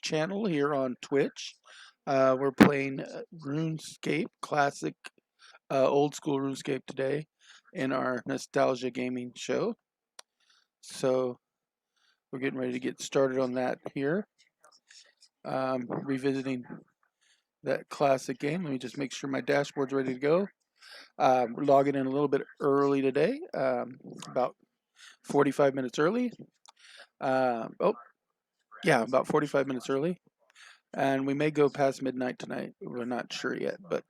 channel here on Twitch. We're playing RuneScape, classic old school RuneScape today in our nostalgia gaming show. So we're getting ready to get started on that here. Revisiting that classic game. Let me just make sure my dashboard's ready to go. We're logging in a little bit early today, about 45 minutes early. About 45 minutes early. And we may go past midnight tonight. We're not sure yet, but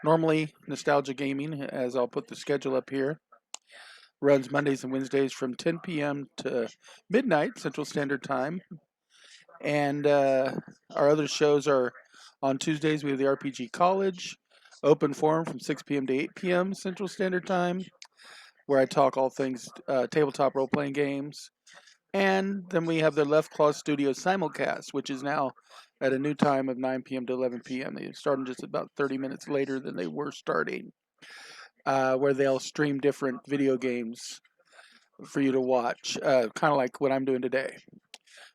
normally Nostalgia Gaming, as I'll put the schedule up here, runs Mondays and Wednesdays from 10 p.m. to midnight Central Standard Time, and our other shows are on Tuesdays. We have the RPG College open forum from 6 p.m. to 8 p.m. Central Standard Time, where I talk all things tabletop role-playing games. And then we have the Left Claw Studios simulcast, which is now at a new time of 9 p.m. to 11 p.m. They're starting just about 30 minutes later than they were starting, where they'll stream different video games for you to watch, kind of like what I'm doing today.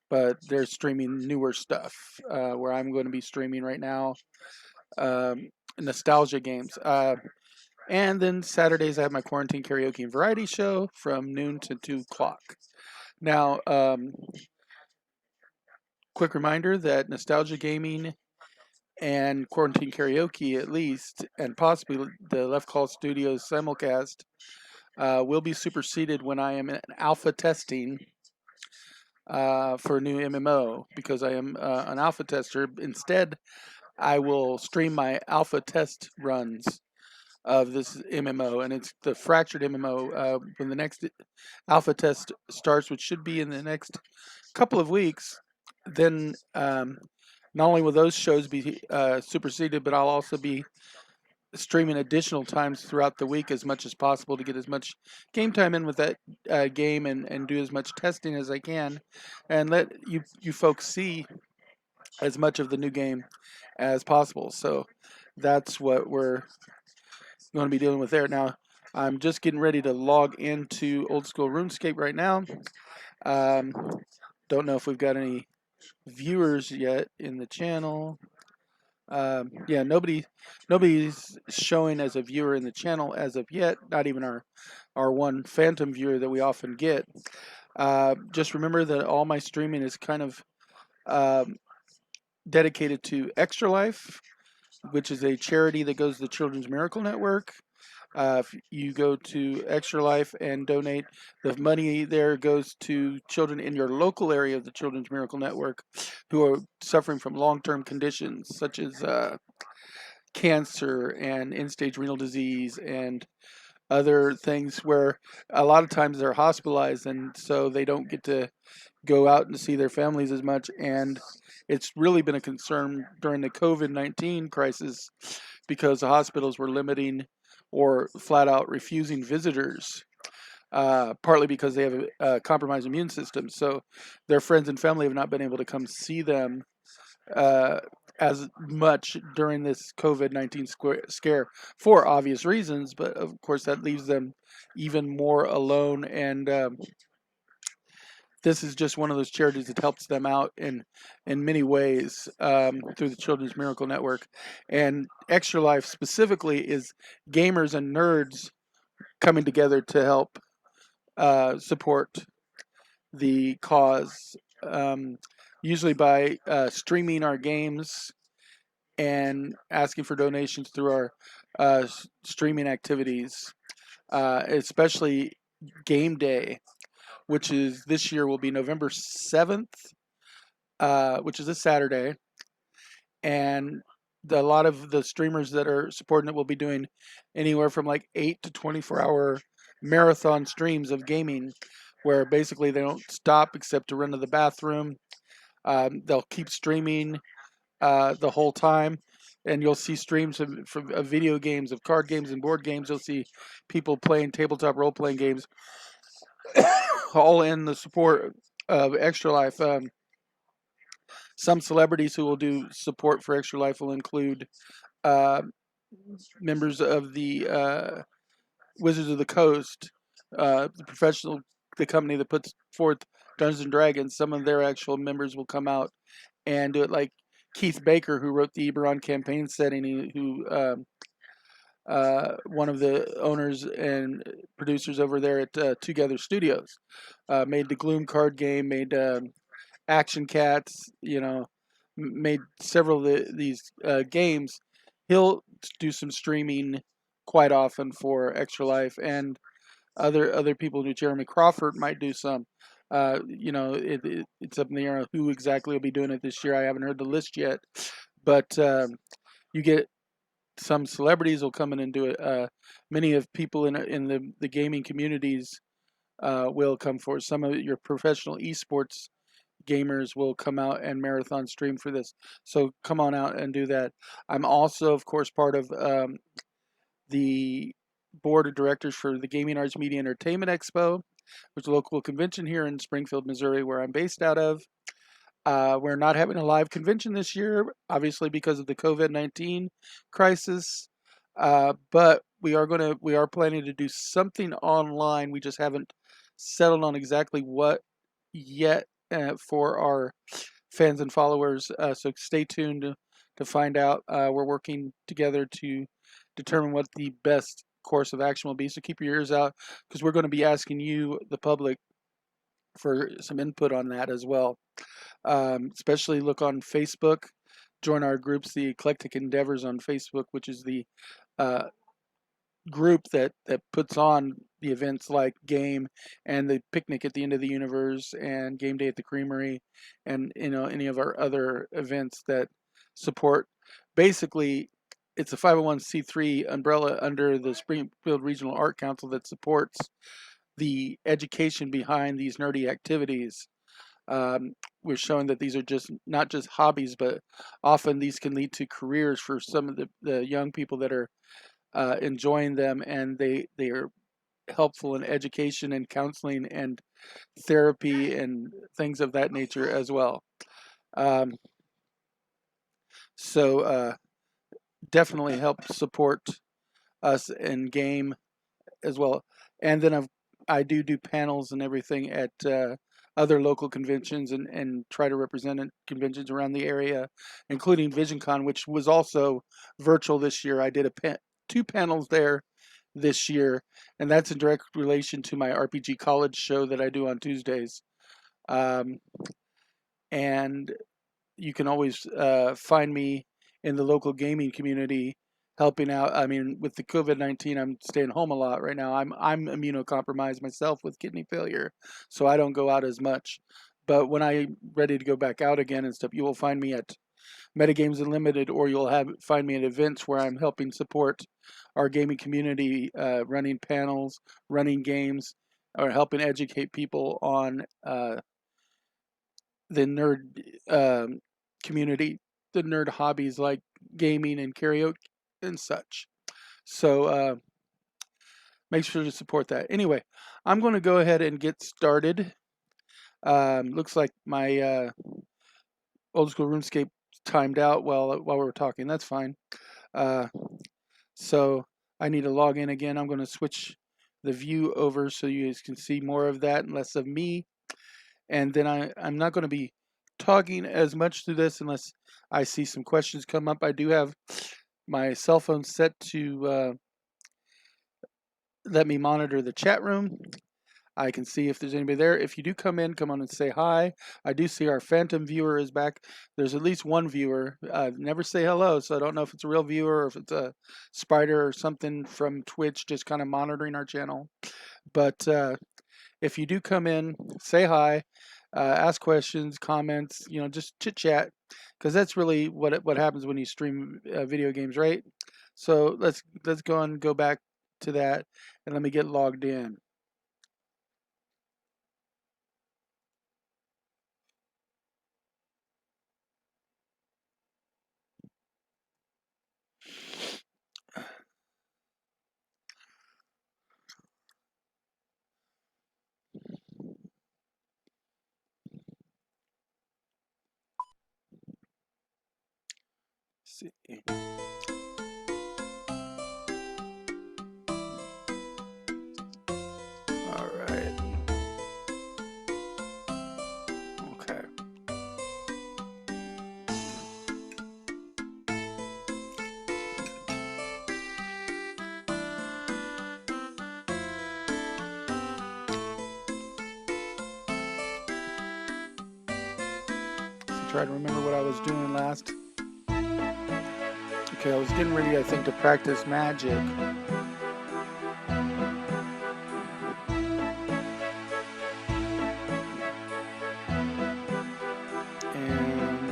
But they're streaming newer stuff, where I'm going to be streaming right now nostalgia games. And then Saturdays, I have my quarantine karaoke and variety show from noon to 2 o'clock. Now, quick reminder that Nostalgia Gaming and Quarantine Karaoke, at least, and possibly the Left Call Studios simulcast, will be superseded when I am in alpha testing for a new MMO, because I am an alpha tester. Instead, I will stream my alpha test runs of this MMO, and it's the Fractured MMO. When the next alpha test starts, which should be in the next couple of weeks, then not only will those shows be superseded, but I'll also be streaming additional times throughout the week as much as possible to get as much game time in with that game, and do as much testing as I can, and let you folks see as much of the new game as possible. So that's what we're going to be dealing with there. Now, I'm just getting ready to log into Old School RuneScape right now. Don't know if we've got any viewers yet in the channel. Yeah, nobody's showing as a viewer in the channel as of yet. Not even our one phantom viewer that we often get. Just remember that all my streaming is kind of dedicated to Extra Life, which is a charity that goes to the Children's Miracle Network. If you go to Extra Life and donate, the money there goes to children in your local area of the Children's Miracle Network who are suffering from long-term conditions such as cancer and end-stage renal disease and other things, where a lot of times they're hospitalized, and so they don't get to go out and see their families as much. And it's really been a concern during the COVID-19 crisis, because the hospitals were limiting or flat out refusing visitors, partly because they have a compromised immune system. So their friends and family have not been able to come see them as much during this COVID-19 scare, for obvious reasons, but of course that leaves them even more alone. And this is just one of those charities that helps them out in many ways, through the Children's Miracle Network. And Extra Life specifically is gamers and nerds coming together to help support the cause, usually by streaming our games and asking for donations through our streaming activities, especially Game Day, which is this year will be November 7th, which is a Saturday. And a lot of the streamers that are supporting it will be doing anywhere from like 8 to 24-hour marathon streams of gaming, where basically they don't stop except to run to the bathroom. They'll keep streaming the whole time, and you'll see streams of video games, of card games and board games. You'll see people playing tabletop role-playing games, all in the support of Extra Life. Some celebrities who will do support for Extra Life will include uh, members of the Wizards of the Coast, the company that puts forth Dungeons and Dragons. Some of their actual members will come out and do it like Keith Baker, who wrote the Eberron campaign setting, who one of the owners and producers over there at Together Studios, made the Gloom card game, made Action Cats, made several of these games. He'll do some streaming quite often for Extra Life, and other people do. Jeremy Crawford might do some. It's up in the air who exactly will be doing it this year. I haven't heard the list yet, but you get some celebrities will come in and do it. Many of people in the gaming communities will come forward. Some of your professional esports gamers will come out and marathon stream for this. So come on out and do that. I'm also, of course, part of the board of directors for the Gaming Arts Media Entertainment Expo, which is a local convention here in Springfield, Missouri, where I'm based out of. We're not having a live convention this year, obviously because of the COVID-19 crisis, but we are planning to do something online. We just haven't settled on exactly what yet for our fans and followers. So stay tuned to find out. We're working together to determine what the best course of action will be. So keep your ears out, because we're going to be asking you, the public, for some input on that as well. Especially look on Facebook. Join our groups, the Eclectic Endeavors on Facebook, which is the uh, group that puts on the events like Game and the Picnic at the End of the Universe and Game Day at the Creamery, and any of our other events that support. Basically, it's a 501c3 umbrella under the Springfield Regional Art Council that supports the education behind these nerdy activities. We're showing that these are just not just hobbies, but often these can lead to careers for some of the young people that are enjoying them, and they are helpful in education and counseling and therapy and things of that nature as well. Um, so definitely help support us in game as well. And then I do panels and everything at other local conventions, and try to represent conventions around the area, including VisionCon, which was also virtual this year. I did two panels there this year, and that's in direct relation to my RPG College show that I do on Tuesdays. Um, and you can always find me in the local gaming community helping out. I mean, with the COVID-19, I'm staying home a lot right now. I'm immunocompromised myself with kidney failure, so I don't go out as much. But when I'm ready to go back out again and stuff, you will find me at Metagames Unlimited, or you'll find me at events where I'm helping support our gaming community, running panels, running games, or helping educate people on the nerd community, the nerd hobbies like gaming and karaoke and such. So make sure to support that. Anyway, I'm going to go ahead and get started. Looks like my old school RuneScape timed out while we were talking. That's fine. Uh, so I need to log in again. I'm going to switch the view over so you guys can see more of that and less of me. And then I'm not going to be talking as much through this unless I see some questions come up. I do have my cell phone set to let me monitor the chat room. I can see if there's anybody there. If you do come on and say hi. I do see our phantom viewer is back. There's at least one viewer. Never say hello, so I don't know if it's a real viewer or if it's a spider or something from Twitch just kind of monitoring our channel. But if you do come in, say hi, ask questions, comments, just chit chat, because that's really what happens when you stream video games, right? So let's go back to that, and let me get logged in. See. All right. Okay. try to remember what I was doing last. Okay, I was getting ready, I think, to practice magic. And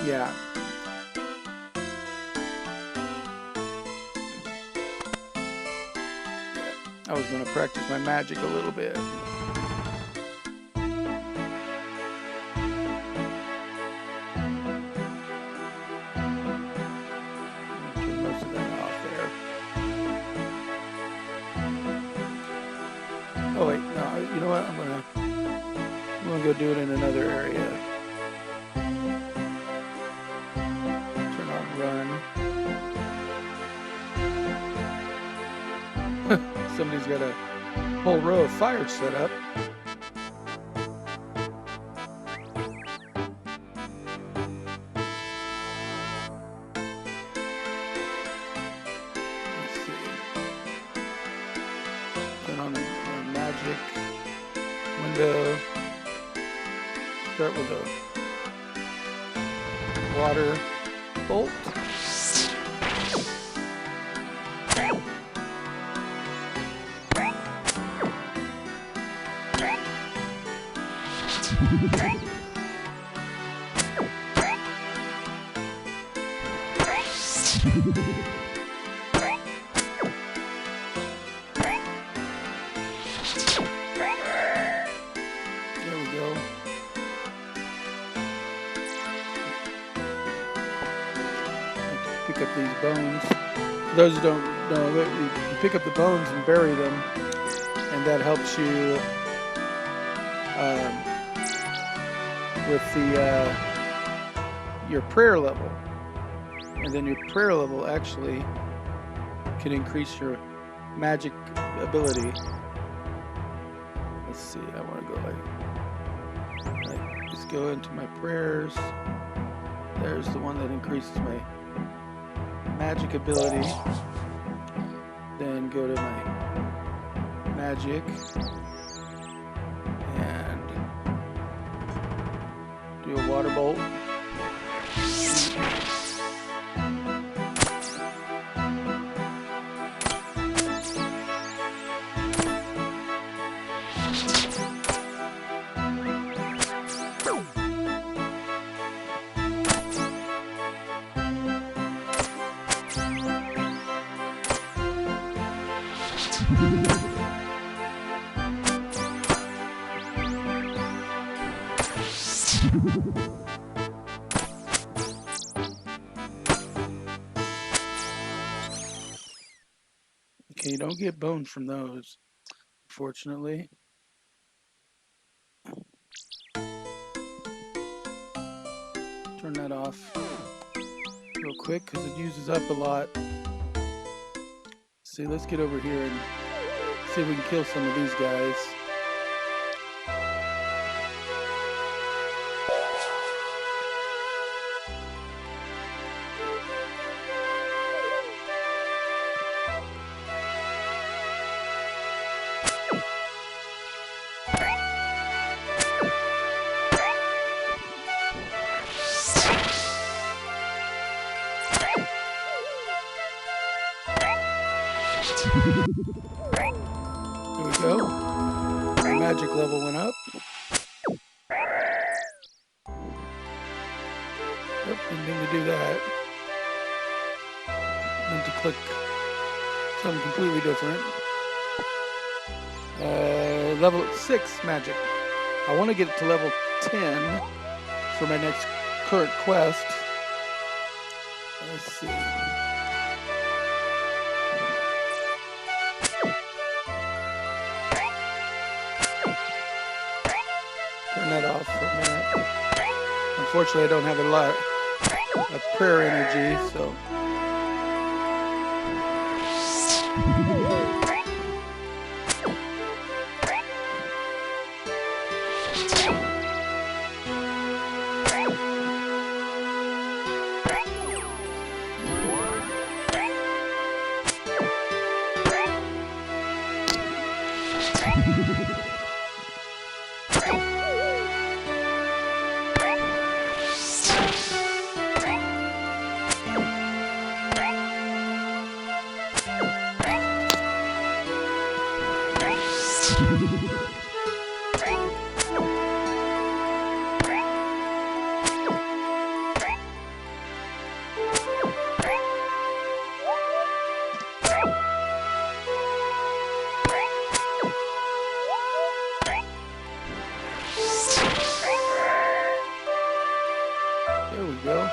yeah. I was going to practice my magic a little bit. Turn most of that off there. Oh wait, no, you know what? I'm gonna go do it in another area. Turn on run. Somebody's got a whole row of fires set up. Let's see. Turn on the magic window. Start with a water bolt. There we go. Pick up these bones. For those who don't know, you pick up the bones and bury them, and that helps you with your prayer level. And then your prayer level actually can increase your magic ability. Let's see, I want to go like let's go into my prayers. There's the one that increases my magic ability. Then go to my magic and do a water bolt. Okay, you don't get bones from those, unfortunately. Turn that off real quick because it uses up a lot. See, let's get over here and see if we can kill some of these guys. There we go. My magic level went up. Yep, didn't mean to do that. Meant to click something completely different. Level 6 magic. I want to get it to level 10 for my next current quest. Let's see. Turn that off for a minute. Unfortunately, I don't have a lot of prayer energy, so. There we go.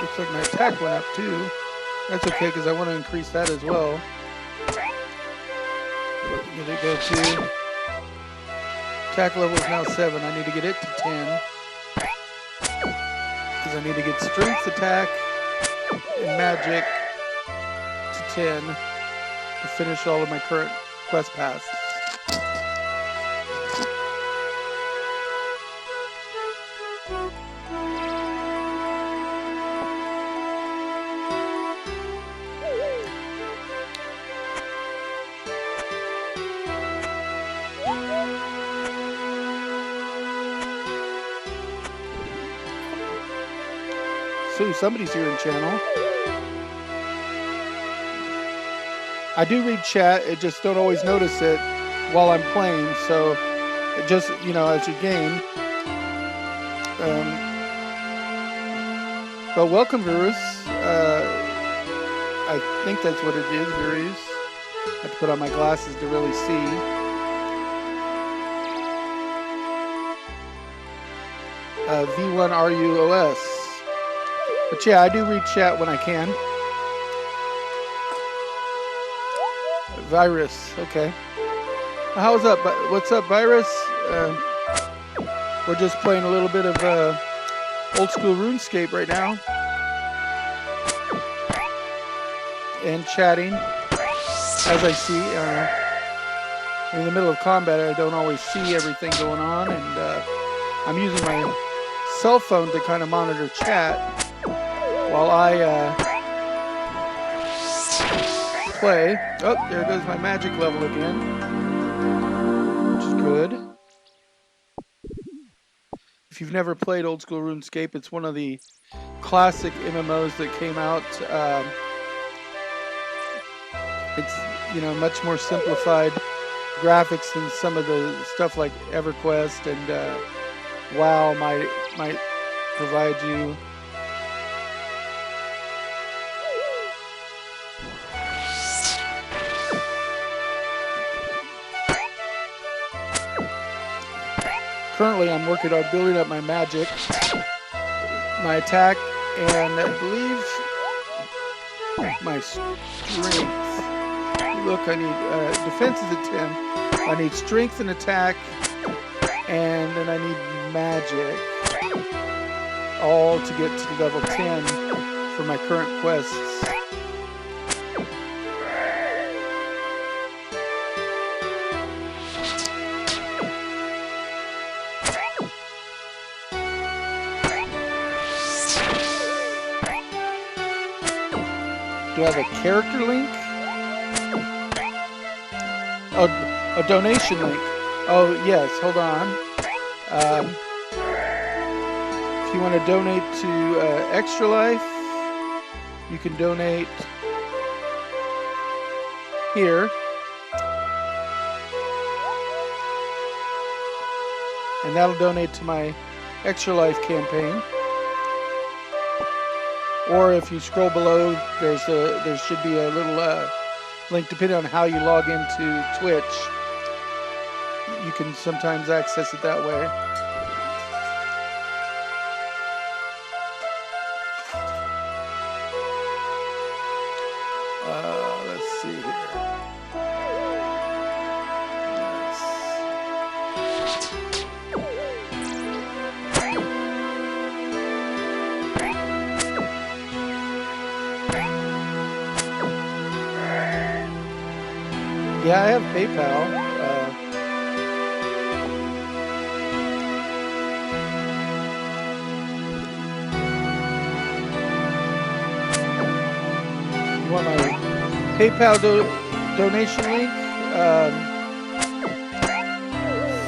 Looks like my attack went up too. That's okay because I want to increase that as well. Did it go to? Attack level is now 7. I need to get it to 10. Because I need to get strength, attack, and magic to 10 to finish all of my current quest paths. So somebody's here in channel. I do read chat, I just don't always notice it while I'm playing, so it just, you know, as you game. But welcome, Virus. I think that's what it is, Virus. I have to put on my glasses to really see. V1RUOS. But yeah, I do read chat when I can. Virus, okay. How's up? What's up, Virus? We're just playing a little bit of old school RuneScape right now. And chatting. As I see, in the middle of combat, I don't always see everything going on. And I'm using my cell phone to kind of monitor chat while I play. Oh, there goes my magic level again, which is good. If you've never played old school RuneScape, it's one of the classic MMOs that came out. It's, you know, much more simplified graphics than some of the stuff like EverQuest and WoW might provide you. Currently, I'm working on building up my magic, my attack, and I believe my strength. Look, I need defense is at 10. I need strength and attack, and then I need magic, all to get to level 10 for my current quests. Do I have a character link? Oh, a donation link. Oh, yes, hold on. If you want to donate to Extra Life, you can donate here. And that'll donate to my Extra Life campaign. Or if you scroll below, there should be a little link, depending on how you log into Twitch. You can sometimes access it that way. Let's see here. Yeah, I have PayPal. You want my PayPal donation link?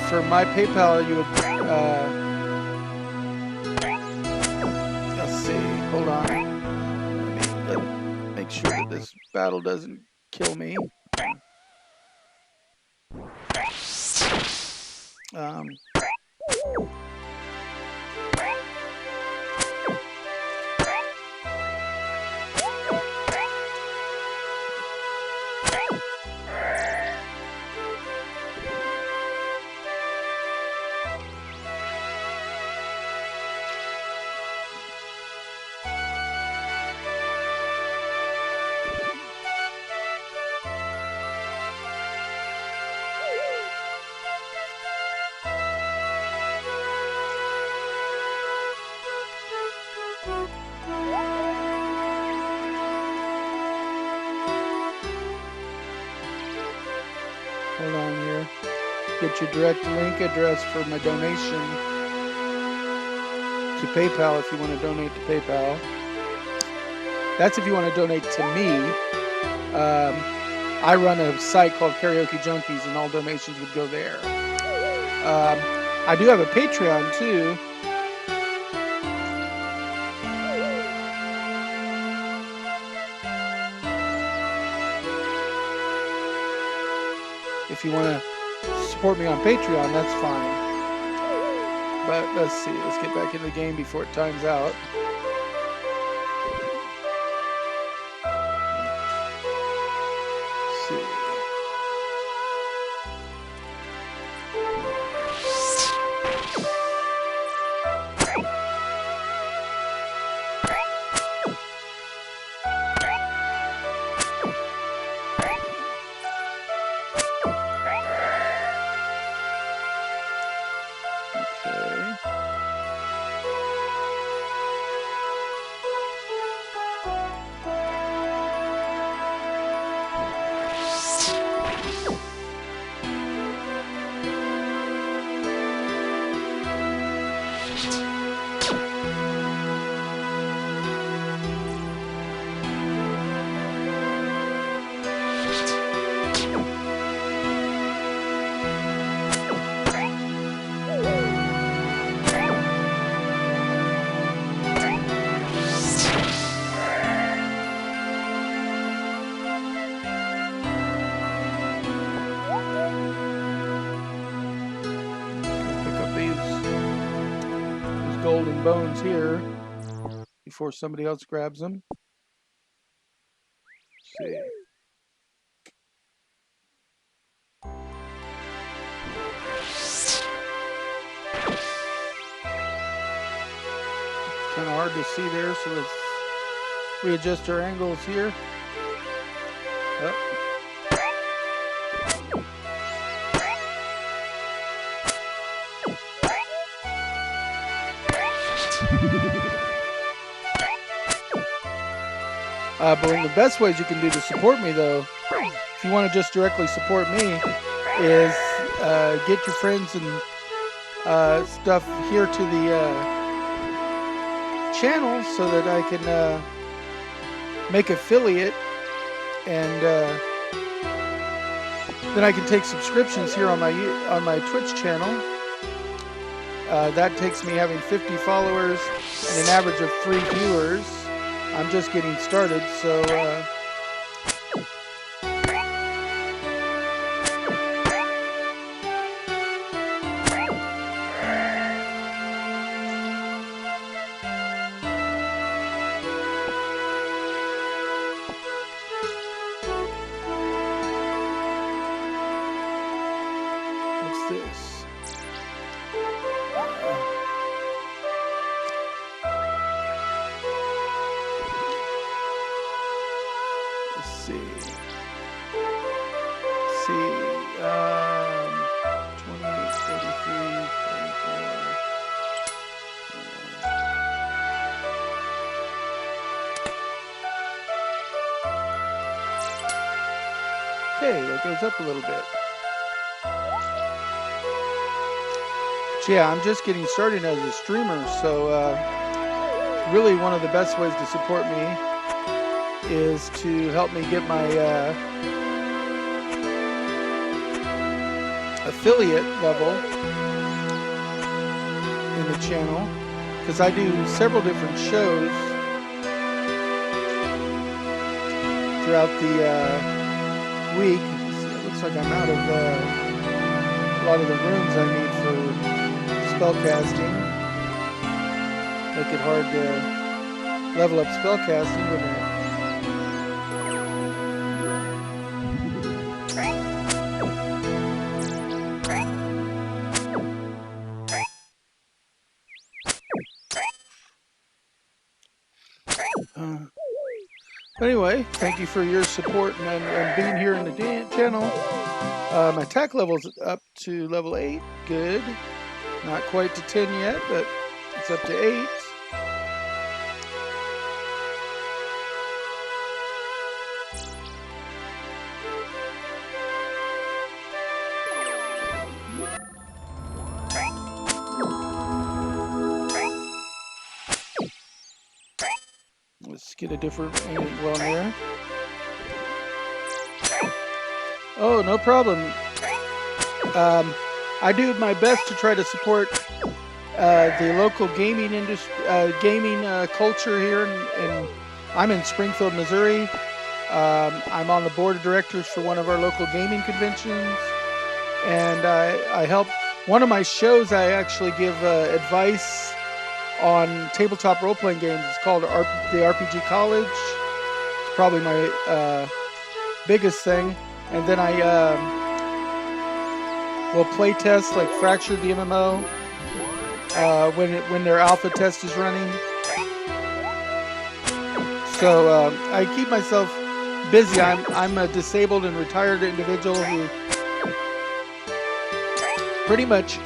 For my PayPal, you would, let's see, hold on. Let me make sure that this battle doesn't kill me. Hold on here. Get your direct link address for my donation to PayPal if you want to donate to PayPal. That's if you want to donate to me. I run a site called Karaoke Junkies, and all donations would go there. I do have a Patreon too. If you want to support me on Patreon, that's fine. But let's see. Let's get back in the game before it times out. Let's see. Golden bones here before somebody else grabs them. Let's see. Kind of hard to see there, so let's readjust our angles here. Up. But one of the best ways you can do to support me, though, if you want to just directly support me, is get your friends and stuff here to the channel so that I can make affiliate, and then I can take subscriptions here on my Twitch channel. That takes me having 50 followers and an average of 3 viewers. I'm just getting started, so what's this? Let's see. 28, 33, 44. Okay, that goes up a little bit. So yeah, I'm just getting started as a streamer, so really one of the best ways to support me is to help me get my affiliate level in the channel, because I do several different shows throughout the week. It looks like I'm out of a lot of the rooms I need for spellcasting. Make it hard to level up spellcasting, wouldn't it? Anyway, thank you for your support and being here in the channel. My attack level's up to level 8. Good. Not quite to 10 yet, but it's up to 8. Let's get a different angle on there. Oh, no problem. I do my best to try to support the local gaming industry, gaming culture here, and I'm in Springfield, Missouri. I'm on the board of directors for one of our local gaming conventions, and I help. One of my shows, I actually give advice on tabletop role-playing games. It's called the RPG College. It's probably my biggest thing. And then I will play test like Fractured the MMO when their alpha test is running. So I keep myself busy. I'm a disabled and retired individual who pretty much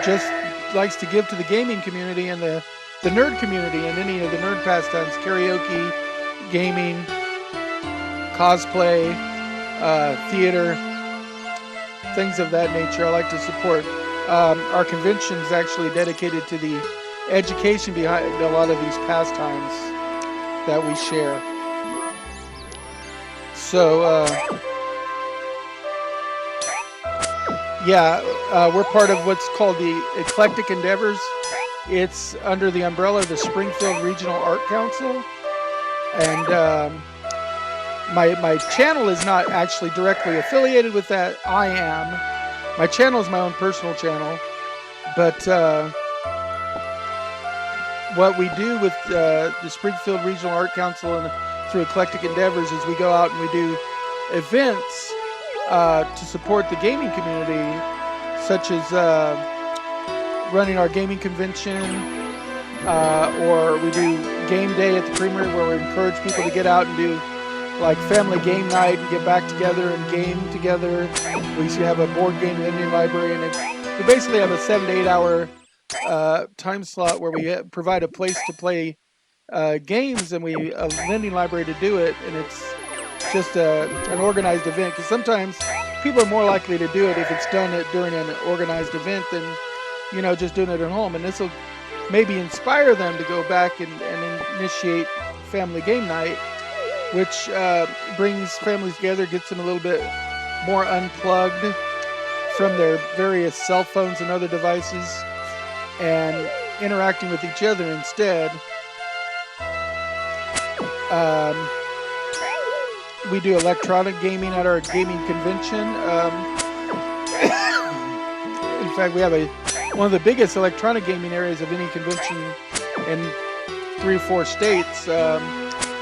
just likes to give to the gaming community and the nerd community and any of the nerd pastimes, karaoke, gaming, cosplay, theater, things of that nature. I like to support. Our convention is actually dedicated to the education behind a lot of these pastimes that we share. So, yeah, we're part of what's called the Eclectic Endeavors. It's under the umbrella of the Springfield Regional Art Council. And my channel is not actually directly affiliated with that. I am. My channel is my own personal channel. But what we do with the Springfield Regional Art Council and through Eclectic Endeavors is we go out and we do events to support the gaming community, such as running our gaming convention, or we do game day at the Creamery, where we encourage people to get out and do like family game night and get back together and game together. We used to have a board game lending library, and we basically have a 7 to 8 hour time slot where we provide a place to play games, and a lending library to do it, and it's just an organized event, because sometimes people are more likely to do it if it's done during an organized event than, you know, just doing it at home. And this will maybe inspire them to go back and initiate family game night, which brings families together, gets them a little bit more unplugged from their various cell phones and other devices and interacting with each other instead. Um, we do electronic gaming at our gaming convention. In fact, we have one of the biggest electronic gaming areas of any convention in 3 or 4 states.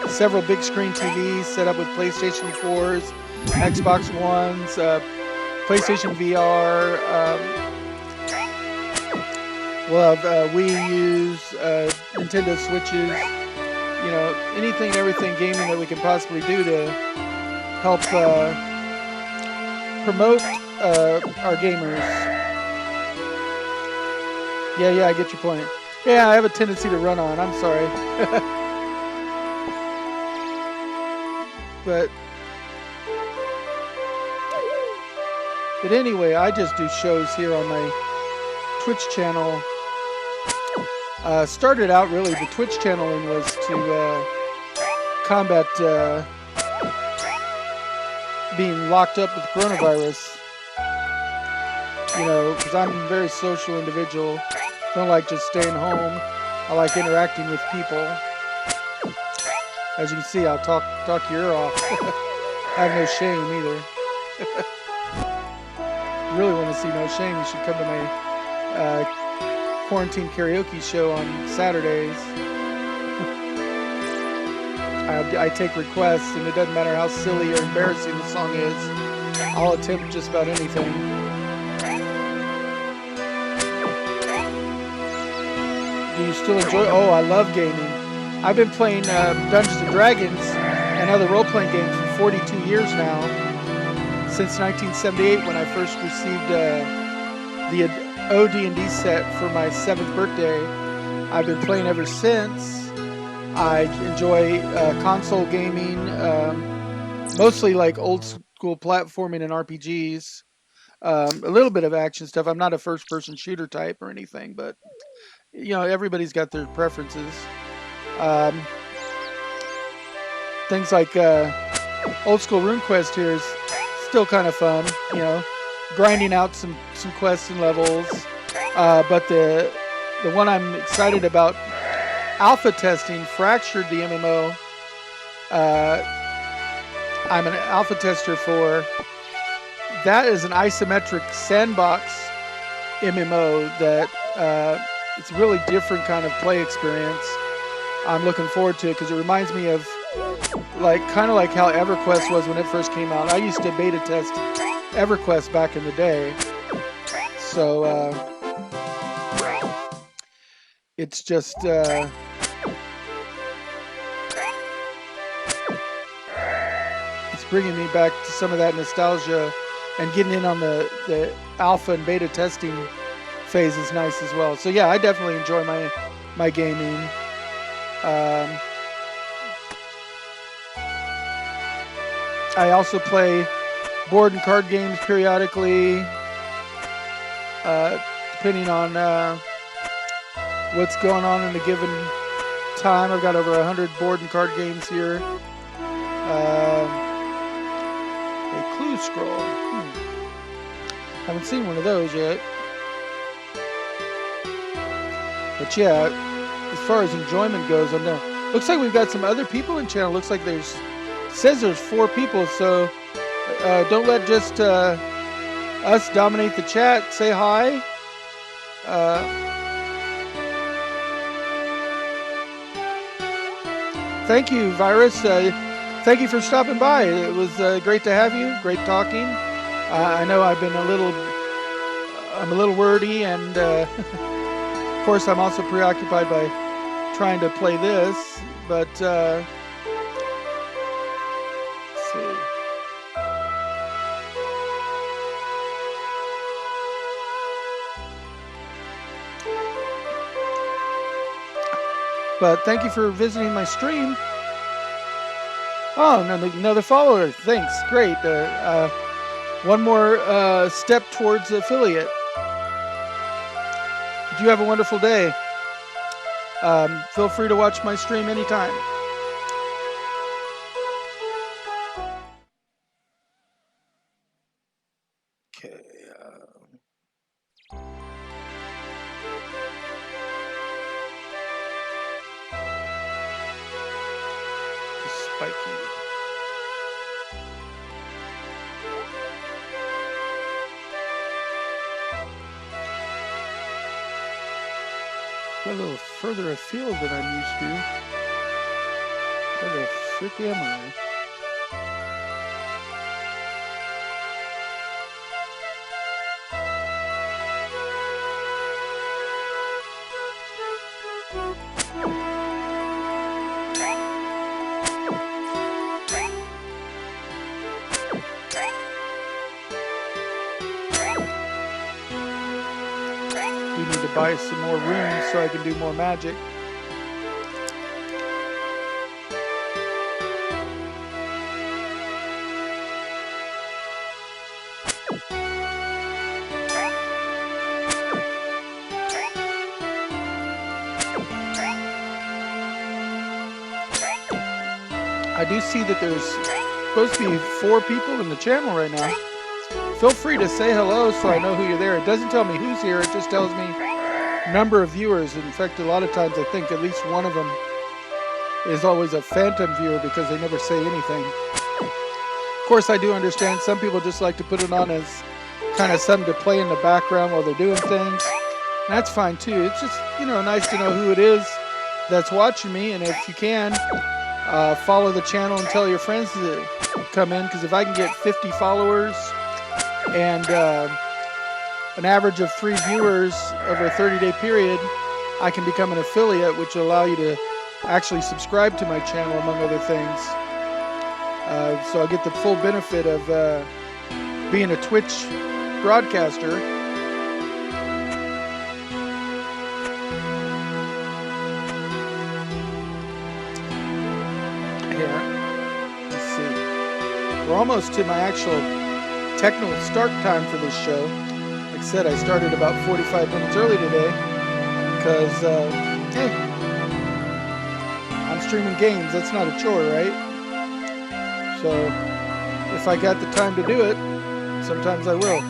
Several big screen TVs set up with PlayStation 4s, Xbox Ones, PlayStation VR. We'll have Wii U's, Nintendo Switches. You know, anything and everything gaming that we can possibly do to help promote our gamers. Yeah, I get your point. Yeah, I have a tendency to run on. I'm sorry. But anyway, I just do shows here on my Twitch channel. Started out really, the Twitch channeling was to combat being locked up with coronavirus. You know, because I'm a very social individual. Don't like just staying home. I like interacting with people. As you can see, I'll talk your ear off. I have no shame either. Really want to see No Shame, you should come to my quarantine karaoke show on Saturdays. I take requests, and it doesn't matter how silly or embarrassing the song is. I'll attempt just about anything. Do you still enjoy? Oh, I love gaming. I've been playing Dungeons and Dragons and other role-playing games for 42 years now. Since 1978, when I first received the OD&D set for my 7th birthday. I've been playing ever since. I enjoy console gaming, mostly like old school platforming and RPGs. A little bit of action stuff. I'm not a first-person shooter type or anything, but you know, everybody's got their preferences. Things like old school RuneQuest here is still kind of fun, you know, grinding out some quests and levels. But the one I'm excited about alpha testing, Fractured, the MMO. I'm an alpha tester for. That is an isometric sandbox MMO that it's a really different kind of play experience. I'm looking forward to it because it reminds me of kind of like how EverQuest was when it first came out. I used to beta test EverQuest back in the day. So it's just it's bringing me back to some of that nostalgia, and getting in on the alpha and beta testing phase is nice as well. So yeah, I definitely enjoy my gaming. I also play board and card games periodically, depending on what's going on in a given time. I've got over 100 board and card games here. A clue scroll. Haven't seen one of those yet. But yeah, as far as enjoyment goes, I know. Looks like we've got some other people in channel. Looks like says there's 4 people, so don't let just us dominate the chat. Say hi. Thank you, Virus. Thank you for stopping by. It was great to have you. Great talking. I know I've been I'm a little wordy, and of course I'm also preoccupied by trying to play this, but let's see. But thank you for visiting my stream. Oh, another follower. Thanks. Great. One more step towards affiliate. But you have a wonderful day. Feel free to watch my stream anytime. Okay. spiky. A little further afield than I'm used to. Where the frick am I? Do need to buy some more runes so I can do more magic. I do see that there's supposed to be 4 people in the channel right now. Feel free to say hello so I know who you're there. It doesn't tell me who's here, it just tells me number of viewers. In fact, a lot of times I think at least one of them is always a phantom viewer because they never say anything. Of course, I do understand some people just like to put it on as kind of something to play in the background while they're doing things. And that's fine too. It's just, you know, nice to know who it is that's watching me. And if you can, follow the channel and tell your friends to come in, because if I can get 50 followers and an average of 3 viewers over a 30-day period, I can become an affiliate, which will allow you to actually subscribe to my channel, among other things. So I'll get the full benefit of being a Twitch broadcaster. Here, let's see. We're almost to my actual technical start time for this show. Like I said, I started about 45 minutes early today because, hey, I'm streaming games. That's not a chore, right? So if I got the time to do it, sometimes I will.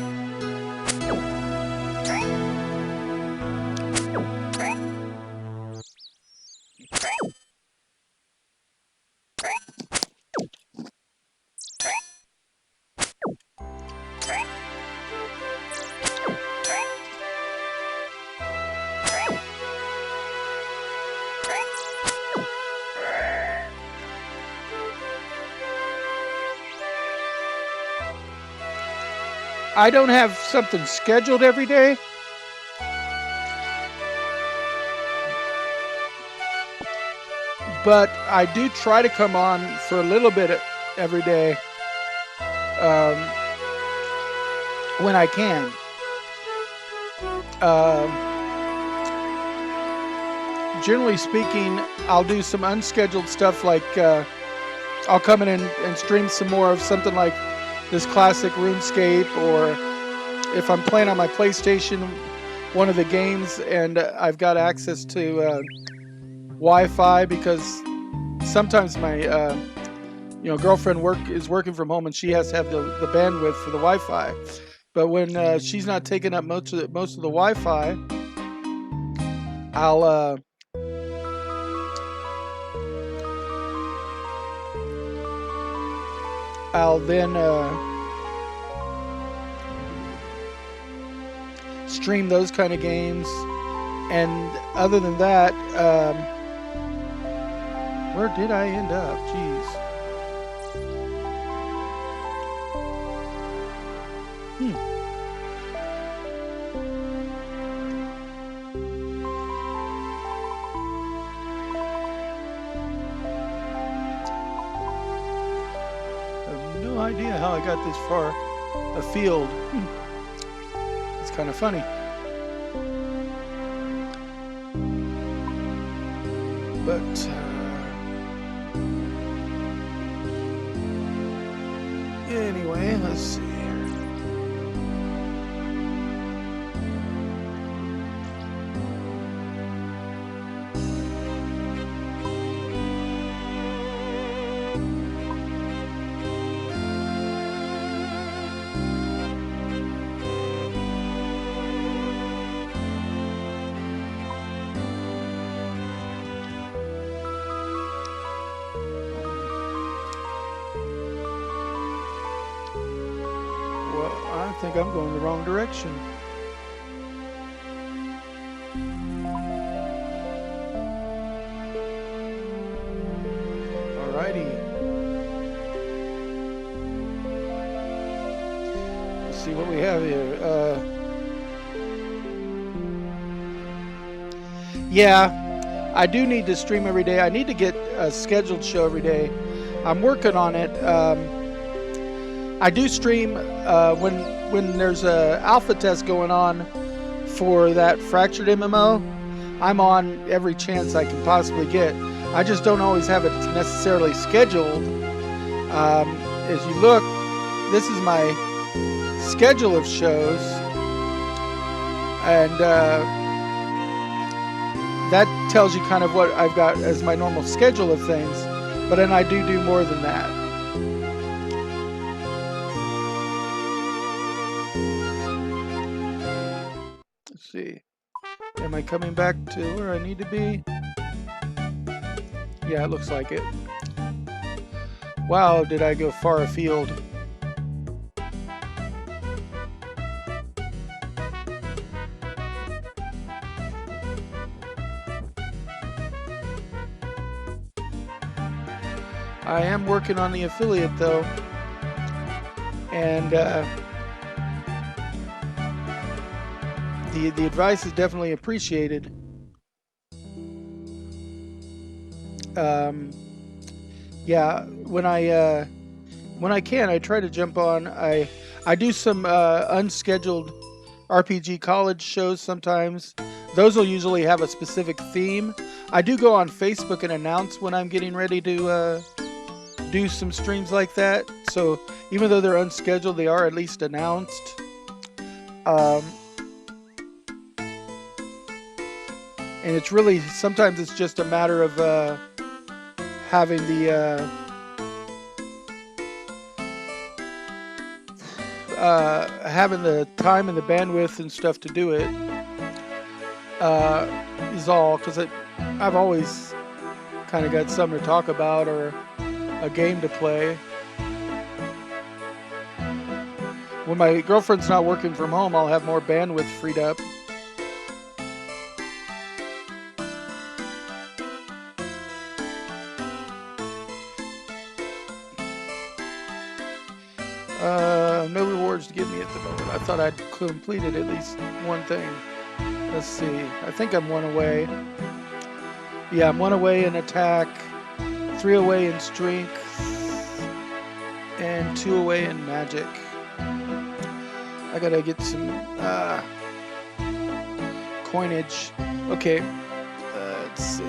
I don't have something scheduled every day. But I do try to come on for a little bit every day when I can. Generally speaking, I'll do some unscheduled stuff like I'll come in and stream some more of something like this classic RuneScape, or if I'm playing on my PlayStation, one of the games, and I've got access to Wi-Fi, because sometimes my girlfriend is working from home and she has to have the bandwidth for the Wi-Fi. But when she's not taking up most of the Wi-Fi, I'll then stream those kind of games. And other than that, where did I end up? Jeez. No idea how I got this far afield. It's kind of funny. But anyway, let's see here. like I'm going the wrong direction. Alrighty. Let's see what we have here. Yeah, I do need to stream every day. I need to get a scheduled show every day. I'm working on it. I do stream when there's a alpha test going on for that Fractured MMO. I'm on every chance I can possibly get. I just don't always have it necessarily scheduled. As you look, this is my schedule of shows, and that tells you kind of what I've got as my normal schedule of things, but then I do more than that. Let's see. Am I coming back to where I need to be? Yeah, it looks like it. Wow, did I go far afield? I am working on the affiliate though, and the advice is definitely appreciated. Yeah, when I can, I try to jump on. I do some unscheduled RPG college shows sometimes. Those will usually have a specific theme. I do go on Facebook and announce when I'm getting ready to do some streams like that. So even though they're unscheduled, they are at least announced. And it's really, sometimes it's just a matter of having the time and the bandwidth and stuff to do it is all, because I've always kind of got something to talk about or a game to play. When my girlfriend's not working from home, I'll have more bandwidth freed up. No rewards to give me at the moment. I thought I'd completed at least one thing. Let's see. I think I'm one away. Yeah, I'm one away in attack, 3 away in strength, and 2 away in magic. I gotta get some coinage. Okay, let's see.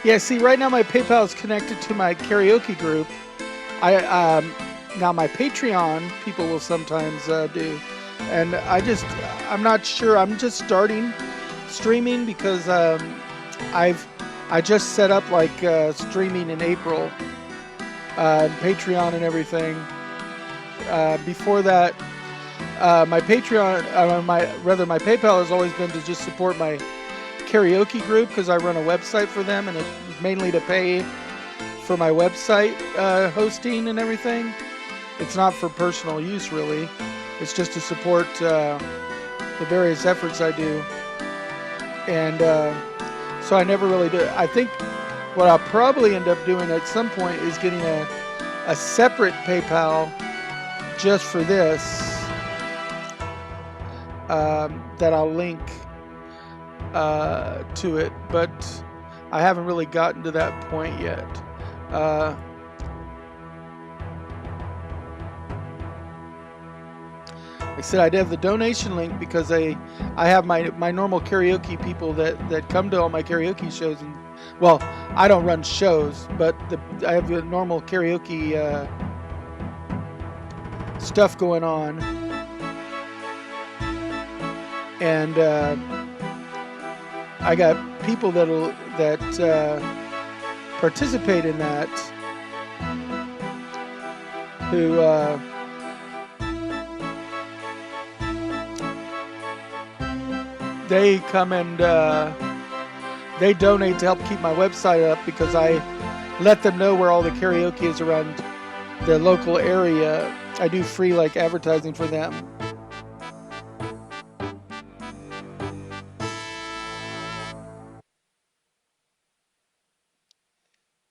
Yeah, see, right now my PayPal is connected to my karaoke group. Now my Patreon people will sometimes do, and I'm not sure. I'm just starting streaming because I just set up like streaming in April, Patreon and everything. Before that, my Patreon, my PayPal has always been to just support my karaoke group because I run a website for them, and it's mainly to pay for my website hosting and everything. It's not for personal use really. It's just to support the various efforts I do. And so I never really do. I think what I'll probably end up doing at some point is getting a separate PayPal just for this that I'll link to it, but I haven't really gotten to that point yet. Like I said, I have the donation link because I have my normal karaoke people that come to all my karaoke shows, and well, I don't run shows, but I have the normal karaoke stuff going on, and I got people that participate in that, who they come and they donate to help keep my website up because I let them know where all the karaoke is around the local area. I do free like advertising for them.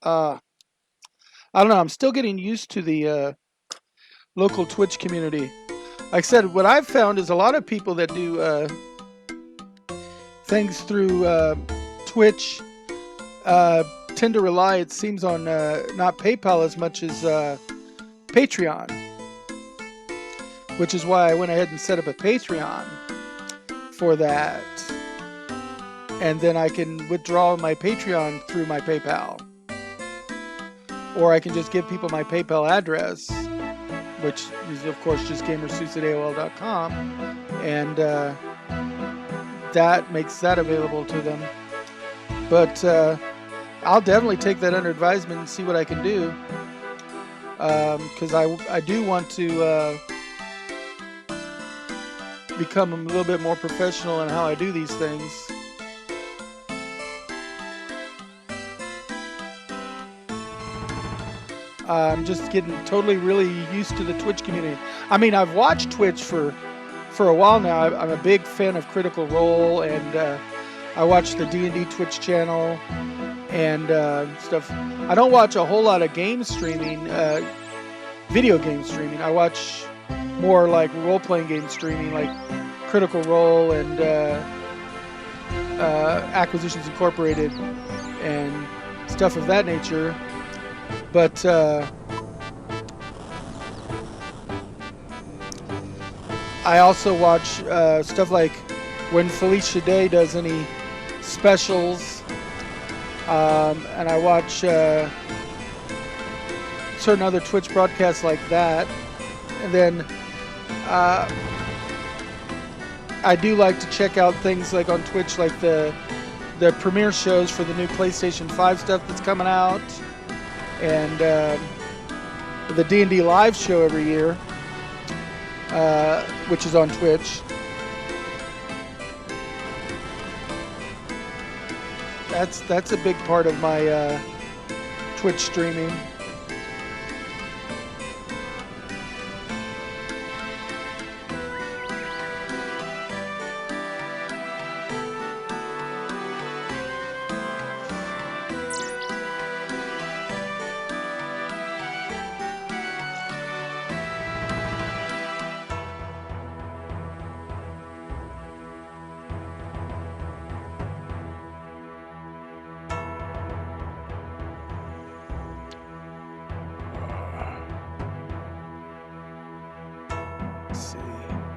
I don't know. I'm still getting used to the local Twitch community. Like I said, what I've found is a lot of people that do things through Twitch tend to rely, it seems, on not PayPal as much as Patreon, which is why I went ahead and set up a Patreon for that. And then I can withdraw my Patreon through my PayPal. Or I can just give people my PayPal address, which is, of course, just gamersuits@aol.com. And that makes that available to them. But I'll definitely take that under advisement and see what I can do. Because I do want to become a little bit more professional in how I do these things. I'm just getting totally really used to the Twitch community. I mean, I've watched Twitch for a while now. I'm a big fan of Critical Role, and I watch the D&D Twitch channel and stuff. I don't watch a whole lot of game streaming, video game streaming. I watch more like role-playing game streaming, like Critical Role and Acquisitions Incorporated and stuff of that nature. But I also watch stuff like when Felicia Day does any specials, and I watch certain other Twitch broadcasts like that. And then I do like to check out things like on Twitch, like the premiere shows for the new PlayStation 5 stuff that's coming out, and the D&D live show every year, which is on Twitch. That's a big part of my Twitch streaming.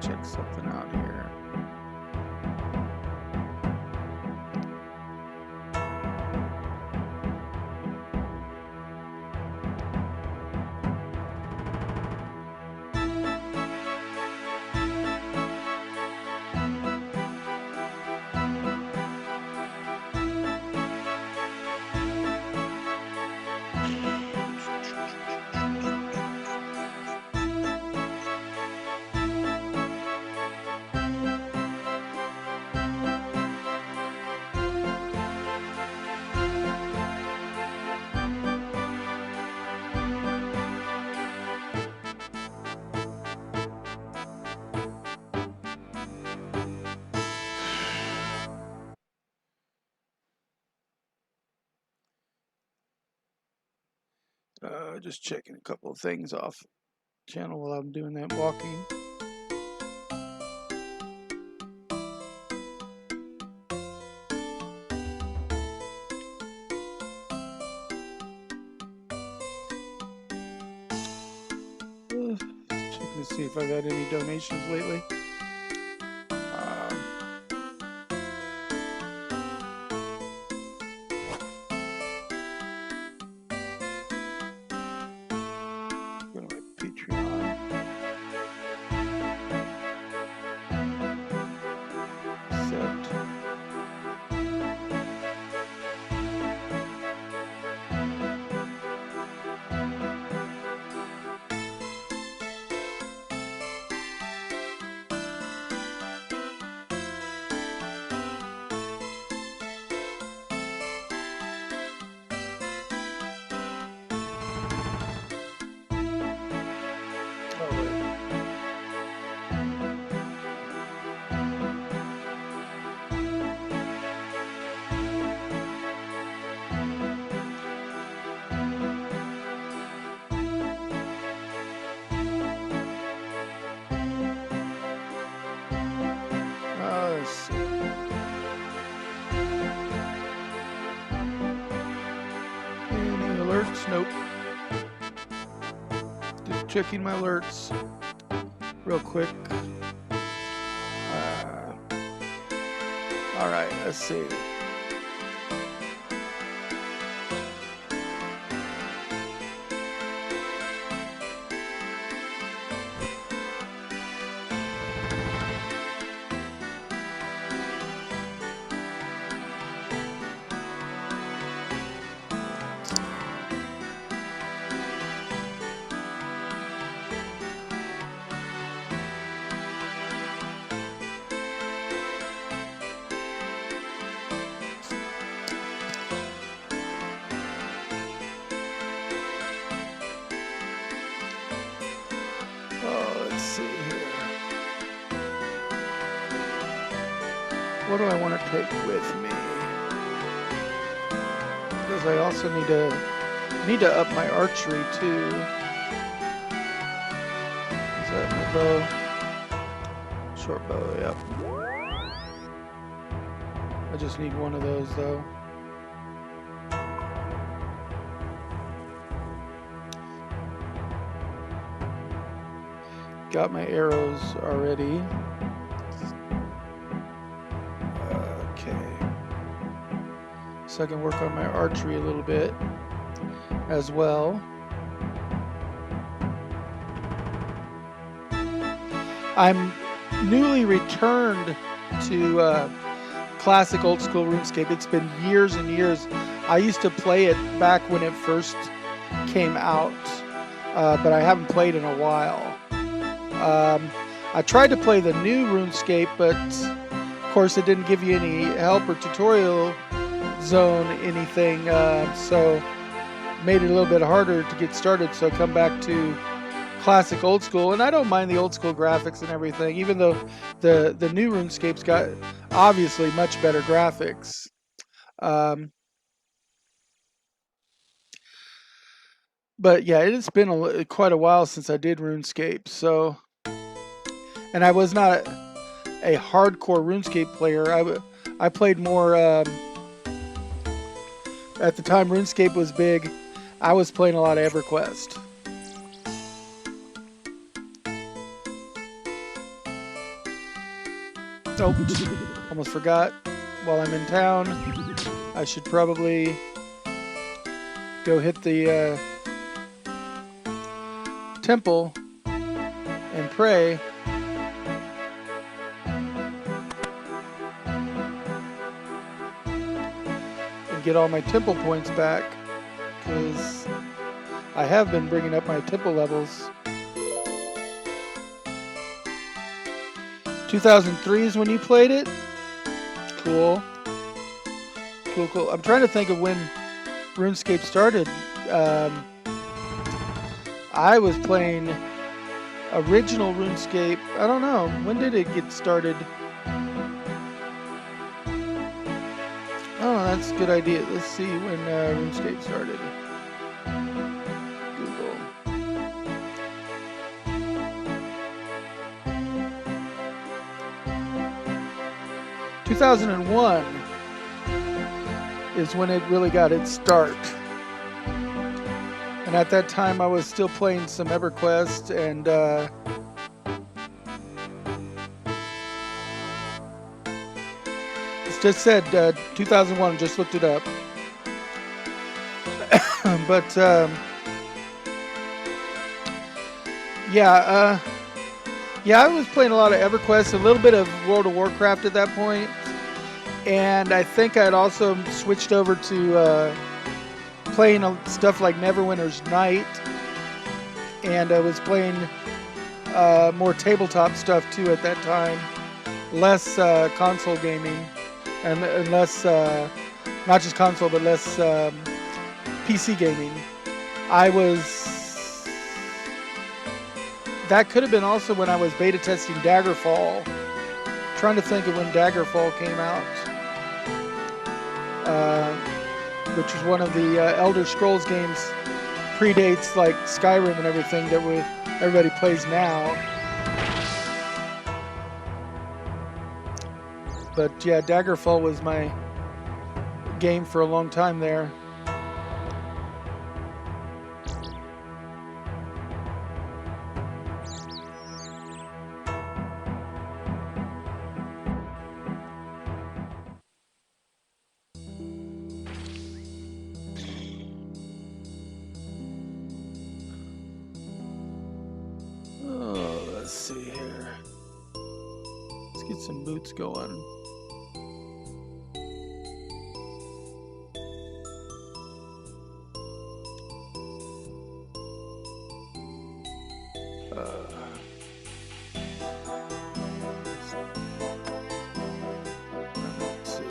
Check something out here. Just checking a couple of things off channel while I'm doing that walking. Checking to see if I've had any donations lately. alerts. Nope. Just checking my alerts real quick. All right, let's see. Let's see here. What do I want to take with me? Because I also need to up my archery too. Is that my bow? Short bow, yep. I just need one of those though. Got my arrows already. Okay. So I can work on my archery a little bit as well. I'm newly returned to classic old school RuneScape. It's been years and years. I used to play it back when it first came out, but I haven't played in a while. I tried to play the new RuneScape, but of course it didn't give you any help or tutorial zone anything, so made it a little bit harder to get started. So I come back to classic old school, and I don't mind the old school graphics and everything, even though the new RuneScape's got obviously much better graphics. But yeah, it has been quite a while since I did RuneScape, so. And I was not a hardcore RuneScape player. I played more, at the time RuneScape was big, I was playing a lot of EverQuest. Oh, almost forgot. While I'm in town, I should probably go hit the temple and pray. Get all my temple points back, because I have been bringing up my temple levels. 2003 is when you played it? Cool. Cool. I'm trying to think of when RuneScape started. I was playing original RuneScape. I don't know. When did it get started? Oh, that's a good idea. Let's see when RuneScape started. Google. – 2001 is when it really got its start. And at that time I was still playing some EverQuest, and just said 2001, just looked it up. But yeah, I was playing a lot of EverQuest, a little bit of World of Warcraft at that point, and I think I had also switched over to playing stuff like Neverwinter's Night, and I was playing more tabletop stuff too at that time, less console gaming. And less, not just console, but less PC gaming. That could have been also when I was beta testing Daggerfall. Trying to think of when Daggerfall came out. Which is one of the Elder Scrolls games, predates like Skyrim and everything that everybody plays now. But yeah, Daggerfall was my game for a long time there. get some boots going. Let's see.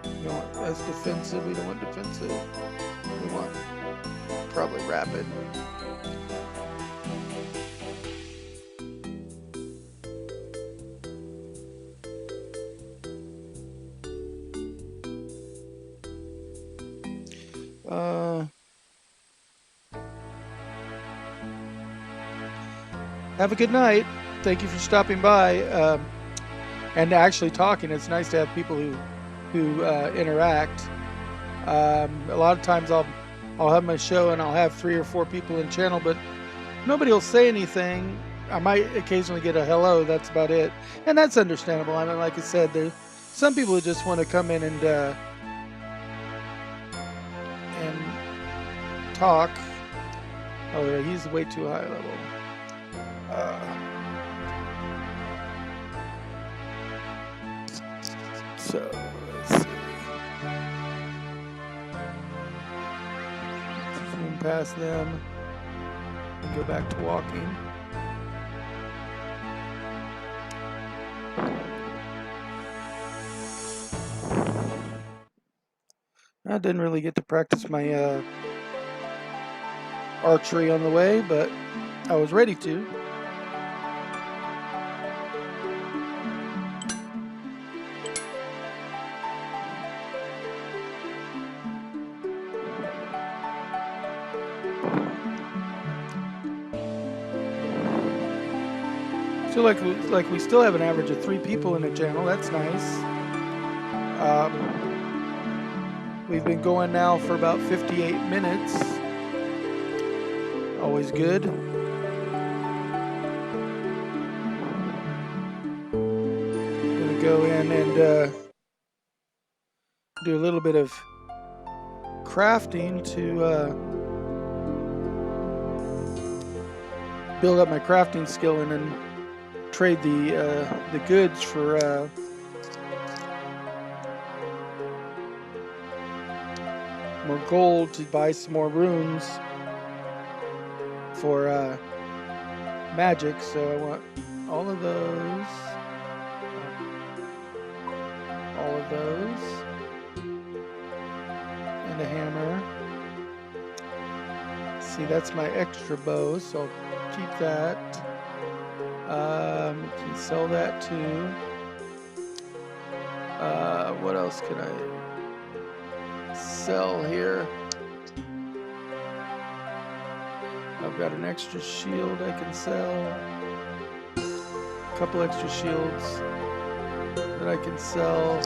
We don't want as defensive. We don't want defensive. We want probably rapid. Have a good night. Thank you for stopping by and actually talking. It's nice to have people who interact. A lot of times I'll have my show and I'll have 3 or 4 people in channel, but nobody will say anything. I might occasionally get a hello. That's about it, and that's understandable. I mean, like I said, there's some people who just want to come in and talk. Oh yeah, he's way too high level. So let's see. Zoom past them and go back to walking. I didn't really get to practice my archery on the way, but I was ready to. So like we still have an average of 3 people in the channel. That's nice. We've been going now for about 58 minutes. Always good. Gonna go in and do a little bit of crafting to build up my crafting skill and then trade the goods for more gold to buy some more runes for magic. So I want all of those, and a hammer. See, that's my extra bow, so I'll keep that. Can sell that too. What else can I sell here? I've got an extra shield I can sell. A couple extra shields that I can sell.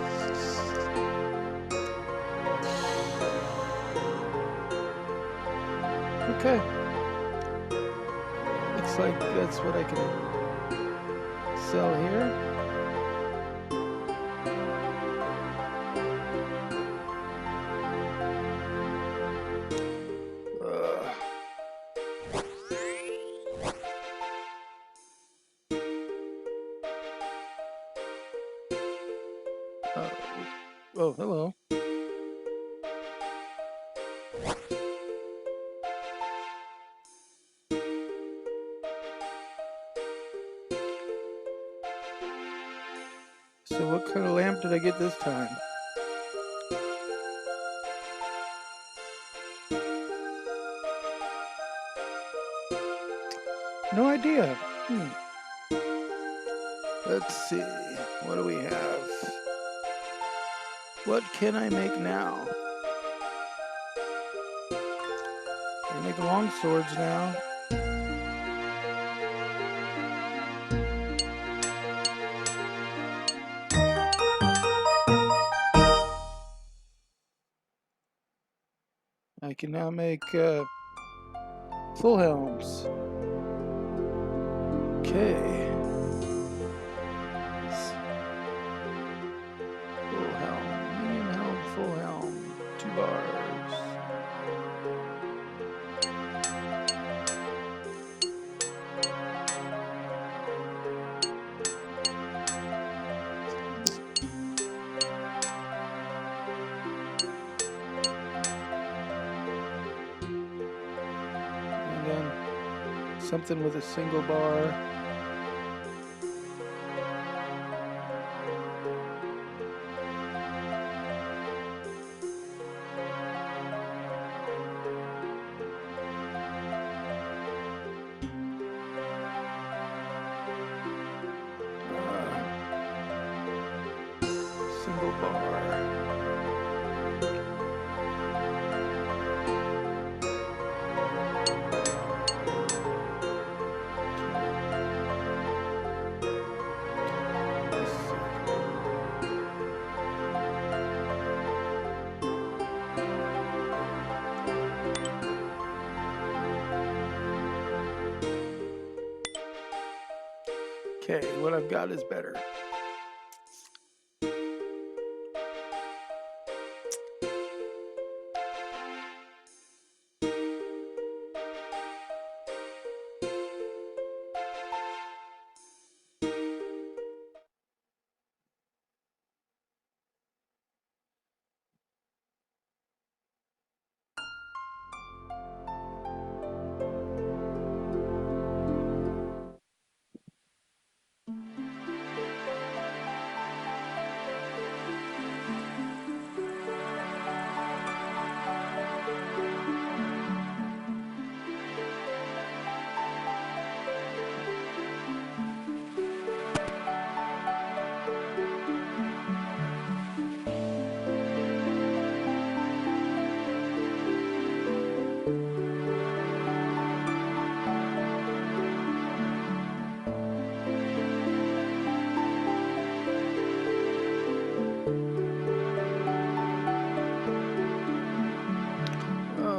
Okay. Looks like that's what I can sell here. Oh, hello. So what kind of lamp did I get this time? No idea. Let's see. What do we have? What can I make now? I can make long swords now. I can now make full helms. Okay. Full helm, medium helm, full helm, 2 bars. Something with a single bar. Single bar. Okay, what I've got is better.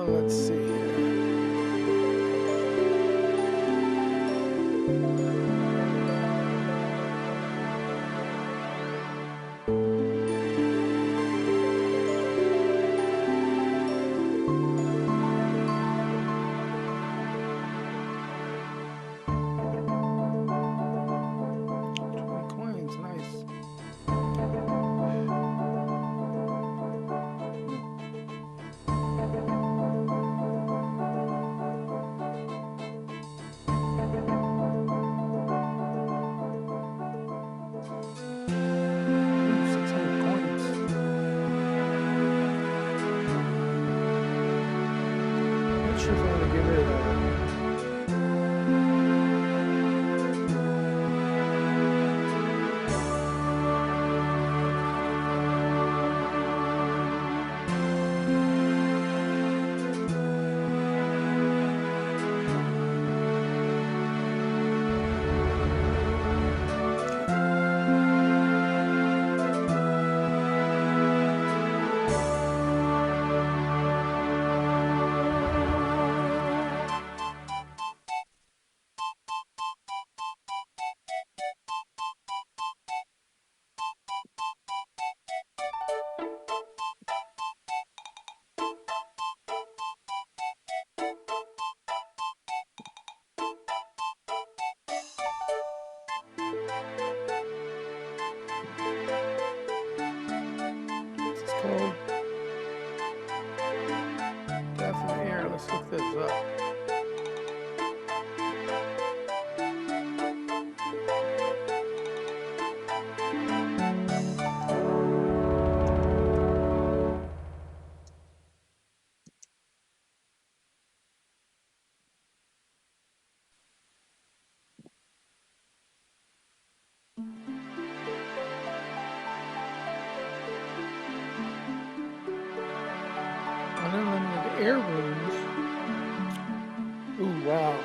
Let's see here. Coins, nice. Sure if I want to get rid of that. Called definitely here. Let's look this up. Unlimited air rooms. Ooh, wow.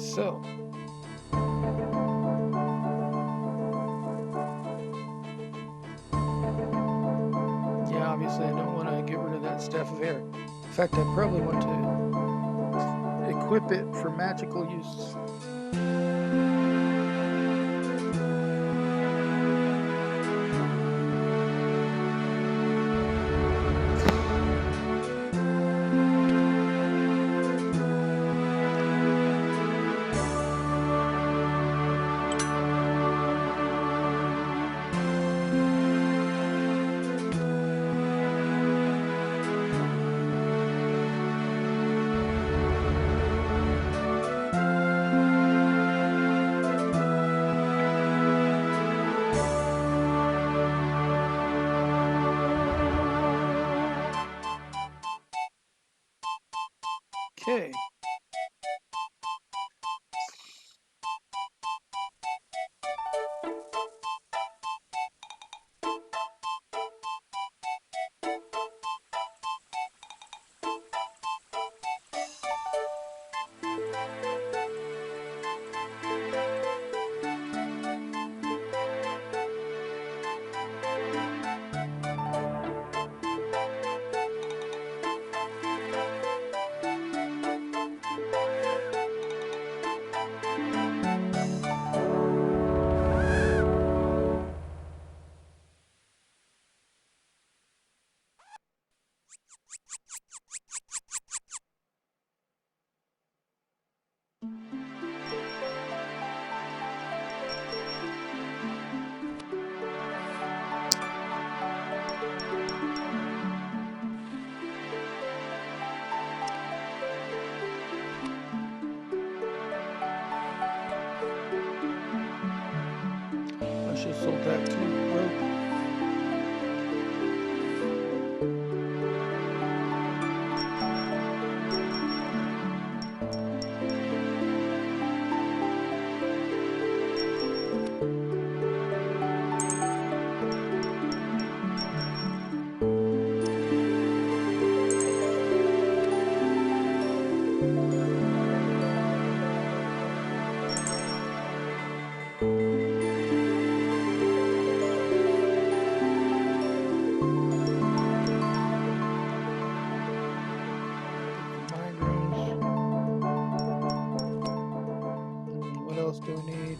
So. Yeah, obviously I don't want to get rid of that staff of air. In fact, I probably want to equip it for magical use. Okay. I should have sold that too. Rope. Mind runes. What else do we need?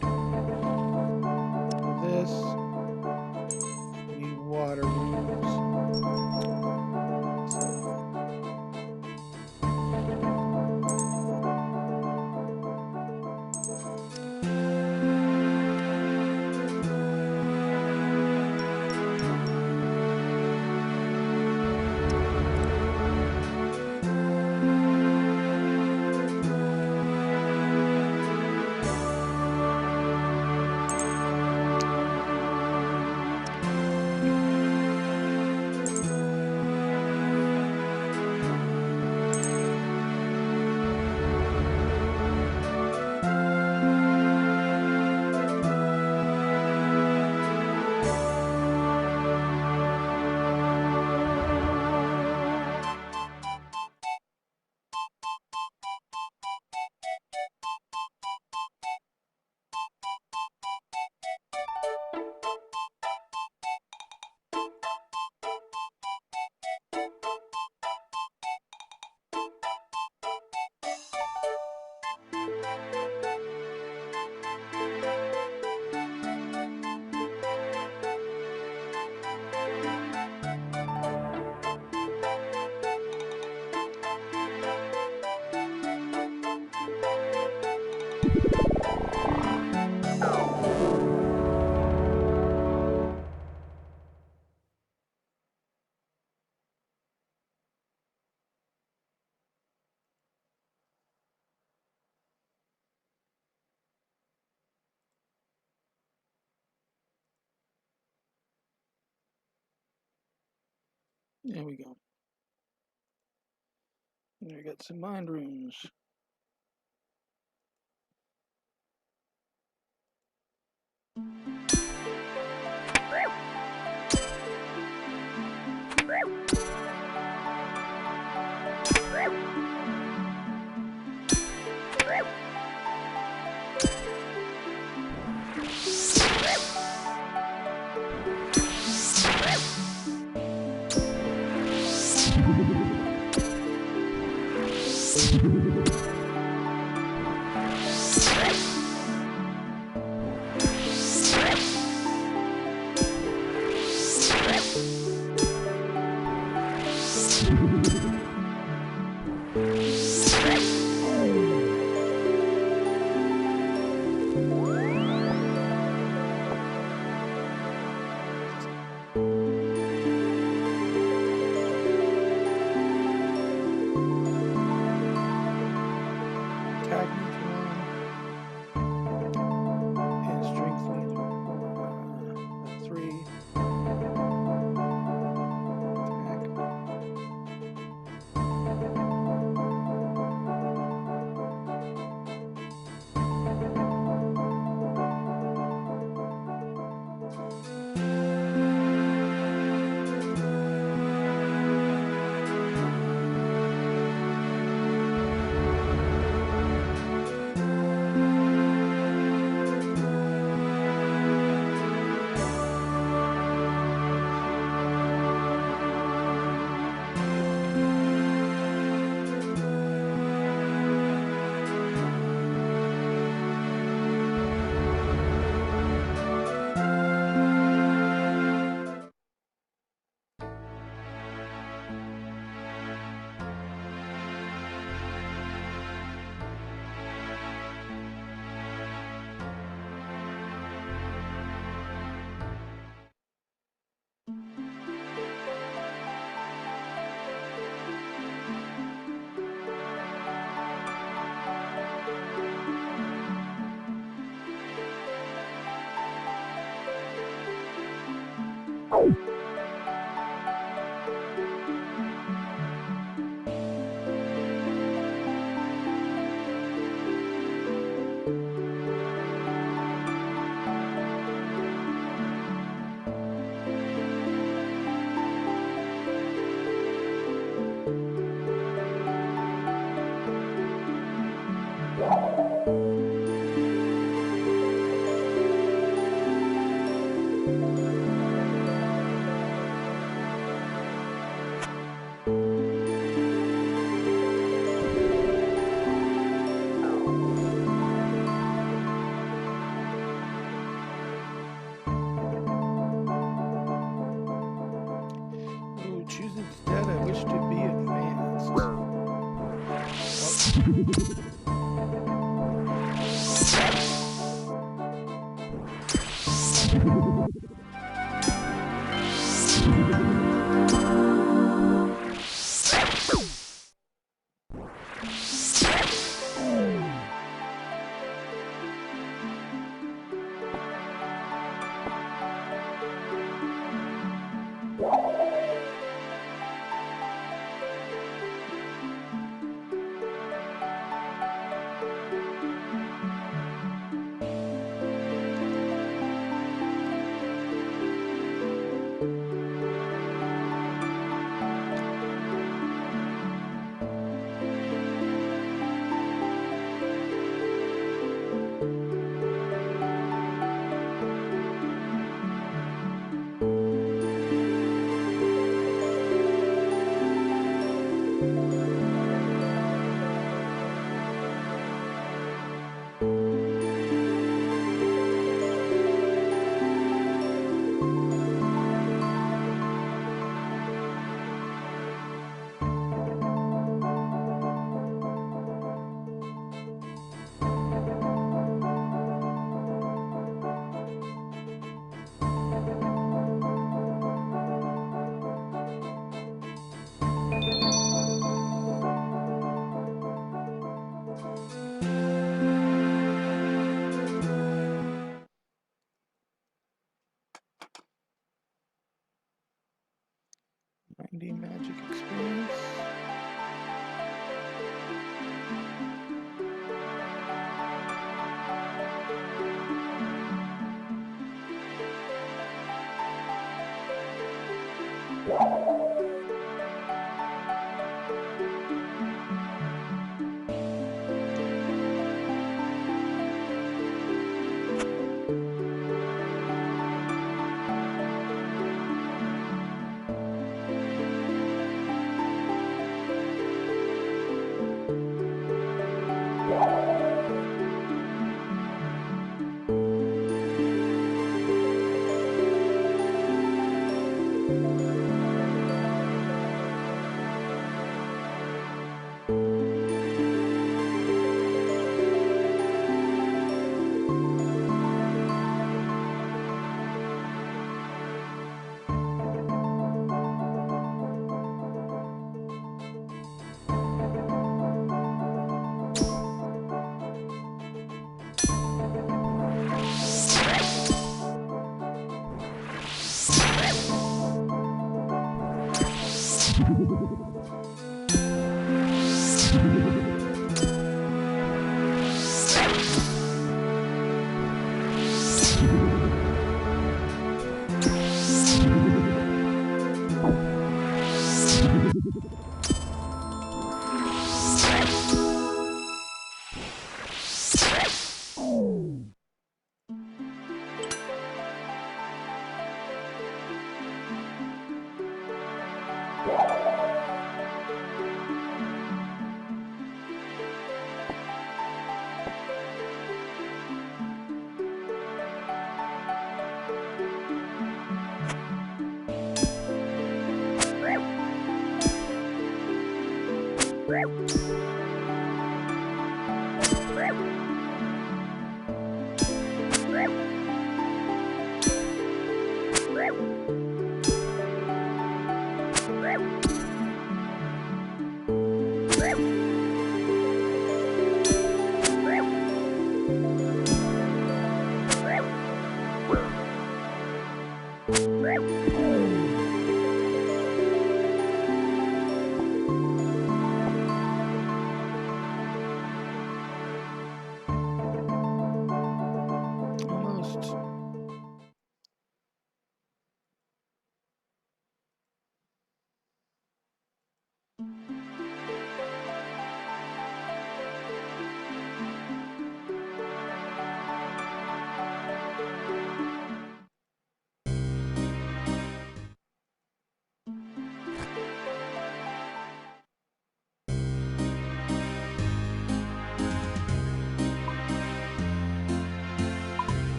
For this, we need water runes. So. There we go. There we got some mind runes. 90 magic experience.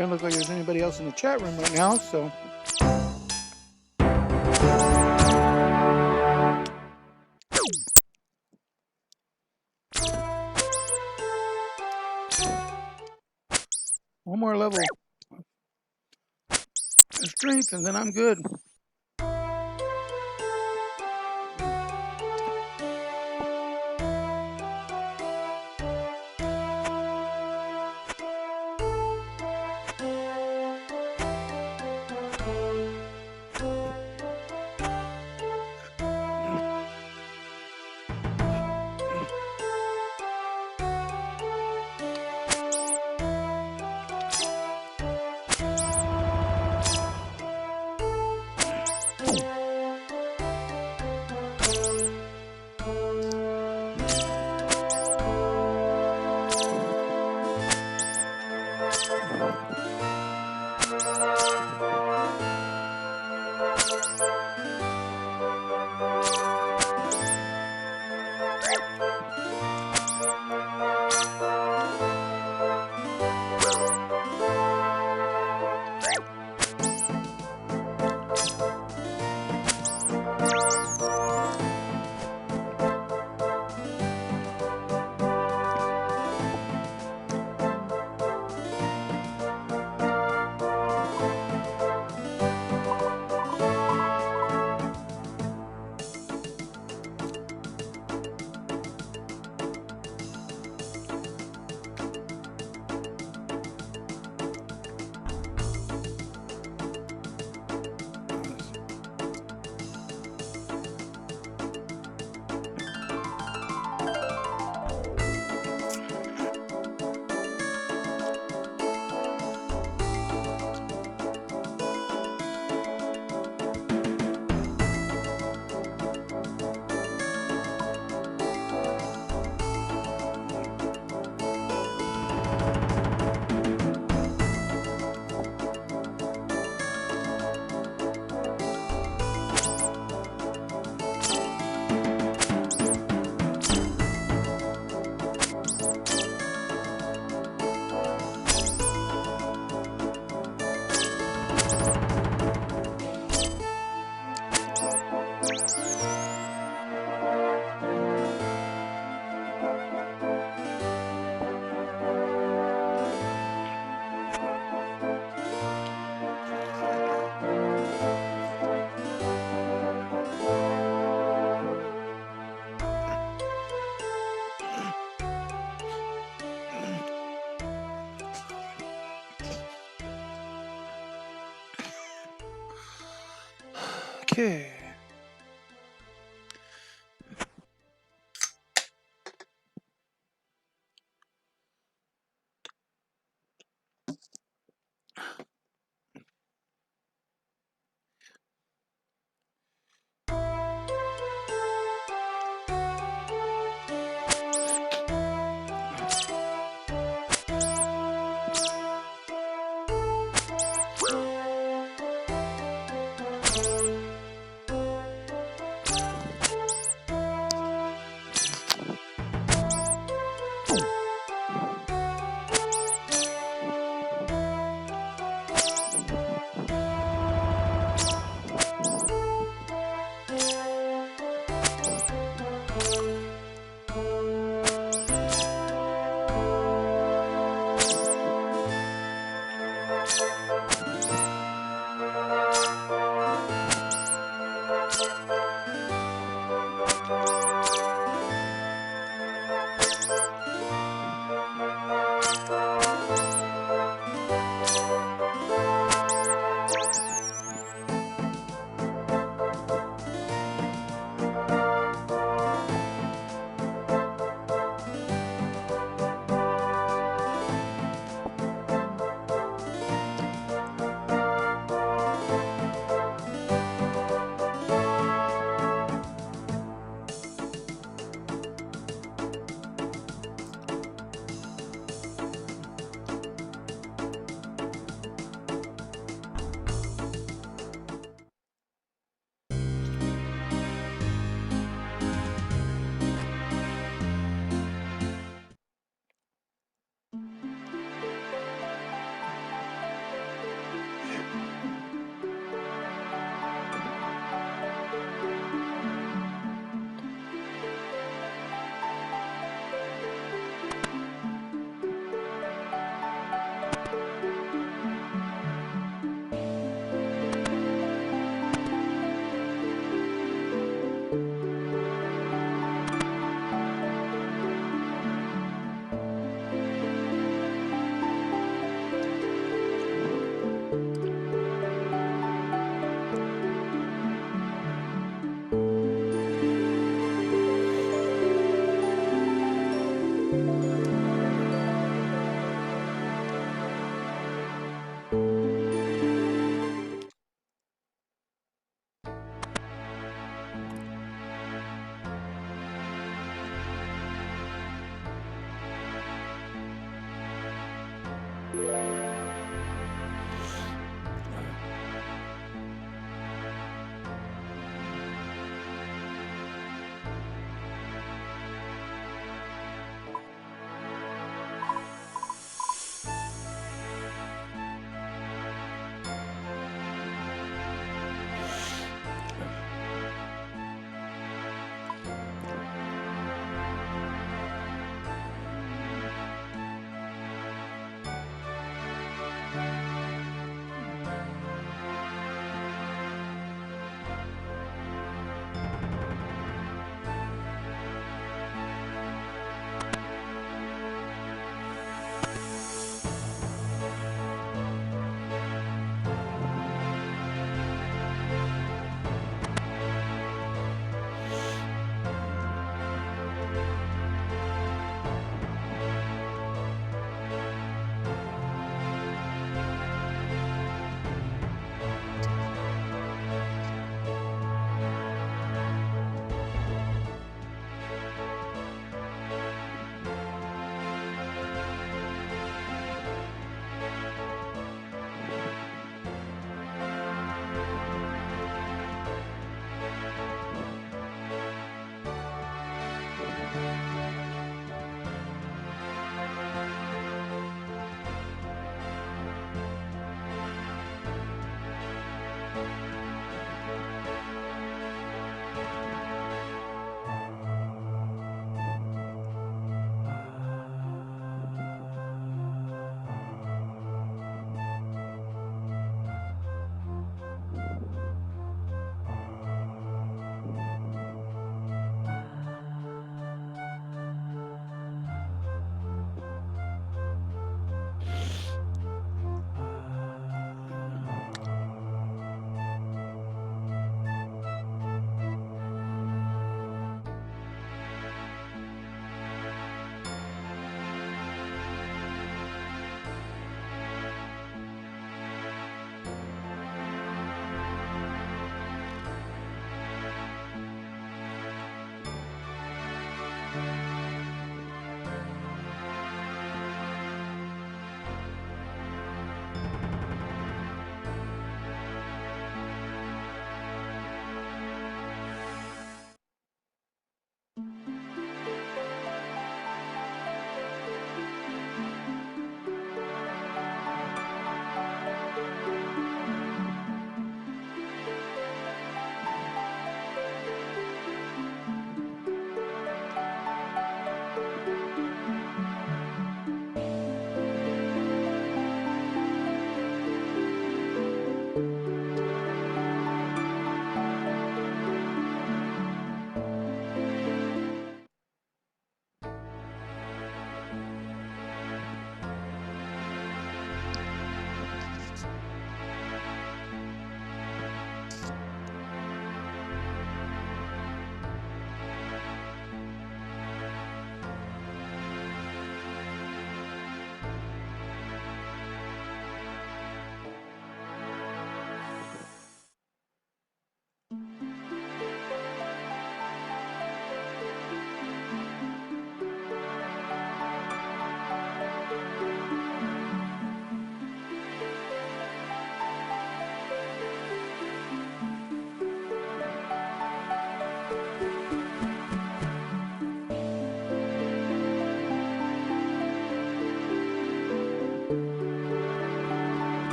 Doesn't look like there's anybody else in the chat room right now, so. One more level of strength and then I'm good. Okay.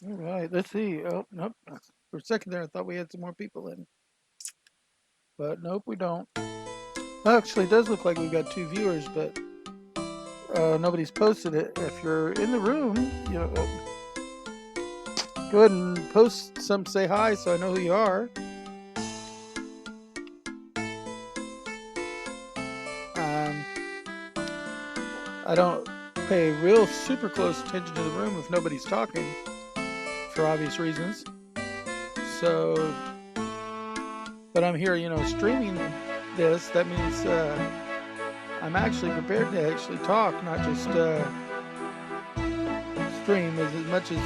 All right, let's see. Oh, nope. For a second there, I thought we had some more people in, but nope, we don't. Actually, it does look like we've got 2 viewers, but nobody's posted it. If you're in the room, go ahead and post some, say hi, so I know who you are. I don't pay real super close attention to the room if nobody's talking, for obvious reasons. So, but I'm here, streaming this. That means I'm actually prepared to actually talk, not just stream. As much as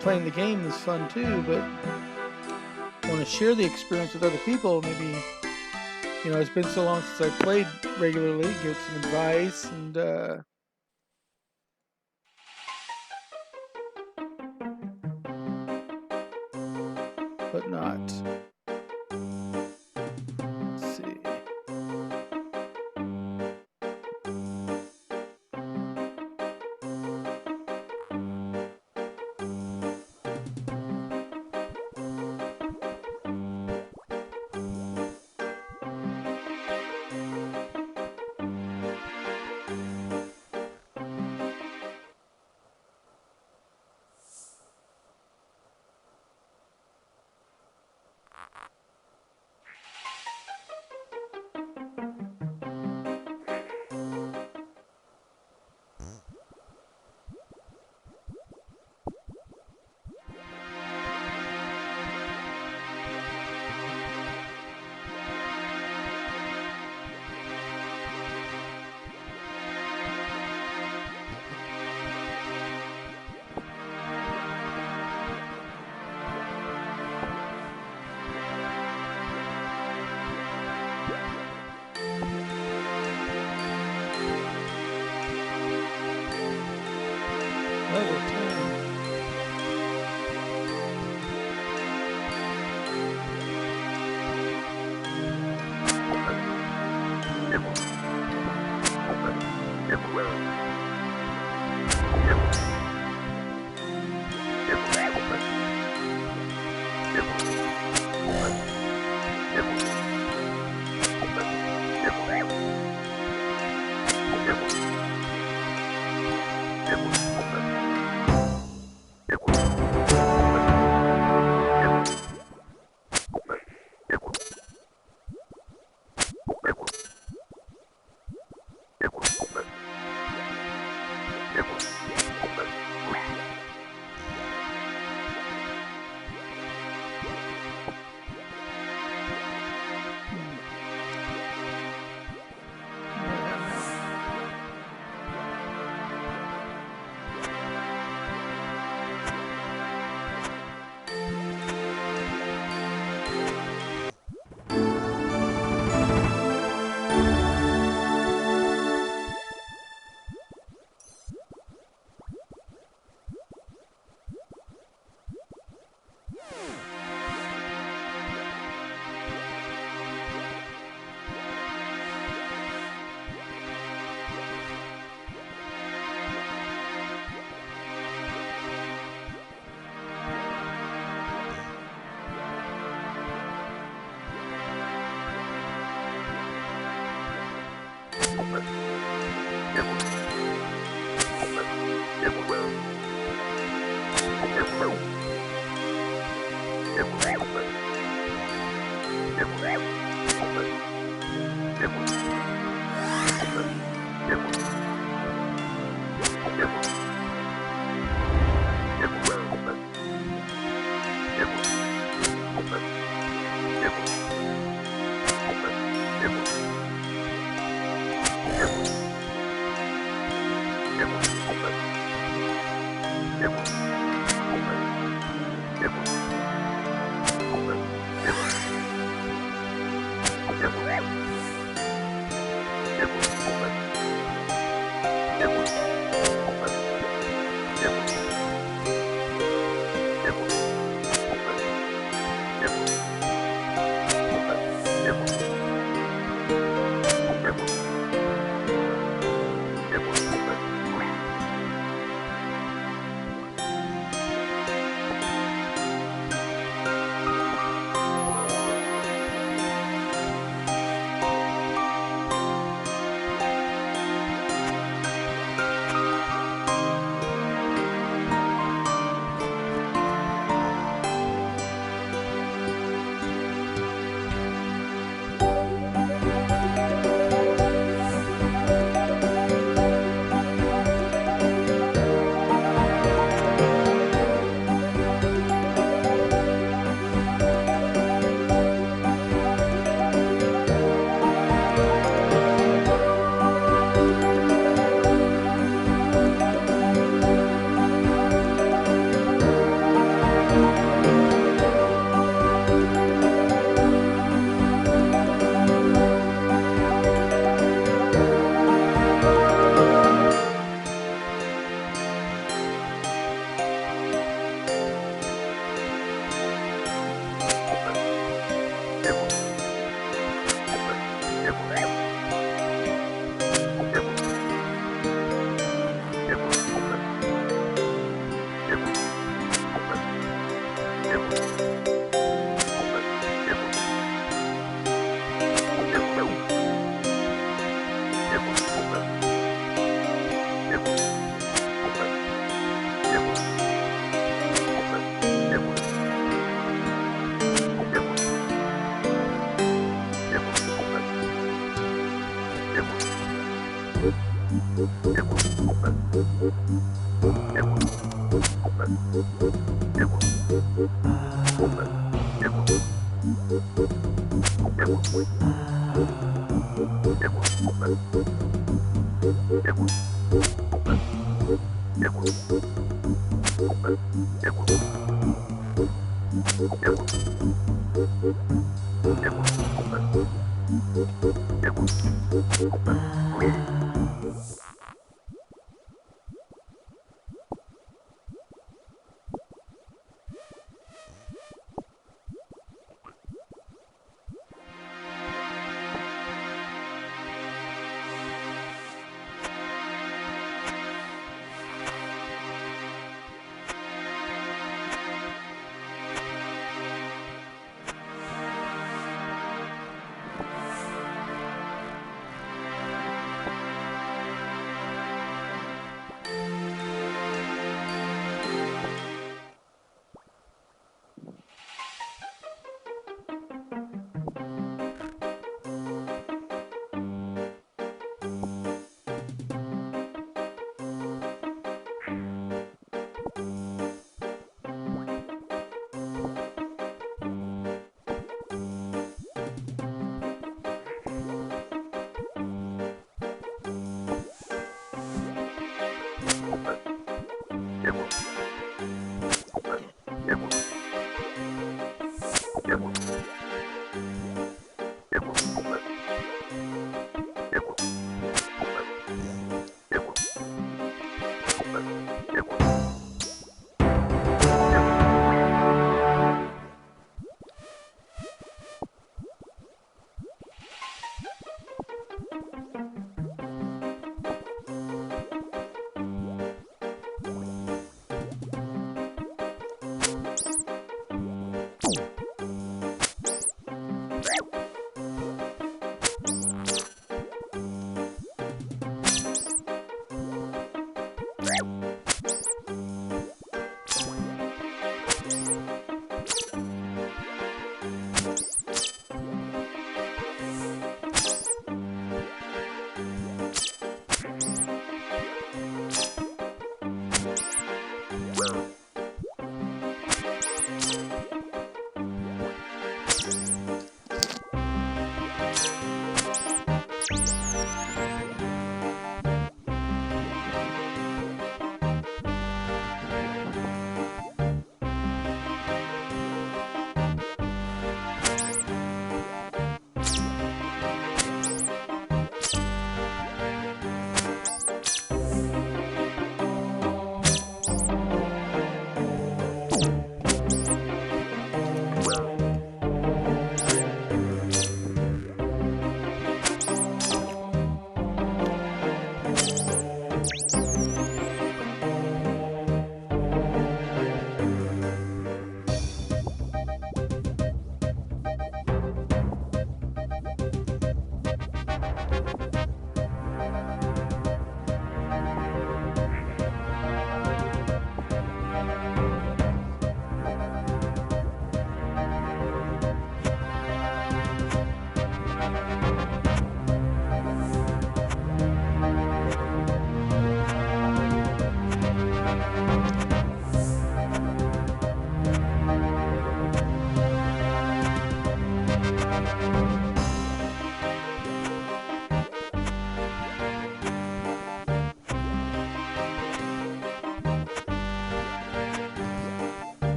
playing the game is fun too, but I want to share the experience with other people. Maybe it's been so long since I played regularly, give some advice and. Whatnot. Let's see. Level 10.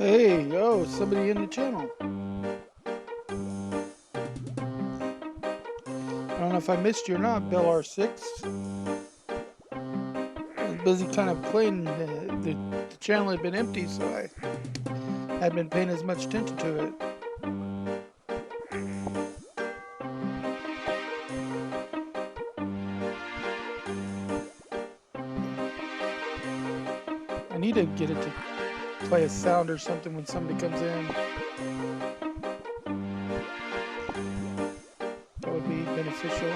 Hey, yo, somebody in the channel. I don't know if I missed you or not, Bill R6. I was busy kind of playing. The channel had been empty, so I hadn't been paying as much attention to it. I need to get it to play a sound or something when somebody comes in. That would be beneficial.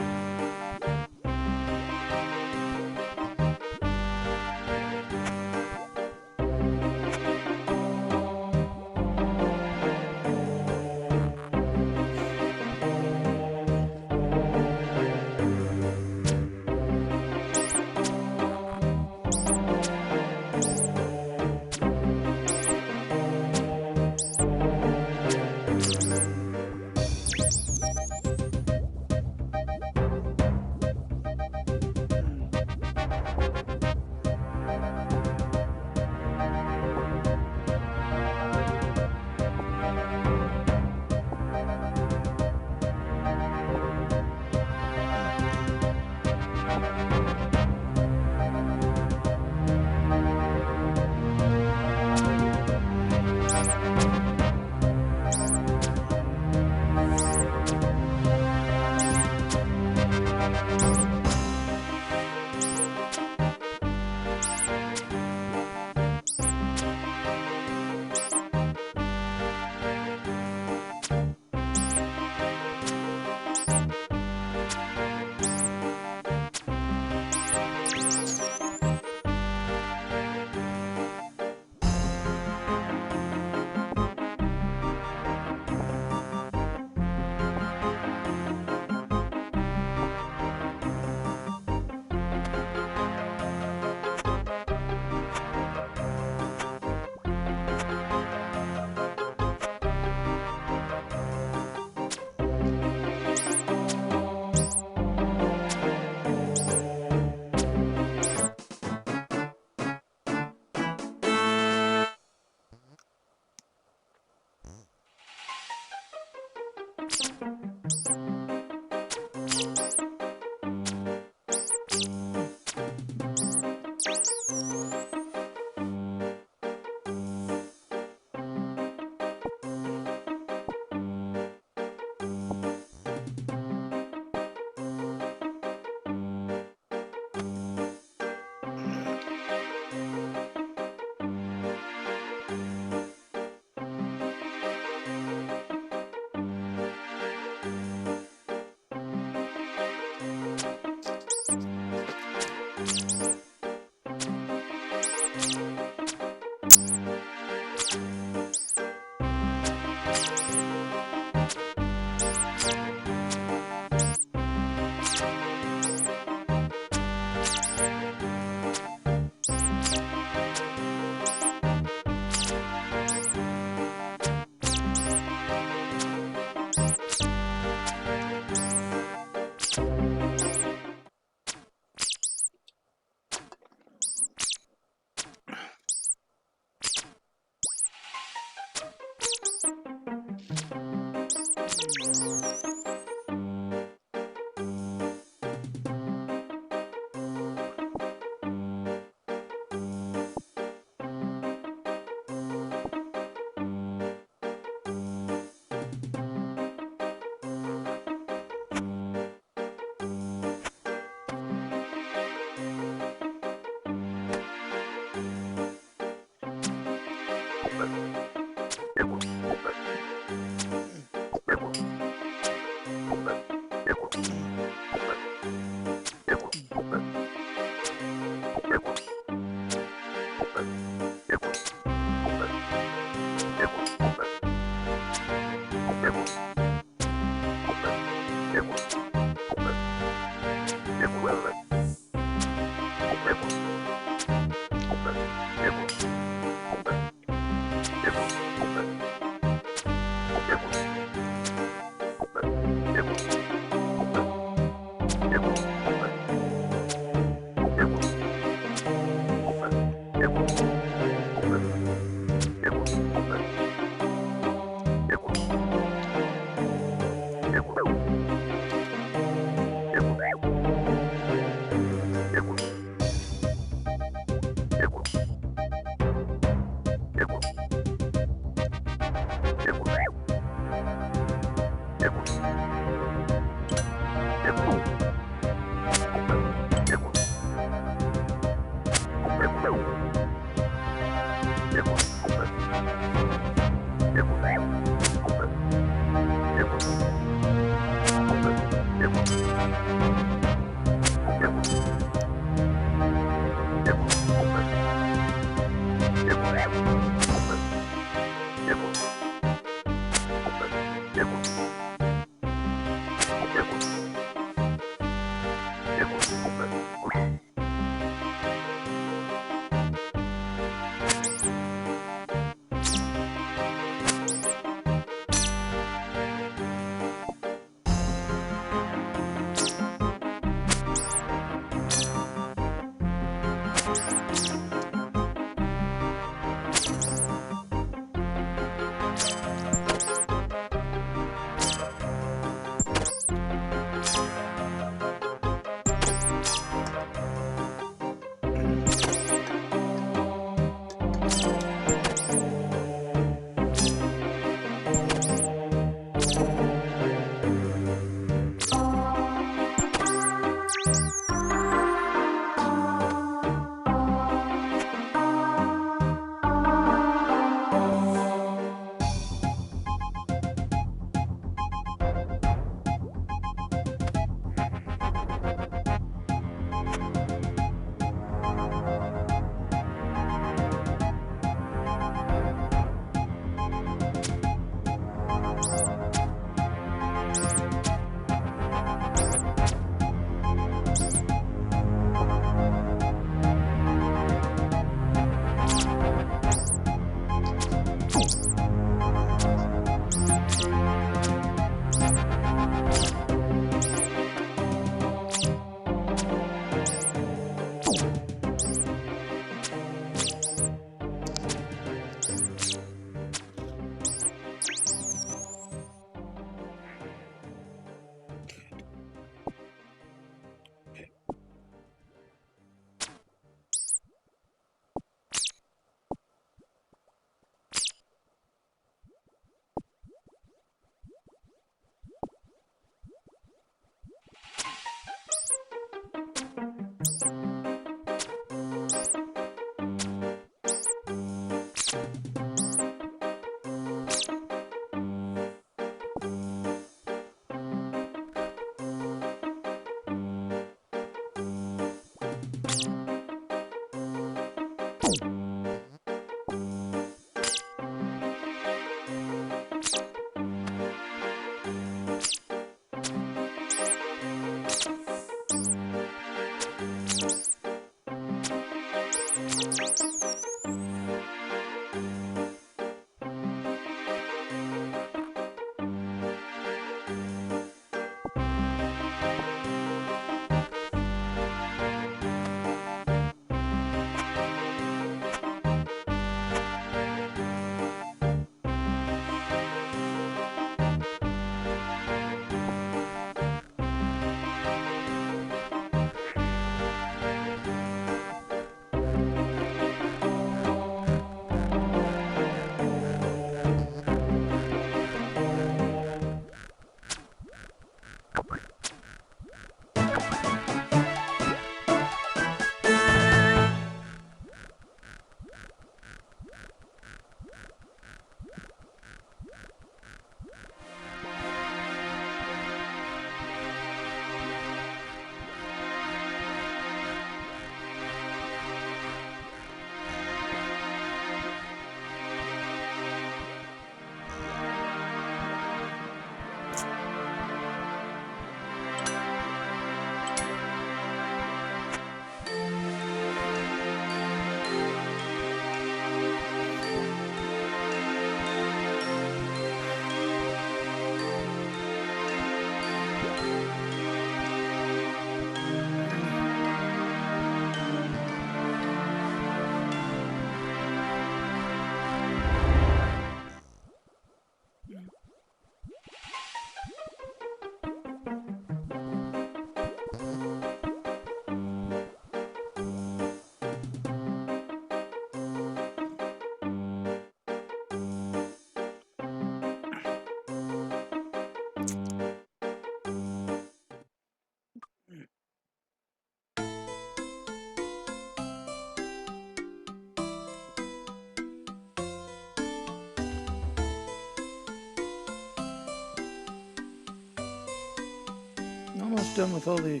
Almost done with all the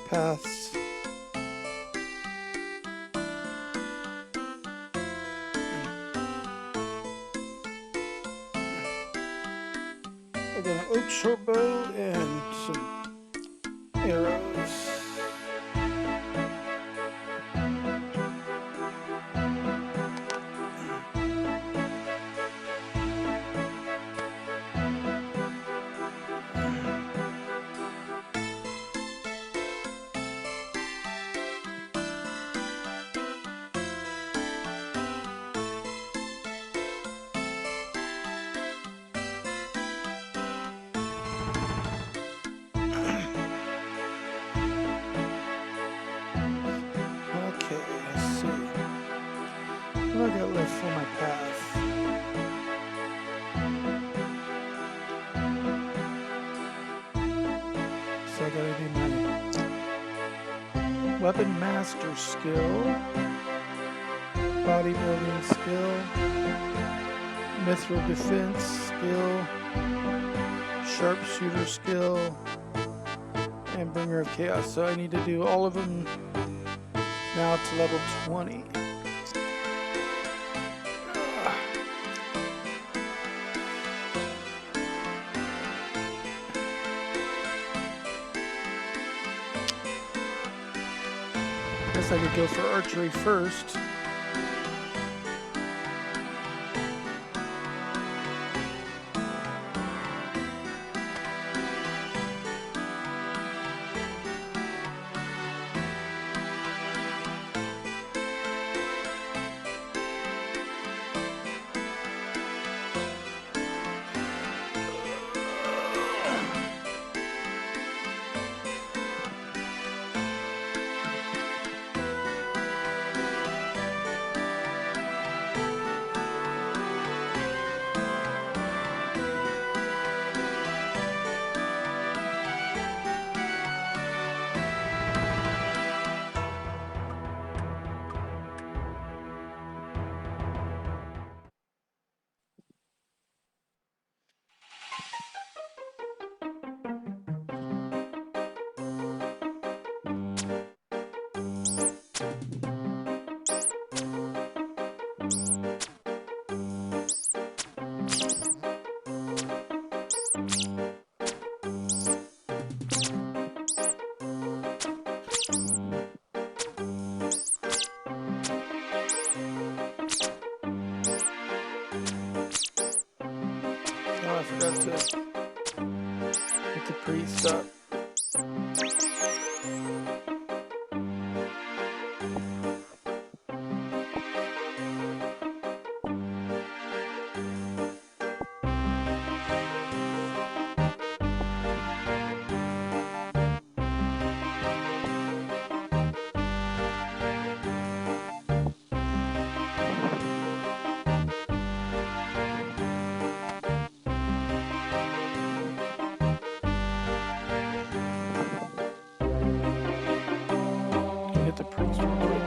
paths. I got an oak short bow and some arrows. Okay, let's see. What do I got left for my path? So I gotta do my weapon master skill, bodybuilding skill, mithril defense skill, sharpshooter skill, and bringer of chaos. So I need to do all of them now to level 20. Guess I could go for archery first. to get the priest up. Get the priest real quick.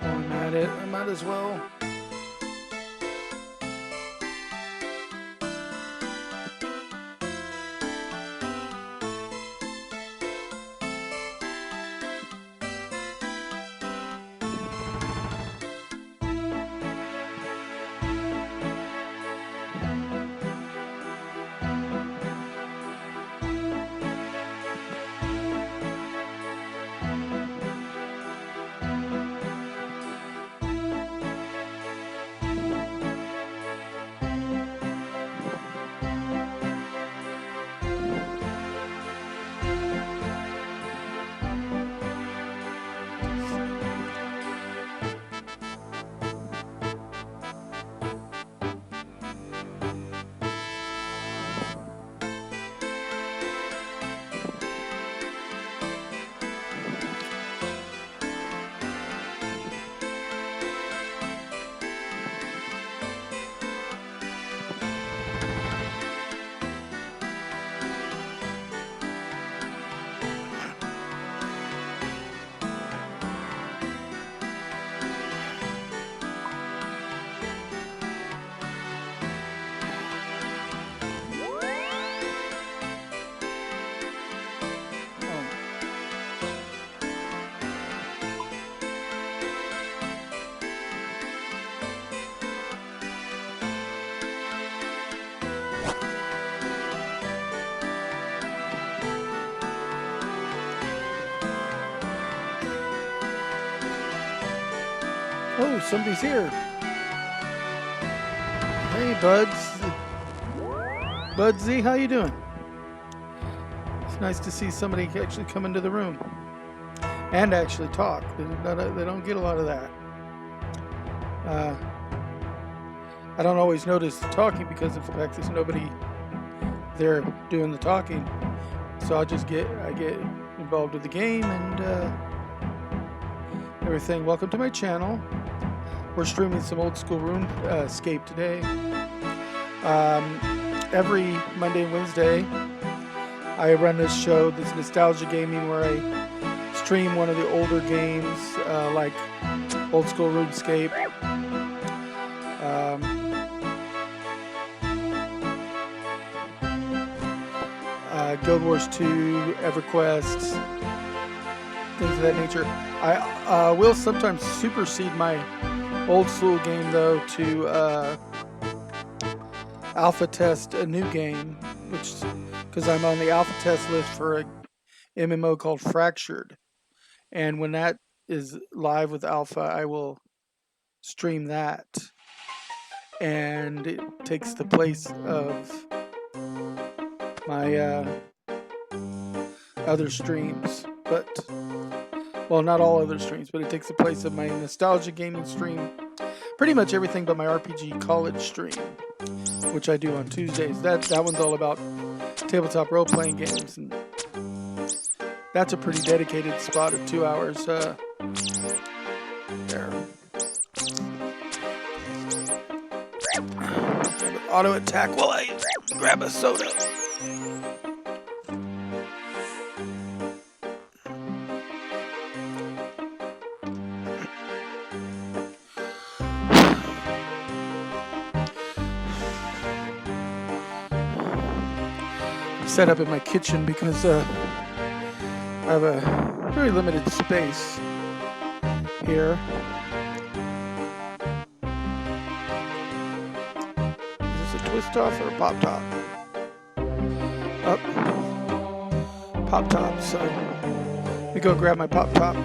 I'm at it. I might as well. Oh, somebody's here. Hey, Buds. Budsy, how you doing? It's nice to see somebody actually come into the room and actually talk. They don't get a lot of that. I don't always notice the talking because of the fact there's nobody there doing the talking. So I get involved with the game and everything. Welcome to my channel. We're streaming some old school Runescape today. Every Monday and Wednesday, I run this show, this nostalgia gaming, where I stream one of the older games, like old school Runescape. Guild Wars 2, EverQuest, things of that nature. I will sometimes supersede my old school game, though, to alpha test a new game, because I'm on the alpha test list for a MMO called Fractured, and when that is live with alpha, I will stream that, and it takes the place of my other streams, well, not all other streams, but it takes the place of my nostalgia gaming stream. Pretty much everything but my RPG college stream, which I do on Tuesdays. That one's all about tabletop role-playing games and That's a pretty dedicated spot of 2 hours. There. Auto attack while I grab a soda. Set up in my kitchen because I have a very limited space here. Is this a twist off or a pop top? Up. Pop top, so let me go grab my pop top.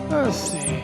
Let's see.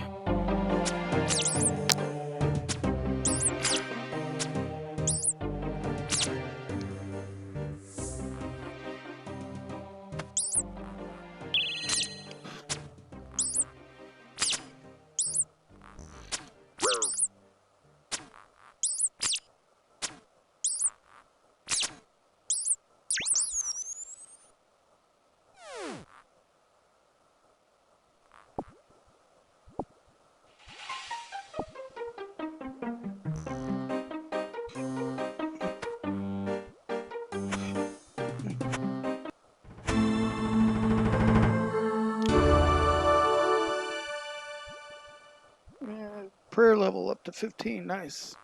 Prayer level up to 15. Nice.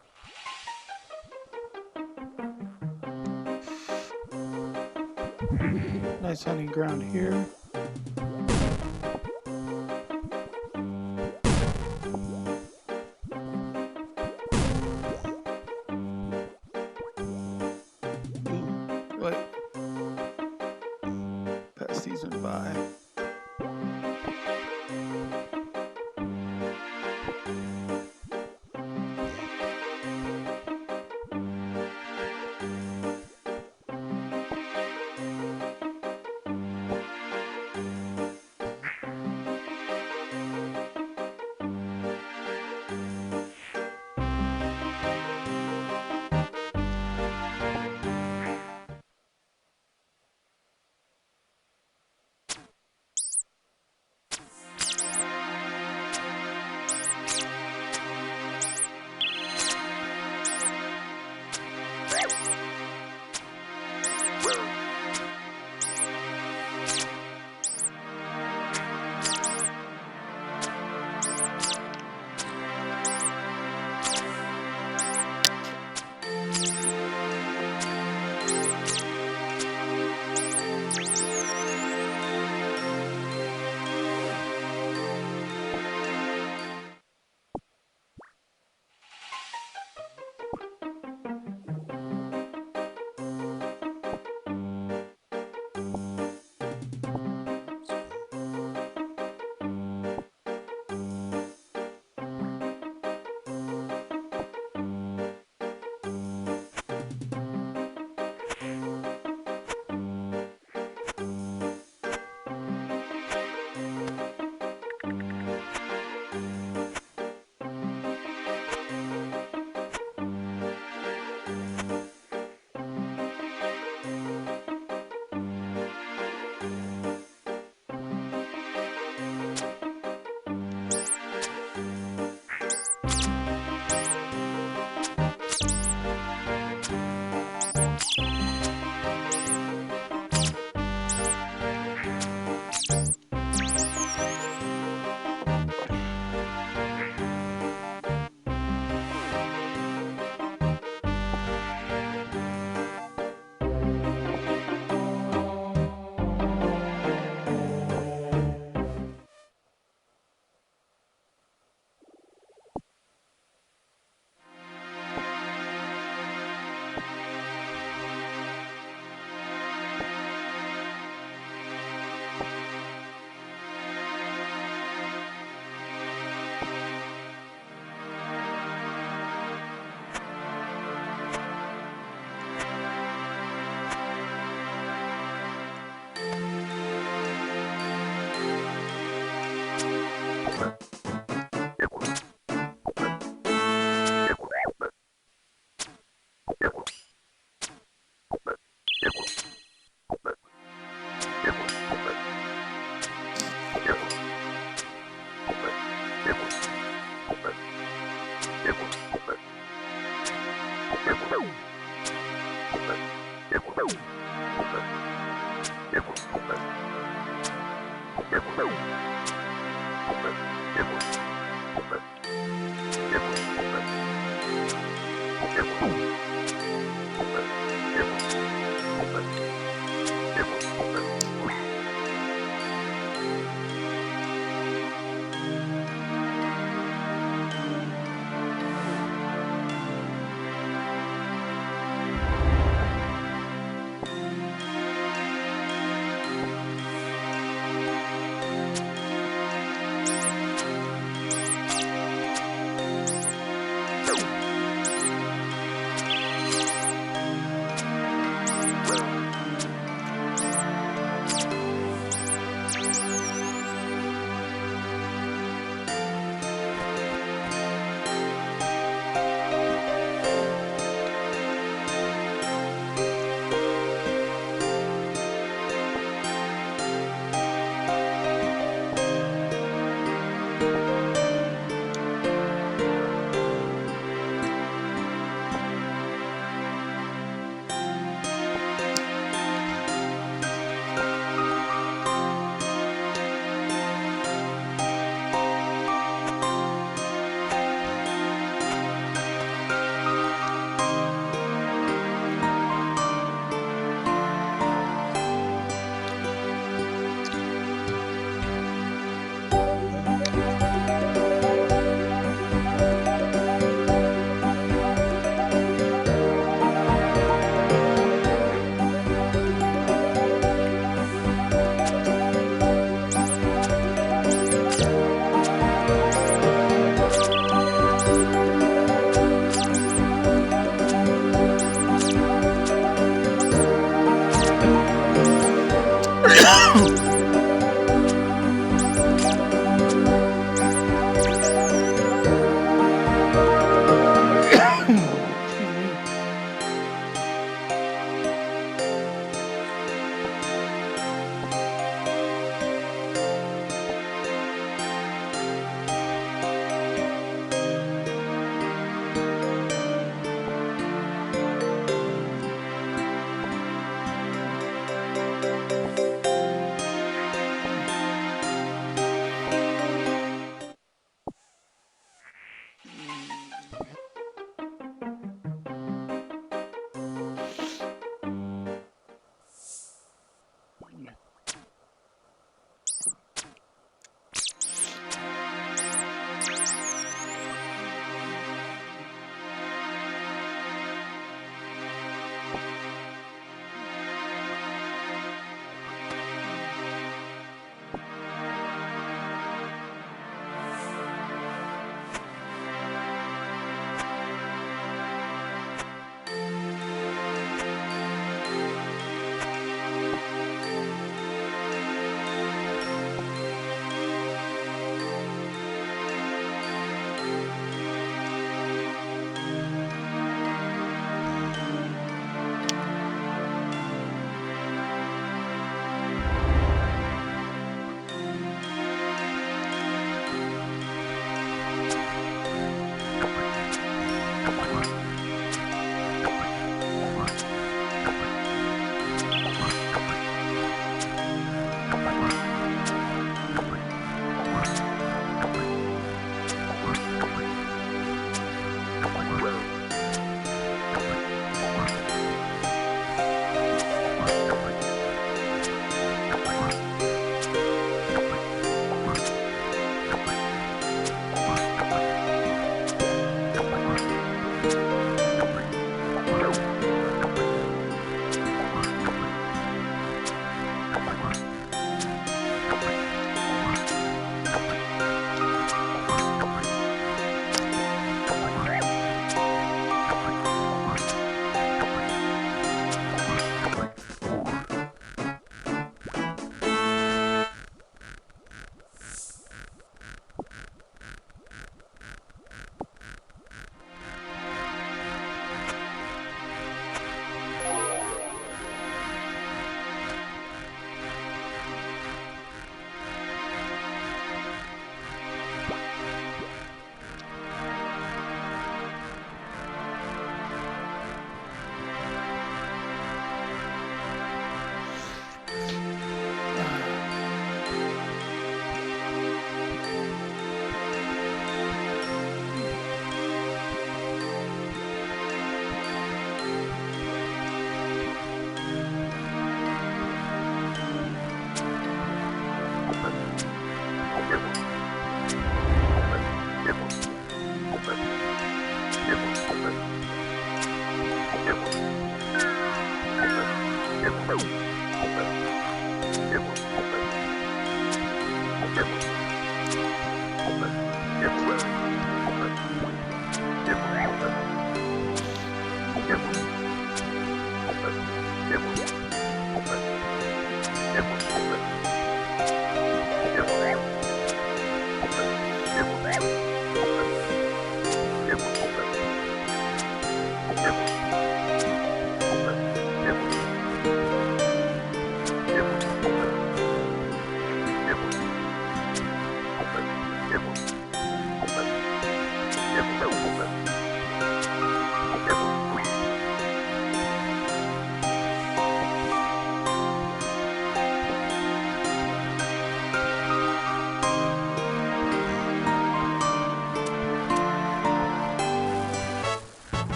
Nice hunting ground here. Wait. Pass these one by.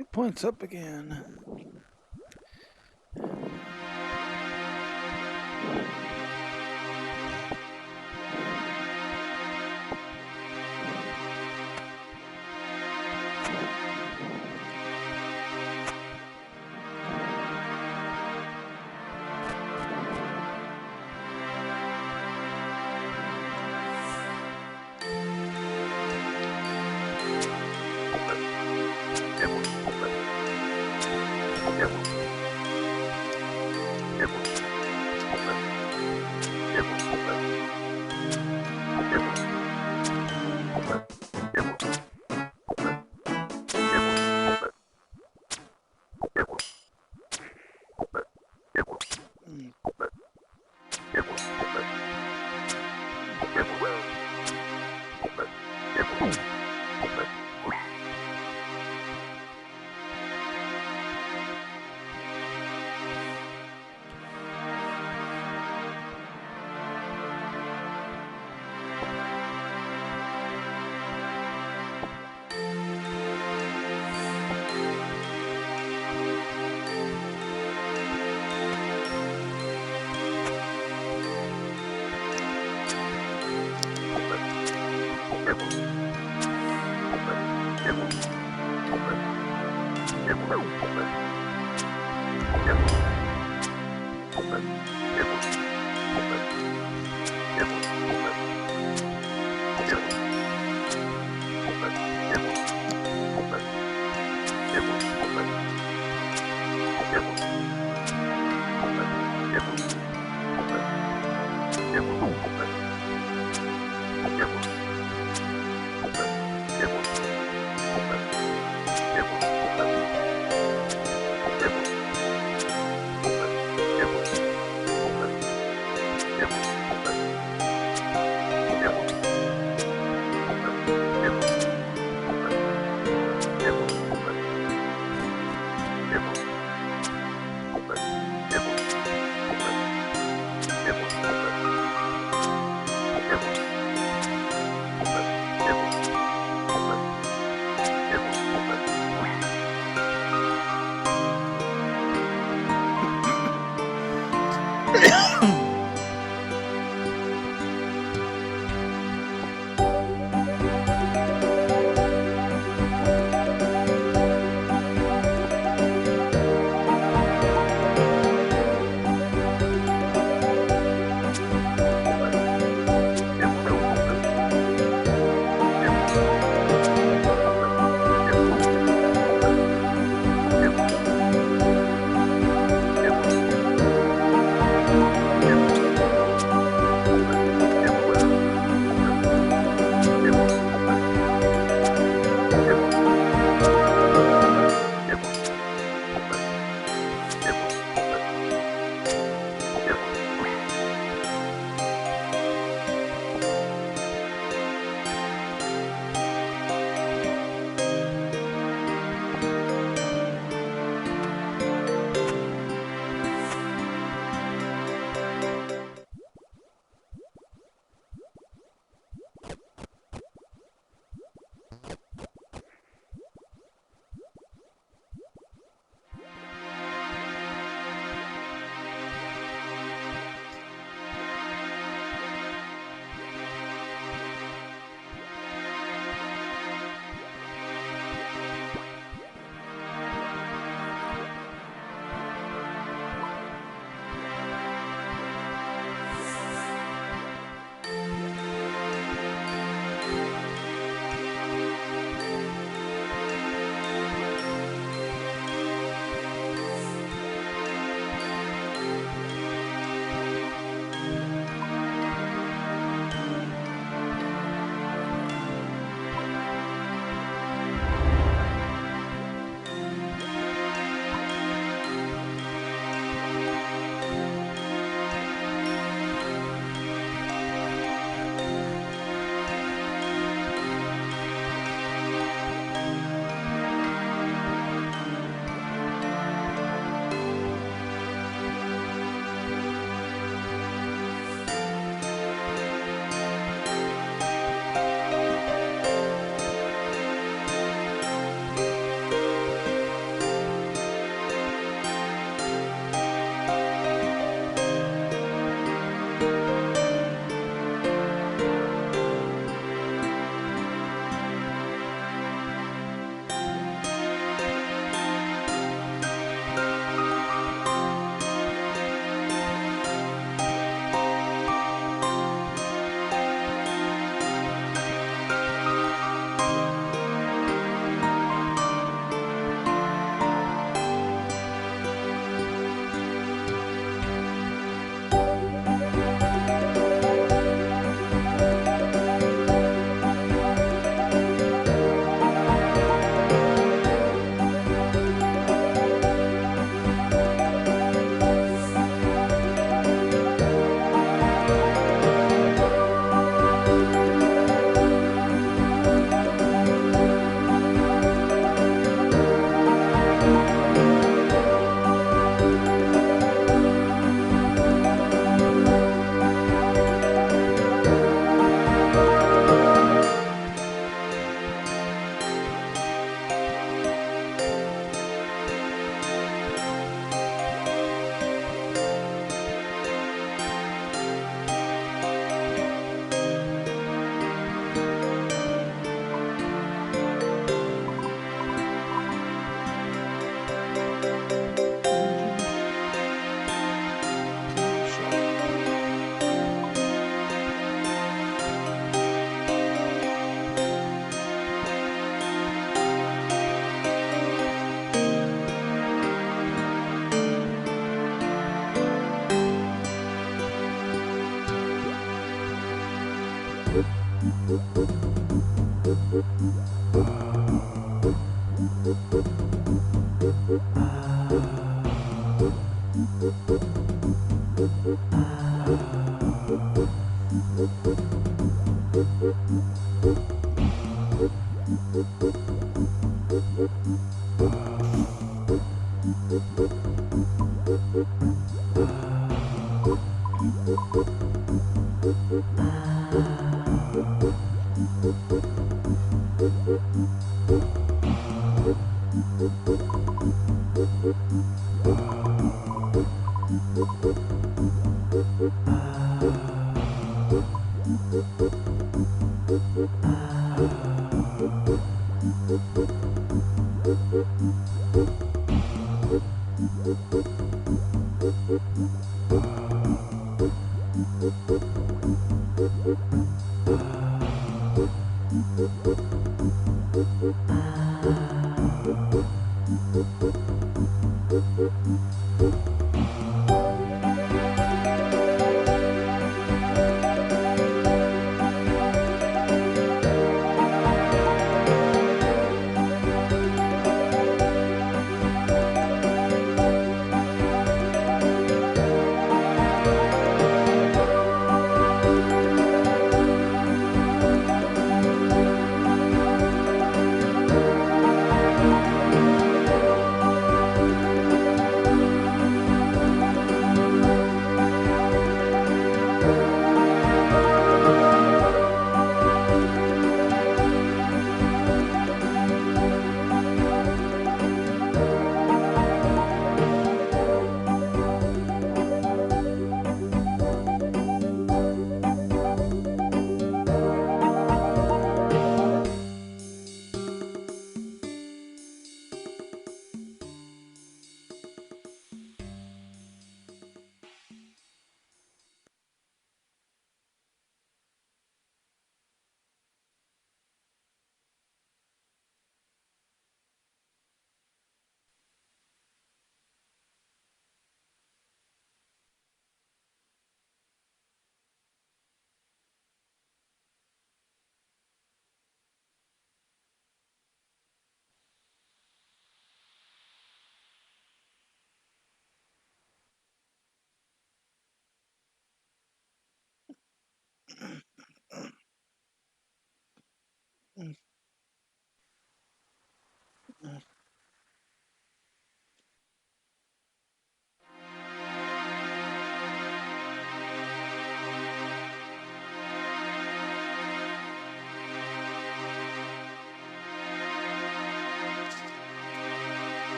It points up again.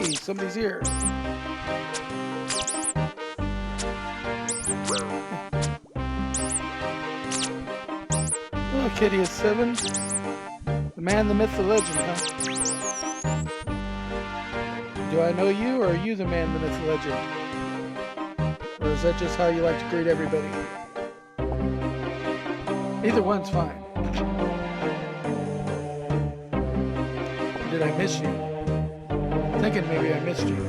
Hey, somebody's here. Hello, Kitty is 7. The man, the myth, the legend, huh? Do I know you, or are you the man, the myth, the legend? Or is that just how you like to greet everybody? Either one's fine. Did I miss you? Thinking maybe I missed you.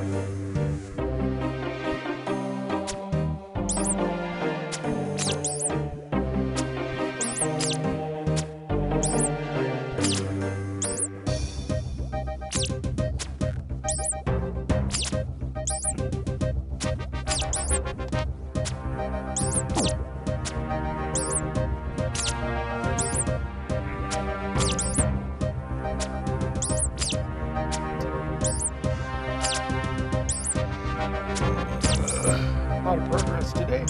A lot of progress today.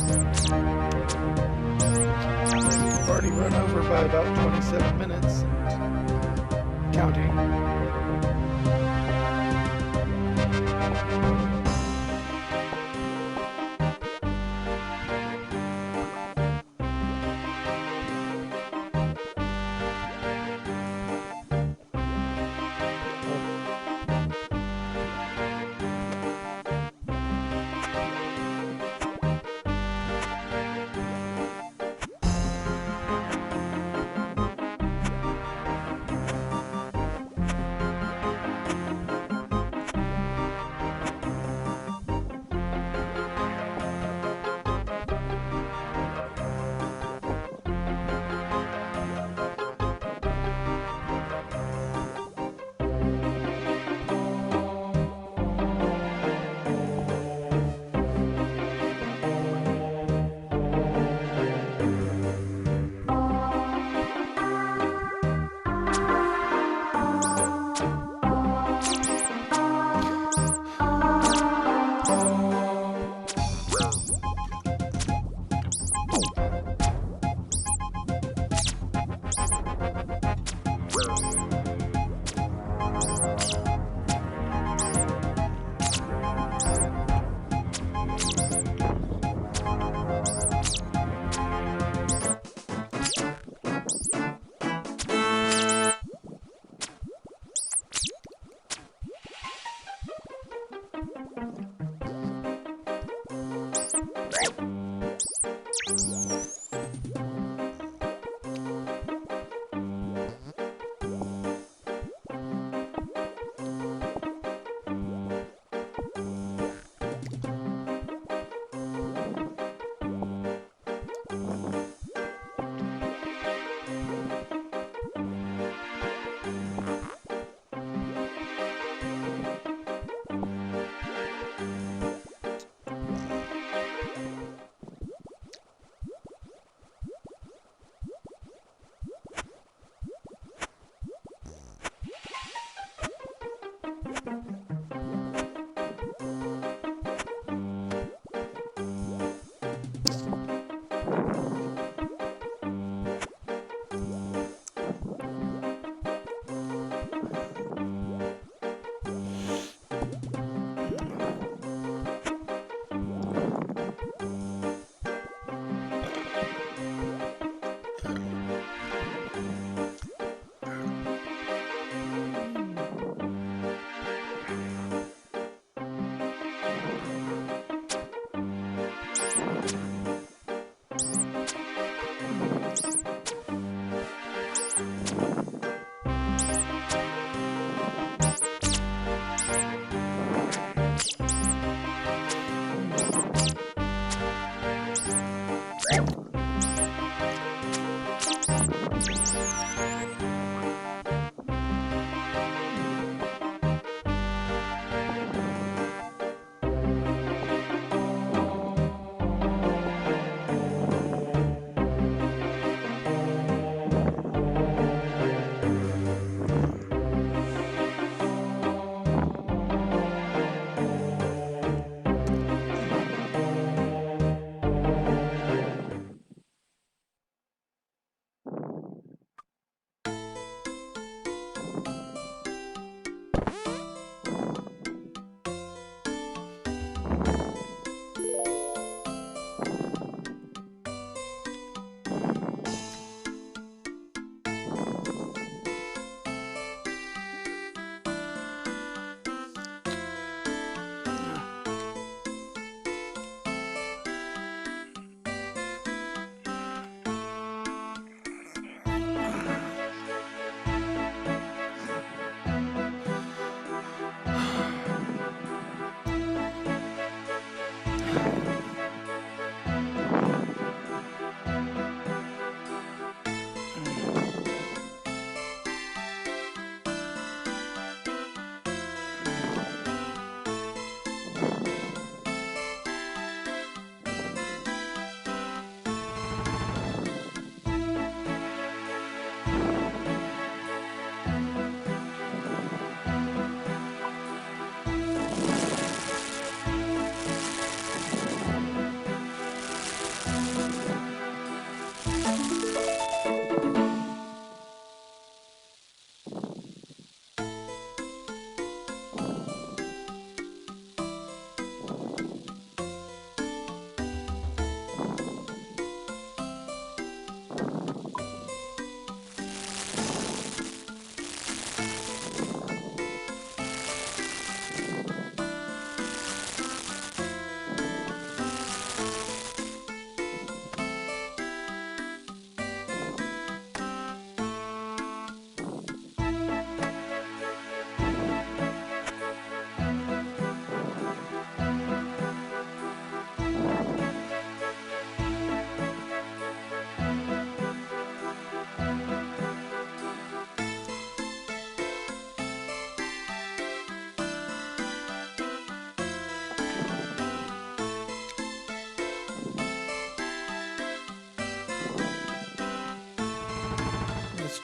I've already run over by about 27 minutes and counting.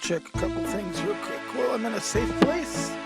check a couple things real quick. Well, I'm in a safe place.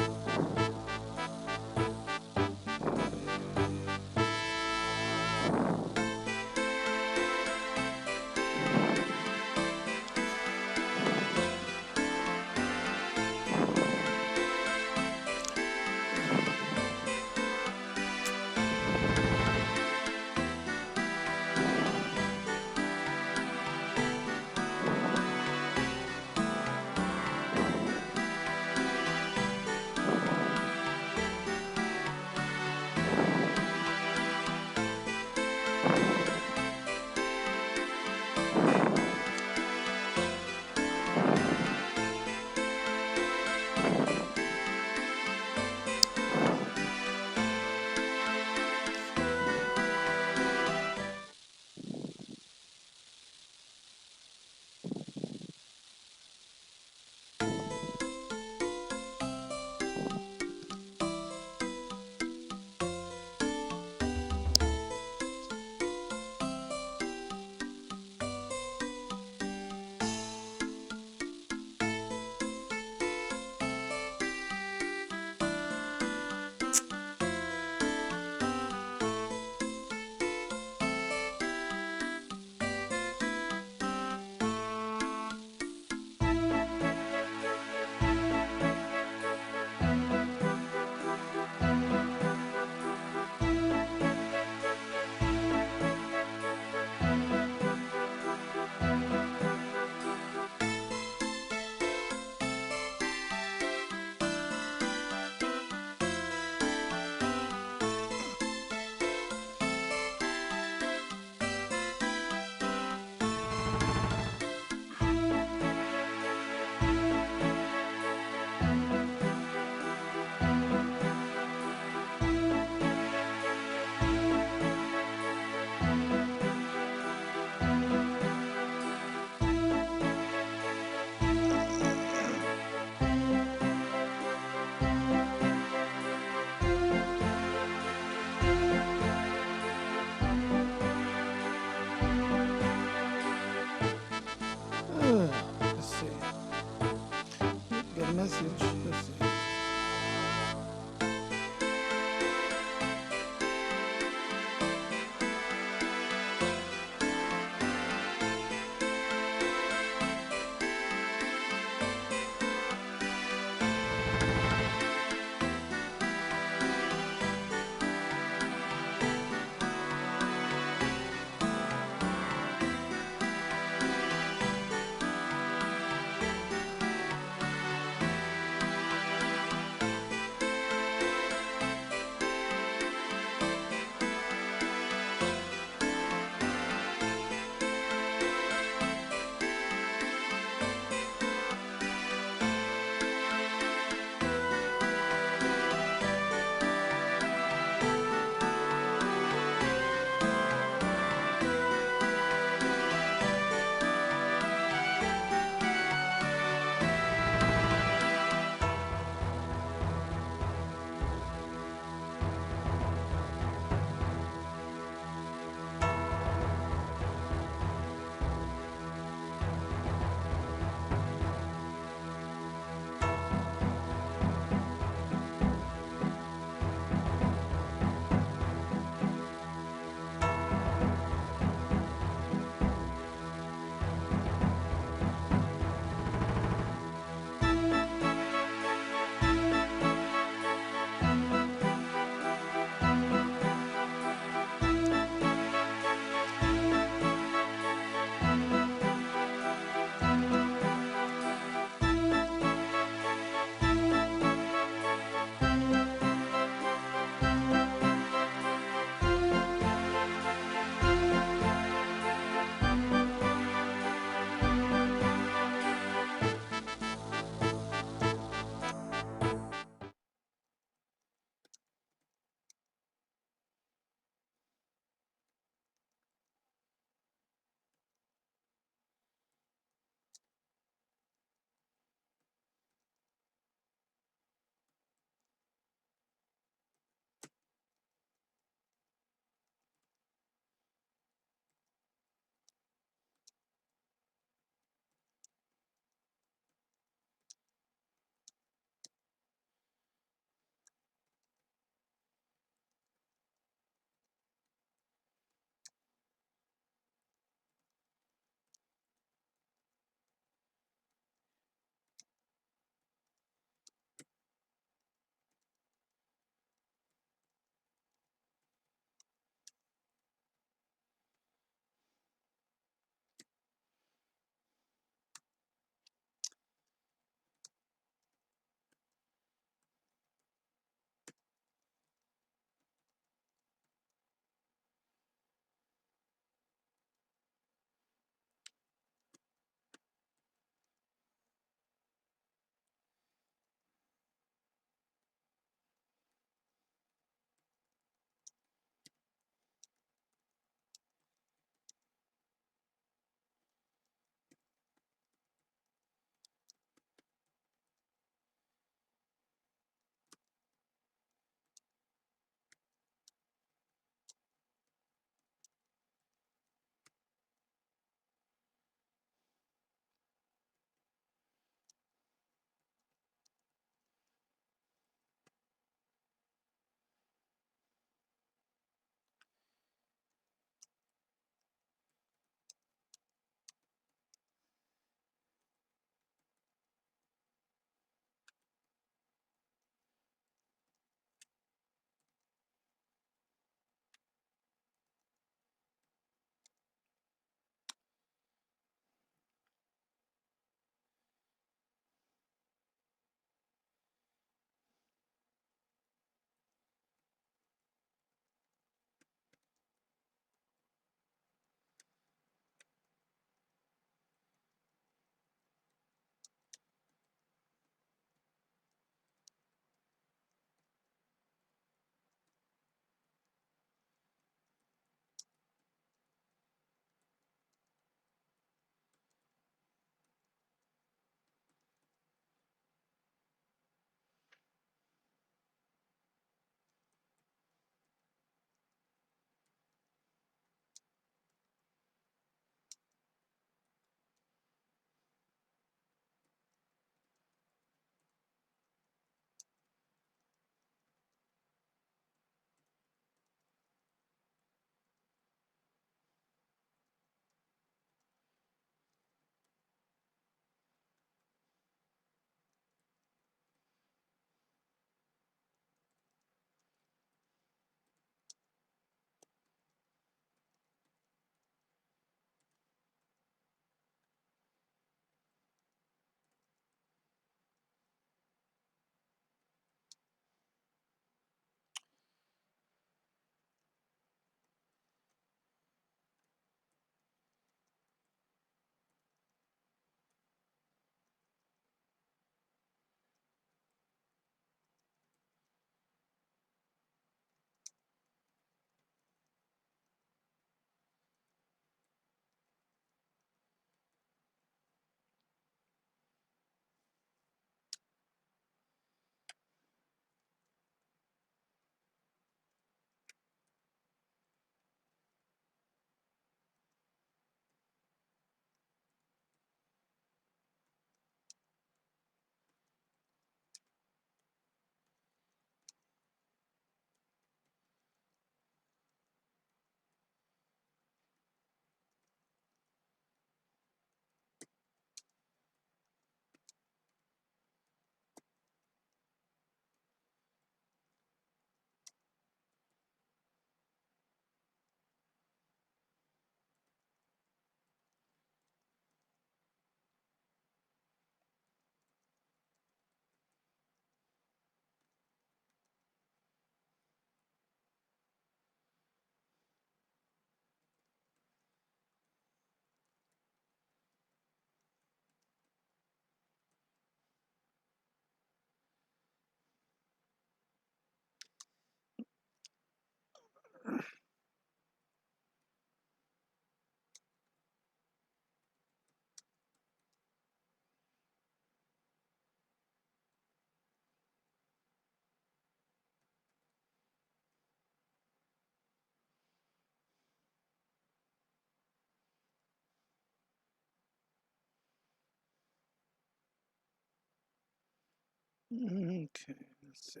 Okay, let's see.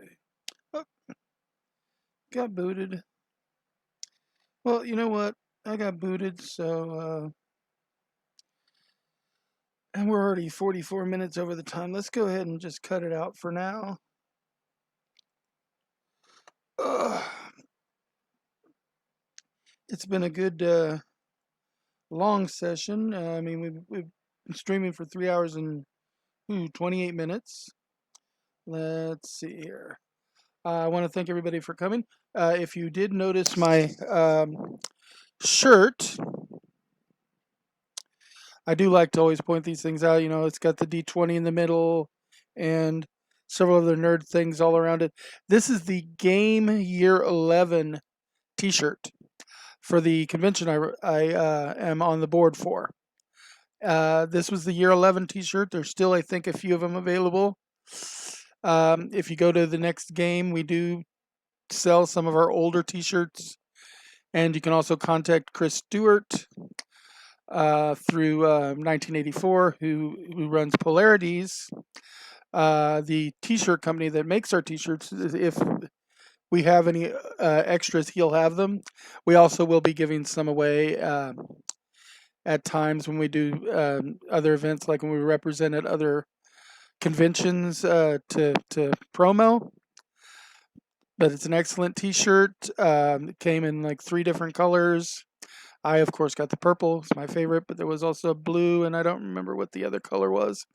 Oh, got booted. Well, you know what? I got booted, so and we're already 44 minutes over the time. Let's go ahead and just cut it out for now. Ugh. It's been a good long session. I mean, we've been streaming for 3 hours and 28 minutes. Let's see here. I want to thank everybody for coming. If you did notice my shirt, I do like to always point these things out. You know, it's got the D20 in the middle and several other nerd things all around it. This is the Game Year 11 T-shirt for the convention I am on the board for. This was the Year 11 T-shirt. There's still, I think, a few of them available. If you go to the next game, we do sell some of our older T-shirts, and you can also contact Chris Stewart through 1984, who runs Polarities, the T-shirt company that makes our T-shirts. If we have any extras, he'll have them. We also will be giving some away at times when we do other events, like when we represent at other conventions to promo. But it's an excellent T-shirt. It came in like 3 different colors. I, of course, got the purple. It's my favorite, but there was also blue, and I don't remember what the other color was.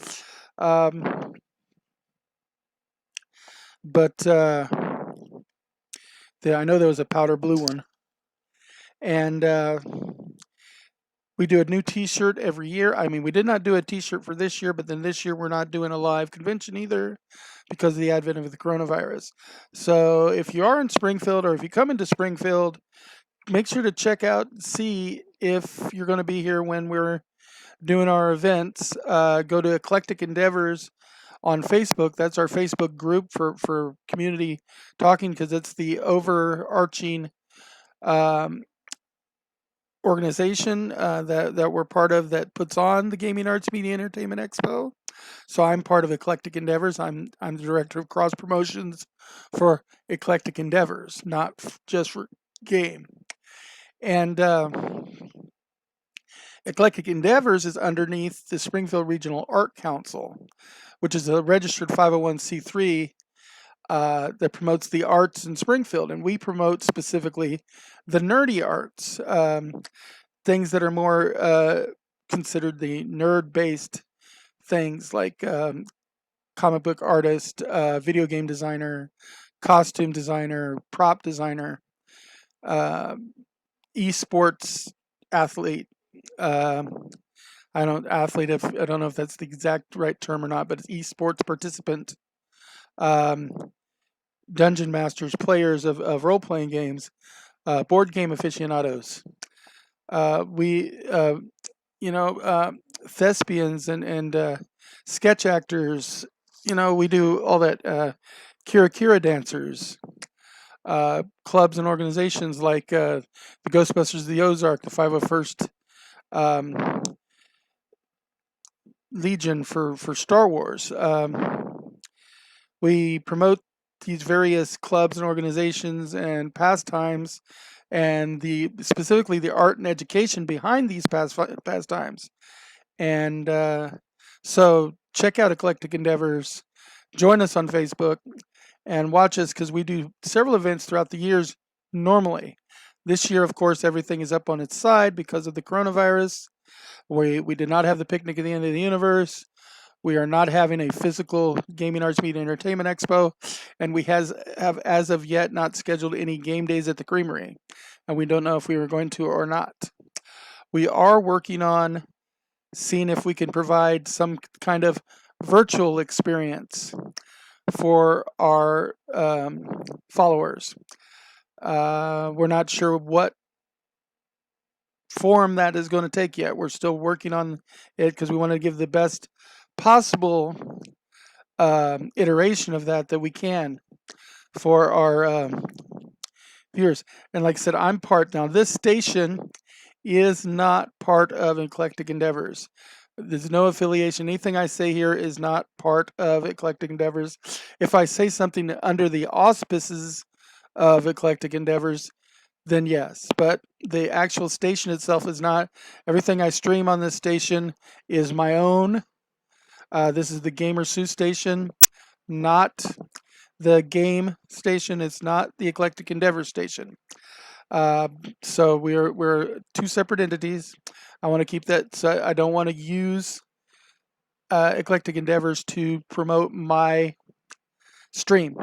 Um, but I know there was a powder blue one. And we do a new T-shirt every year. I mean, we did not do a T-shirt for this year, but then this year we're not doing a live convention either because of the advent of the coronavirus. So if you are in Springfield, or if you come into Springfield, make sure to check out, see if you're going to be here when we're doing our events. Go to Eclectic Endeavors on Facebook. That's our Facebook group for community talking, because it's the overarching um, organization that we're part of that puts on the Gaming Arts Media Entertainment Expo. So I'm part of Eclectic Endeavors. I'm the director of cross promotions for Eclectic Endeavors, not just for game. And Eclectic Endeavors is underneath the Springfield Regional Art Council, which is a registered 501c3 that promotes the arts in Springfield. And we promote specifically the nerdy arts, things that are more considered the nerd-based things, like comic book artist, video game designer, costume designer, prop designer, uh, esports athlete. I don't athlete if I don't know if that's the exact right term or not, but it's esports participant, um, dungeon masters, players of role playing games, board game aficionados. We you know thespians and sketch actors. You know, we do all that. Kira Kira dancers. Clubs and organizations like the Ghostbusters of the Ozark, the 501st Legion for Star Wars. We promote these various clubs and organizations and pastimes, and specifically the art and education behind these pastimes. And so check out Eclectic Endeavors. Join us on Facebook and watch us, because we do several events throughout the years normally. This year, of course, everything is up on its side because of the coronavirus. We did not have the picnic at the end of the universe. We are not having a physical Gaming Arts Media Entertainment Expo, and we have as of yet not scheduled any game days at the Creamery, and we don't know if we were going to or not. We are working on seeing if we can provide some kind of virtual experience for our followers. We're not sure what form that is going to take yet. We're still working on it because we want to give the best possible iteration of that we can for our viewers. And like I said, I'm part now. This station is not part of Eclectic Endeavors. There's no affiliation. Anything I say here is not part of Eclectic Endeavors. If I say something under the auspices of Eclectic Endeavors, then yes. But the actual station itself is not. Everything I stream on this station is my own. This is the Gamer Sue station, not the game station. It's not the Eclectic Endeavor station. Uh, so we're two separate entities. I want to keep that. So I don't want to use Eclectic Endeavors to promote my stream.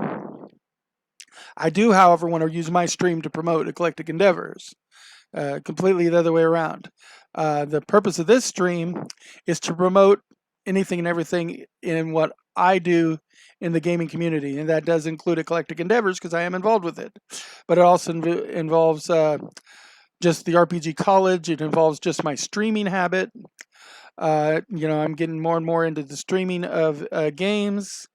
I do, however, want to use my stream to promote Eclectic Endeavors. Completely the other way around. The purpose of this stream is to promote anything and everything in what I do in the gaming community, and that does include Eclectic Endeavors because I am involved with it. But it also involves just the RPG College. It involves just my streaming habit. I'm getting more and more into the streaming of games.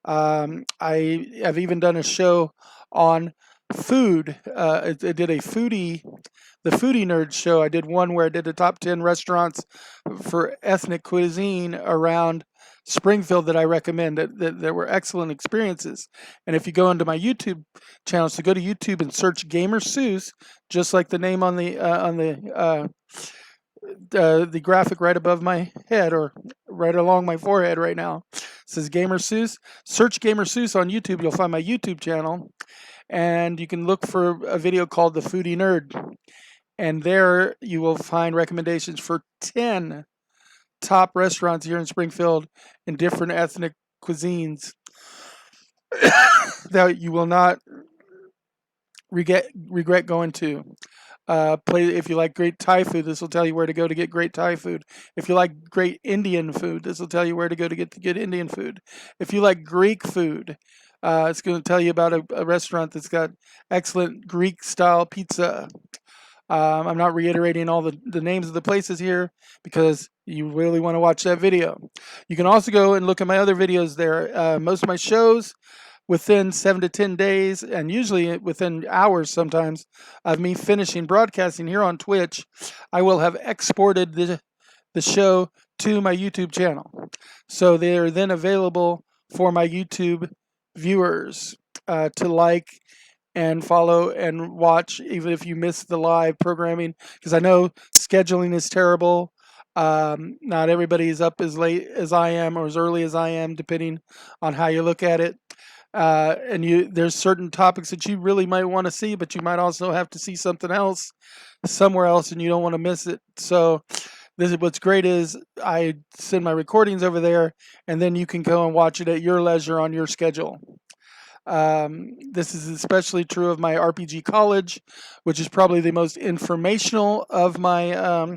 I have even done a show on food. I did the Foodie Nerd show. I did one where I did the top 10 restaurants for ethnic cuisine around Springfield that I recommend that were excellent experiences. And if you go into my YouTube channel, so go to YouTube and search Gamer Seuss, just like the name on the graphic right above my head or right along my forehead right now. It says Gamer Seuss. Search Gamer Seuss on YouTube. You'll find my YouTube channel. And you can look for a video called The Foodie Nerd. And there you will find recommendations for 10 top restaurants here in Springfield in different ethnic cuisines that you will not regret going to. If you like great Thai food, this will tell you where to go to get great Thai food. If you like great Indian food, this will tell you where to go to get good Indian food. If you like Greek food, it's going to tell you about a restaurant that's got excellent Greek style pizza. I'm not reiterating all the names of the places here because you really want to watch that video. You can also go and look at my other videos there. Most of my shows within 7 to 10 days, and usually within hours sometimes, of me finishing broadcasting here on Twitch, I will have exported the show to my YouTube channel. So they are then available for my YouTube viewers to like and follow and watch, even if you miss the live programming, because I know scheduling is terrible. Not everybody is up as late as I am or as early as I am, depending on how you look at it. There's certain topics that you really might want to see, but you might also have to see something else somewhere else, and you don't want to miss it. So what's great is I send my recordings over there, and then you can go and watch it at your leisure on your schedule. This is especially true of my RPG College, which is probably the most informational of my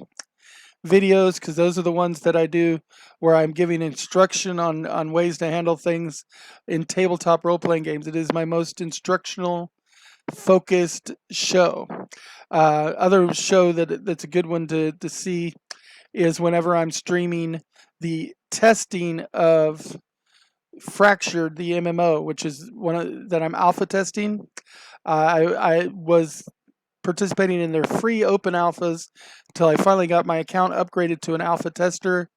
videos, because those are the ones that I do where I'm giving instruction on ways to handle things in tabletop role-playing games. It is my most instructional focused show. Other show that's a good one to see is whenever I'm streaming the testing of Fractured, the MMO, which is that I'm alpha testing. I was participating in their free open alphas until I finally got my account upgraded to an alpha tester.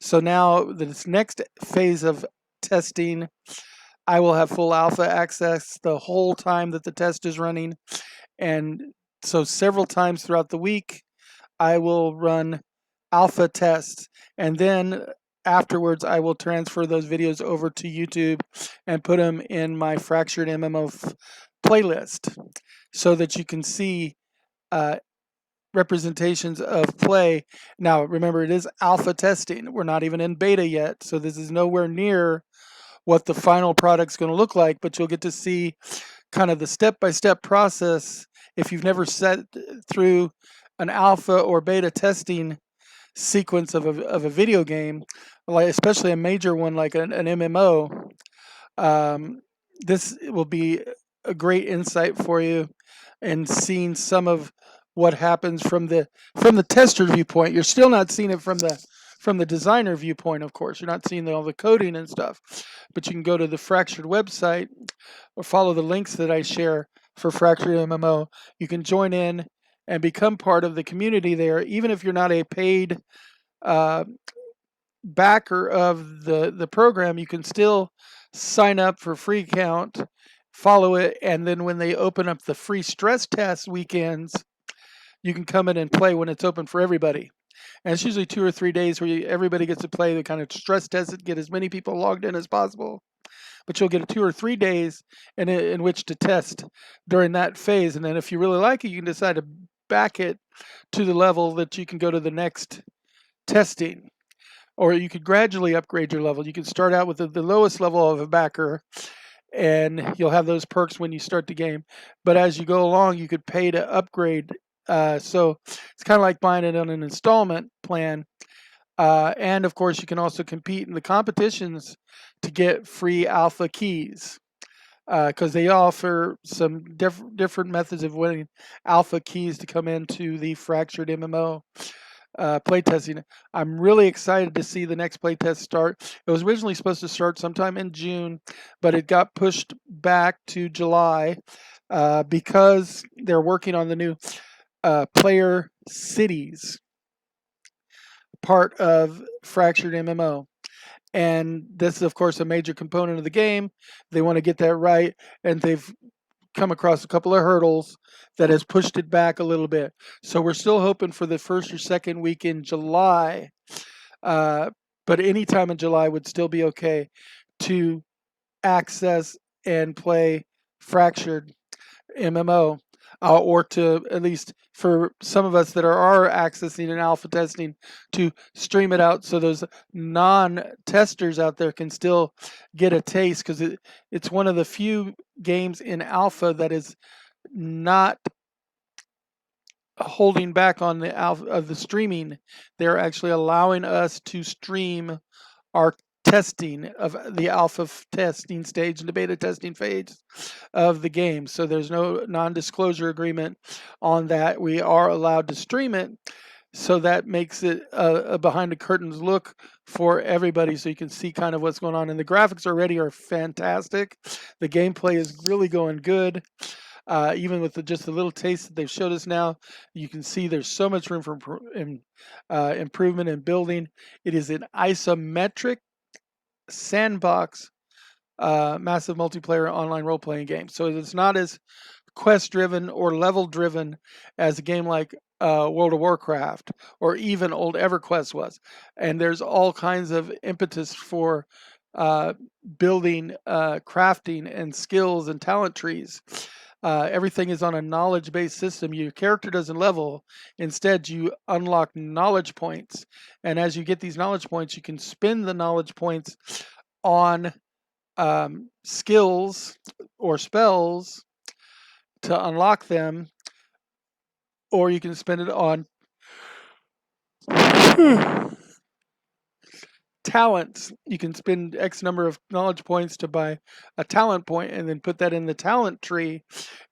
So now this next phase of testing, I will have full alpha access the whole time that the test is running. And so several times throughout the week, I will run alpha tests. And then afterwards, I will transfer those videos over to YouTube and put them in my Fractured MMO playlist so that you can see representations of play. Now, remember, it is alpha testing. We're not even in beta yet, so this is nowhere near what the final product's going to look like, but you'll get to see kind of the step-by-step process if you've never sat through an alpha or beta testing sequence of a video game, like especially a major one like an MMO. This will be a great insight for you in seeing some of what happens from the tester viewpoint. You're still not seeing it from the designer viewpoint, of course. You're not seeing all the coding and stuff, but you can go to the Fractured website or follow the links that I share for Fractured MMO. You can join in and become part of the community there, even if you're not a paid backer of the program, you can still sign up for free account, follow it, and then when they open up the free stress test weekends, you can come in and play when it's open for everybody. And it's usually 2 or 3 days where everybody gets to play the kind of stress test it, get as many people logged in as possible. But you'll get 2 or 3 days in which to test during that phase. And then if you really like it, you can decide to back it to the level that you can go to the next testing. Or you could gradually upgrade your level. You can start out with the lowest level of a backer, and you'll have those perks when you start the game. But as you go along, you could pay to upgrade. So it's kind of like buying it on an installment plan. And of course, you can also compete in the competitions to get free alpha keys because they offer some different methods of winning alpha keys to come into the Fractured MMO playtesting. I'm really excited to see the next playtest start. It was originally supposed to start sometime in June, but it got pushed back to July because they're working on the new player cities part of Fractured MMO. And this is, of course, a major component of the game. They want to get that right, and they've come across a couple of hurdles that has pushed it back a little bit. So we're still hoping for the first or second week in July, uh, but any time in July would still be okay to access and play Fractured MMO, or to at least for some of us that are accessing and alpha testing to stream it out so those non-testers out there can still get a taste because it's one of the few games in alpha that is not holding back on the alpha of the streaming. They're actually allowing us to stream our testing of the alpha testing stage and the beta testing phase of the game. So there's no non-disclosure agreement on that. We are allowed to stream it. So that makes it a behind the curtains look for everybody so you can see kind of what's going on. And the graphics already are fantastic. The gameplay is really going good. Even with just the little taste that they've showed us now, you can see there's so much room for improvement and building. It is an isometric sandbox massive multiplayer online role-playing game. So it's not as quest-driven or level-driven as a game like World of Warcraft or even old EverQuest was. And there's all kinds of impetus for building, crafting, and skills and talent trees. Everything is on a knowledge-based system. Your character doesn't level. Instead, you unlock knowledge points. And as you get these knowledge points, you can spend the knowledge points on skills or spells to unlock them, or you can spend it on talents. You can spend X number of knowledge points to buy a talent point and then put that in the talent tree.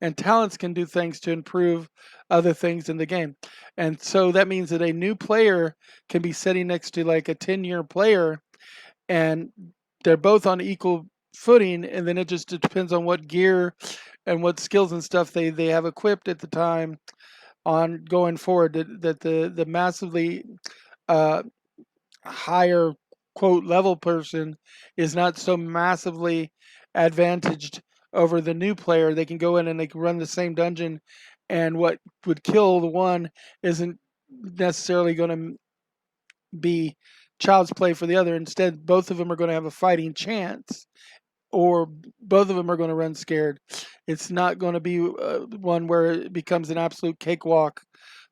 And talents can do things to improve other things in the game. And so that means that a new player can be sitting next to like a 10-year player and they're both on equal footing, and then it just depends on what gear and what skills and stuff they have equipped at the time on going forward. That the massively higher quote level person is not so massively advantaged over the new player. They can go in and they can run the same dungeon, and what would kill the one isn't necessarily going to be child's play for the other. Instead, both of them are going to have a fighting chance, or both of them are going to run scared. It's not going to be one where it becomes an absolute cakewalk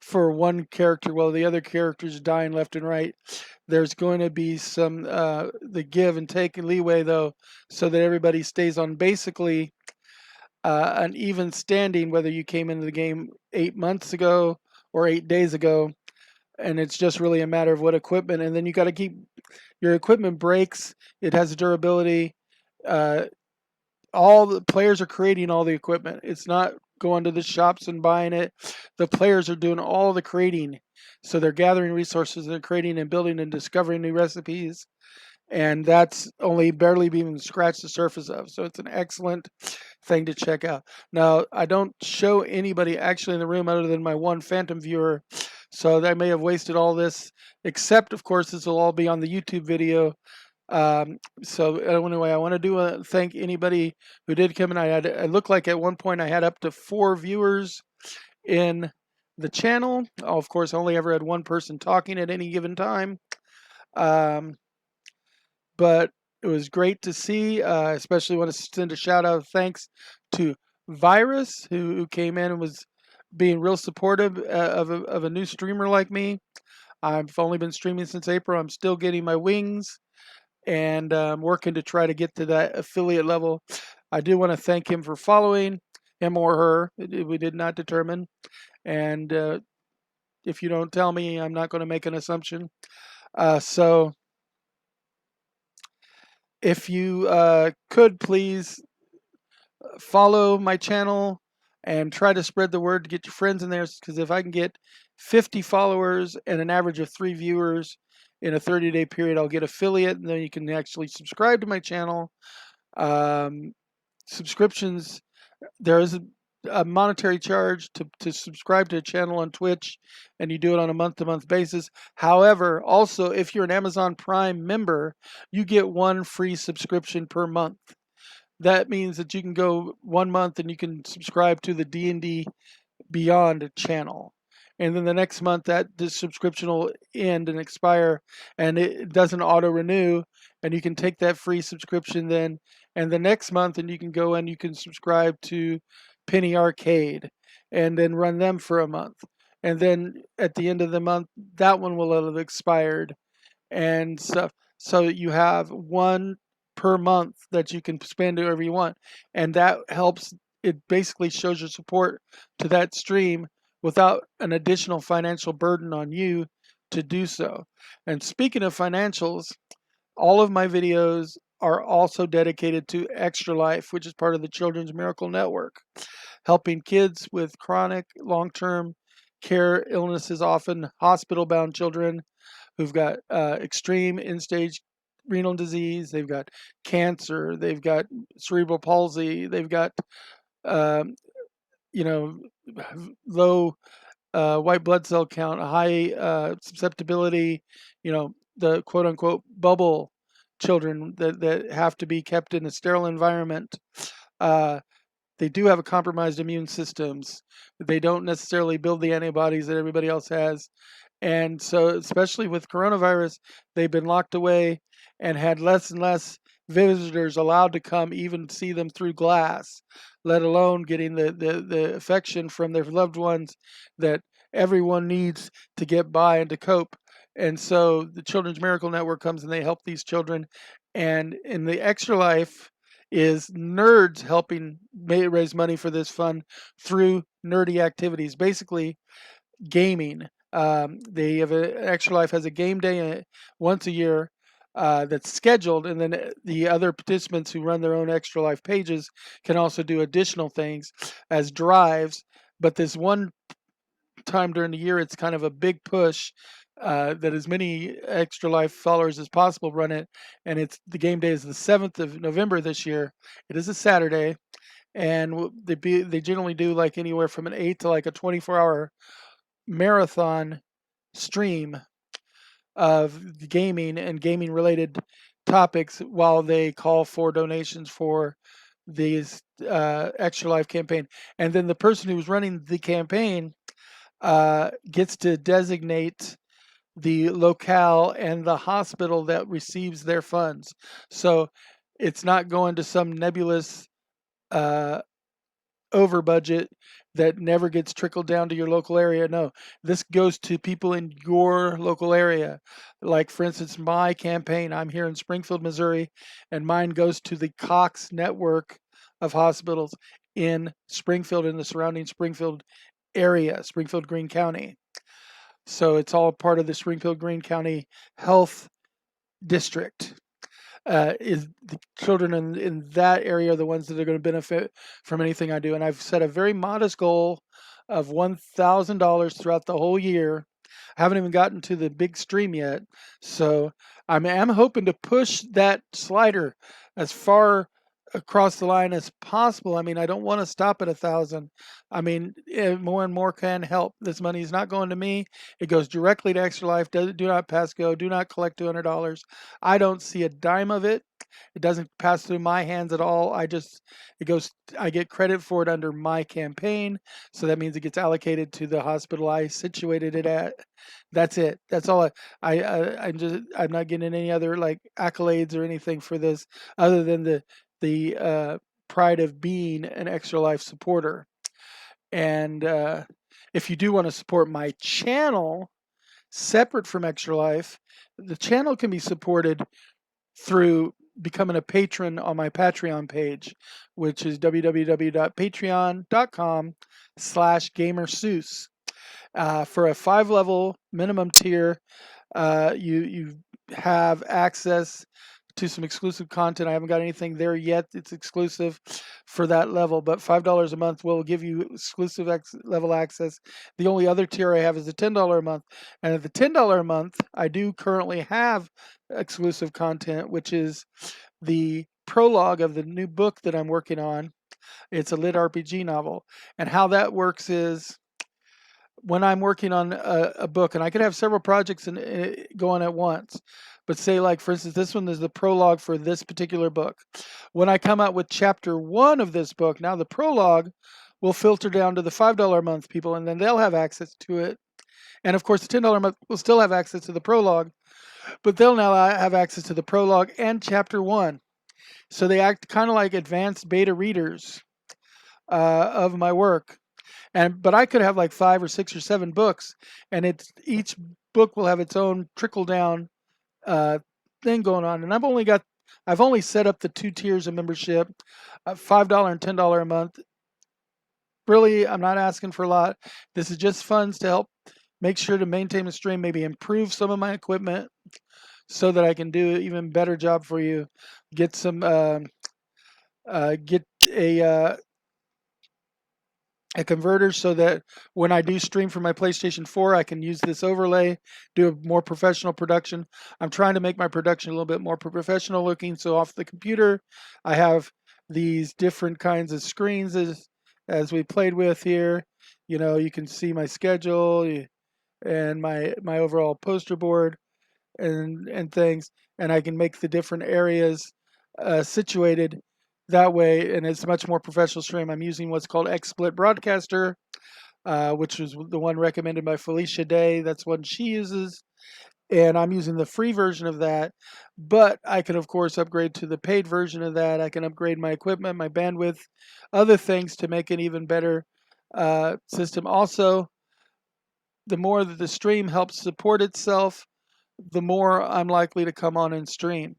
for one character while the other character's dying left and right. There's going to be some the give and take and leeway, though, so that everybody stays on basically an even standing, whether you came into the game 8 months ago or 8 days ago. And it's just really a matter of what equipment. And then you got to keep your equipment breaks. It has durability. Uh, all the players are creating all the equipment. It's not going to the shops and buying it. The players are doing all the creating. So they're gathering resources, they're creating and building and discovering new recipes. And that's only barely even scratched the surface of. So it's an excellent thing to check out. Now, I don't show anybody actually in the room other than my one phantom viewer. So I may have wasted all this, except of course this will all be on the YouTube video. So anyway, I want to thank anybody who did come in. It looked like at one point I had up to 4 viewers in the channel. Of course, I only ever had one person talking at any given time. Um, but it was great to see. Especially want to send a shout out of thanks to Virus, who came in and was being real supportive of a new streamer like me. I've only been streaming since April. I'm still getting my wings and working to try to get to that affiliate level. I do want to thank him for following, him or her. We did not determine. And if you don't tell me, I'm not going to make an assumption. So if you could please follow my channel and try to spread the word to get your friends in there, because if I can get 50 followers and an average of 3 viewers in a 30-day period, I'll get affiliate, and then you can actually subscribe to my channel. Subscriptions, there is a monetary charge to subscribe to a channel on Twitch, and you do it on a month-to-month basis. However, also, if you're an Amazon Prime member, you get 1 free subscription per month. That means that you can go 1 month and you can subscribe to the D&D Beyond channel. And then the next month this subscription will end and expire, and it doesn't auto renew, and you can take that free subscription then, and the next month, and you can go and you can subscribe to Penny Arcade and then run them for a month. And then at the end of the month, that one will have expired and stuff. So you have 1 per month that you can spend wherever you want. And that helps. It basically shows your support to that stream without an additional financial burden on you to do so. And speaking of financials, all of my videos are also dedicated to Extra Life, which is part of the Children's Miracle Network, helping kids with chronic long-term care illnesses, often hospital-bound children who've got extreme end-stage renal disease, they've got cancer, they've got cerebral palsy, they've got um, you know low white blood cell count, high susceptibility, the quote unquote bubble children that have to be kept in a sterile environment. Uh, they do have a compromised immune systems. They don't necessarily build the antibodies that everybody else has. And so, especially with coronavirus, they've been locked away and had less and less visitors allowed to come even see them through glass, let alone getting the affection from their loved ones that everyone needs to get by and to cope. And so the Children's Miracle Network comes and they help these children. And in the Extra Life is nerds helping raise money for this fund through nerdy activities, basically gaming. They have Extra Life has a game day once a year that's scheduled, and then the other participants who run their own Extra Life pages can also do additional things as drives. But this one time during the year, it's kind of a big push that as many Extra Life followers as possible run it, and the game day is the 7th of November this year. It is a Saturday, and they generally do like anywhere from an 8 to like a 24-hour marathon stream of gaming and gaming related topics while they call for donations for these Extra Life campaign. And then the person who's running the campaign gets to designate the locale and the hospital that receives their funds. So it's not going to some nebulous over budget that never gets trickled down to your local area. No, this goes to people in your local area. Like, for instance, my campaign, I'm here in Springfield, Missouri, and mine goes to the Cox network of hospitals in Springfield and the surrounding Springfield area, Springfield Greene County. So it's all part of the Springfield Greene County Health District. Is the children in that area are the ones that are going to benefit from anything I do. And I've set a very modest goal of $1,000 throughout the whole year. I haven't even gotten to the big stream yet. So I'm hoping to push that slider as far across the line as possible. I mean, I don't want to stop at 1,000. I mean, more and more can help. This money is not going to me. It goes directly to Extra Life. Do not pass go. Do not collect $200. I don't see a dime of it. It doesn't pass through my hands at all. It goes, I get credit for it under my campaign. So that means it gets allocated to the hospital I situated it at. That's it. That's all I'm not getting any other like accolades or anything for this other than the pride of being an Extra Life supporter. And if you do want to support my channel separate from Extra Life, the channel can be supported through becoming a patron on my Patreon page, which is www.patreon.com/gamerseuss. For a 5-level minimum tier, you have access to some exclusive content. I haven't got anything there yet. It's exclusive for that level, but $5 a month will give you exclusive level access. The only other tier I have is the $10 a month, and at the $10 a month, I do currently have exclusive content, which is the prologue of the new book that I'm working on. It's a lit RPG novel, and how that works is when I'm working on a book, and I could have several projects going at once, but say like, for instance, this one is the prologue for this particular book. When I come out with chapter 1 of this book, now the prologue will filter down to the $5 a month people, and then they'll have access to it. And of course, the $10 a month will still have access to the prologue, but they'll now have access to the prologue and chapter 1. So they act kind of like advanced beta readers of my work. But I could have like 5 or 6 or 7 books, and each book will have its own trickle down thing going on. And I've only set up the 2 tiers of membership, $5 and $10 a month. Really, I'm not asking for a lot. This is just funds to help make sure to maintain the stream, maybe improve some of my equipment so that I can do an even better job for you. Get some get a converter so that when I do stream from my PlayStation 4, I can use this overlay, do a more professional production. I'm trying to make my production a little bit more professional looking. So off the computer, I have these different kinds of screens as we played with here. You know, you can see my schedule and my overall poster board and things, and I can make the different areas situated that way, and it's a much more professional stream. I'm using what's called XSplit Broadcaster, which was the one recommended by Felicia Day. That's one she uses, and I'm using the free version of that. But I can, of course, upgrade to the paid version of that. I can upgrade my equipment, my bandwidth, other things to make an even better system. Also, the more that the stream helps support itself, the more I'm likely to come on and stream.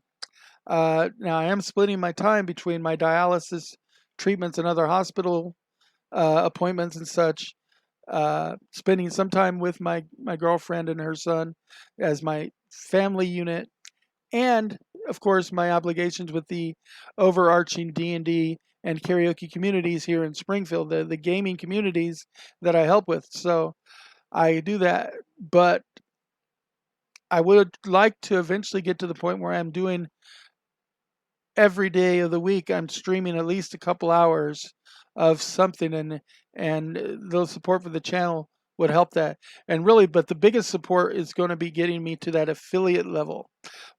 Now, I am splitting my time between my dialysis treatments and other hospital appointments and such, spending some time with my girlfriend and her son as my family unit, and of course my obligations with the overarching D&D and karaoke communities here in Springfield, the gaming communities that I help with. So I do that, but I would like to eventually get to the point where I'm doing every day of the week. I'm streaming at least a couple hours of something, and the support for the channel would help that. And really, but the biggest support is going to be getting me to that affiliate level.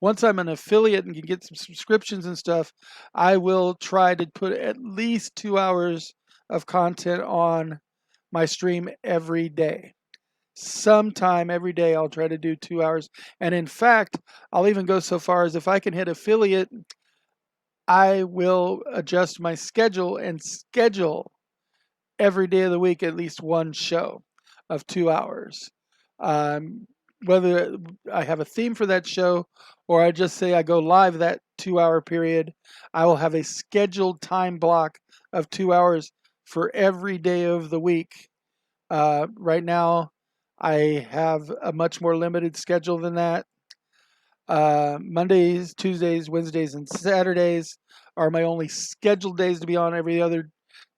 Once I'm an affiliate and can get some subscriptions and stuff, I will try to put at least 2 hours of content on my stream every day. Sometime every day I'll try to do 2 hours. And in fact, I'll even go so far as if I can hit affiliate, I will adjust my schedule and schedule every day of the week at least one show of 2 hours. Whether I have a theme for that show or I just say I go live that 2 hour period, I will have a scheduled time block of 2 hours for every day of the week. Right now, I have a much more limited schedule than that. Mondays, Tuesdays, Wednesdays, and Saturdays are my only scheduled days to be on. Every other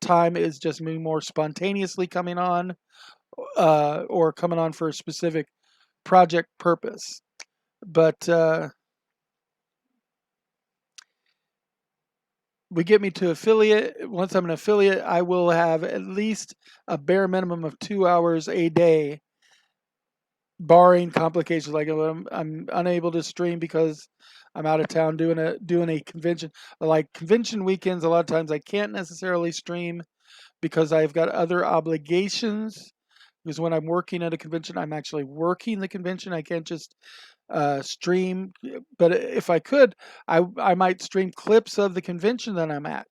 time is just me more spontaneously coming on or coming on for a specific project purpose. But we get me to affiliate. Once I'm an affiliate, I will have at least a bare minimum of 2 hours a day, barring complications. Like if I'm unable to stream because I'm out of town doing a convention. Like convention weekends, a lot of times I can't necessarily stream because I've got other obligations. Because when I'm working at a convention, I'm actually working the convention. I can't just stream. But if I could, I might stream clips of the convention that I'm at,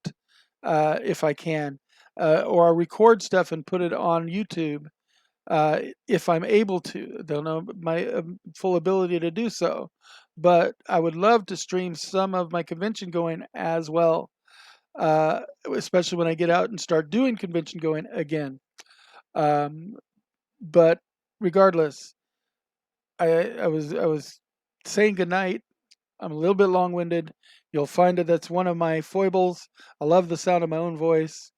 if I can, or I record stuff and put it on YouTube, if I'm able to. Don't know my full ability to do so, but I would love to stream some of my convention going as well, especially when I get out and start doing convention going again. Um, but regardless, I was saying goodnight. I'm a little bit long-winded. You'll find that that's one of my foibles. I love the sound of my own voice.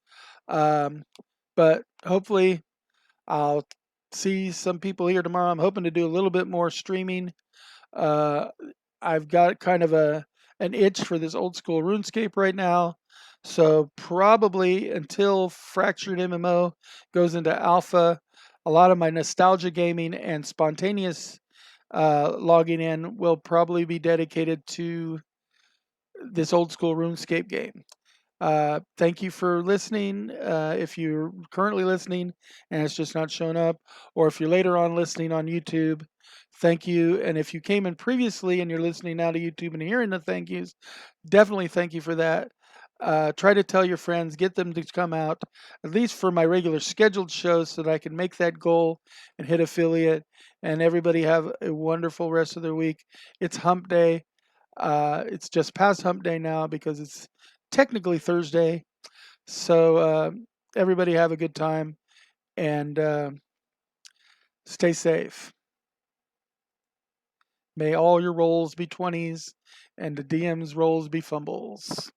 Um, but hopefully I'll see some people here tomorrow. I'm hoping to do a little bit more streaming. Uh, I've got kind of an itch for this old school RuneScape right now. So probably until Fractured MMO goes into alpha, a lot of my nostalgia gaming and spontaneous logging in will probably be dedicated to this old school RuneScape game. Thank you for listening. If you're currently listening and it's just not shown up, or if you're later on listening on YouTube, thank you. And if you came in previously and you're listening now to YouTube and hearing the thank yous, definitely thank you for that. Try to tell your friends, get them to come out, at least for my regular scheduled shows, so that I can make that goal and hit affiliate. And everybody have a wonderful rest of their week. It's hump day. It's just past hump day now because it's technically Thursday. So everybody have a good time and stay safe. May all your rolls be 20s and the DM's rolls be fumbles.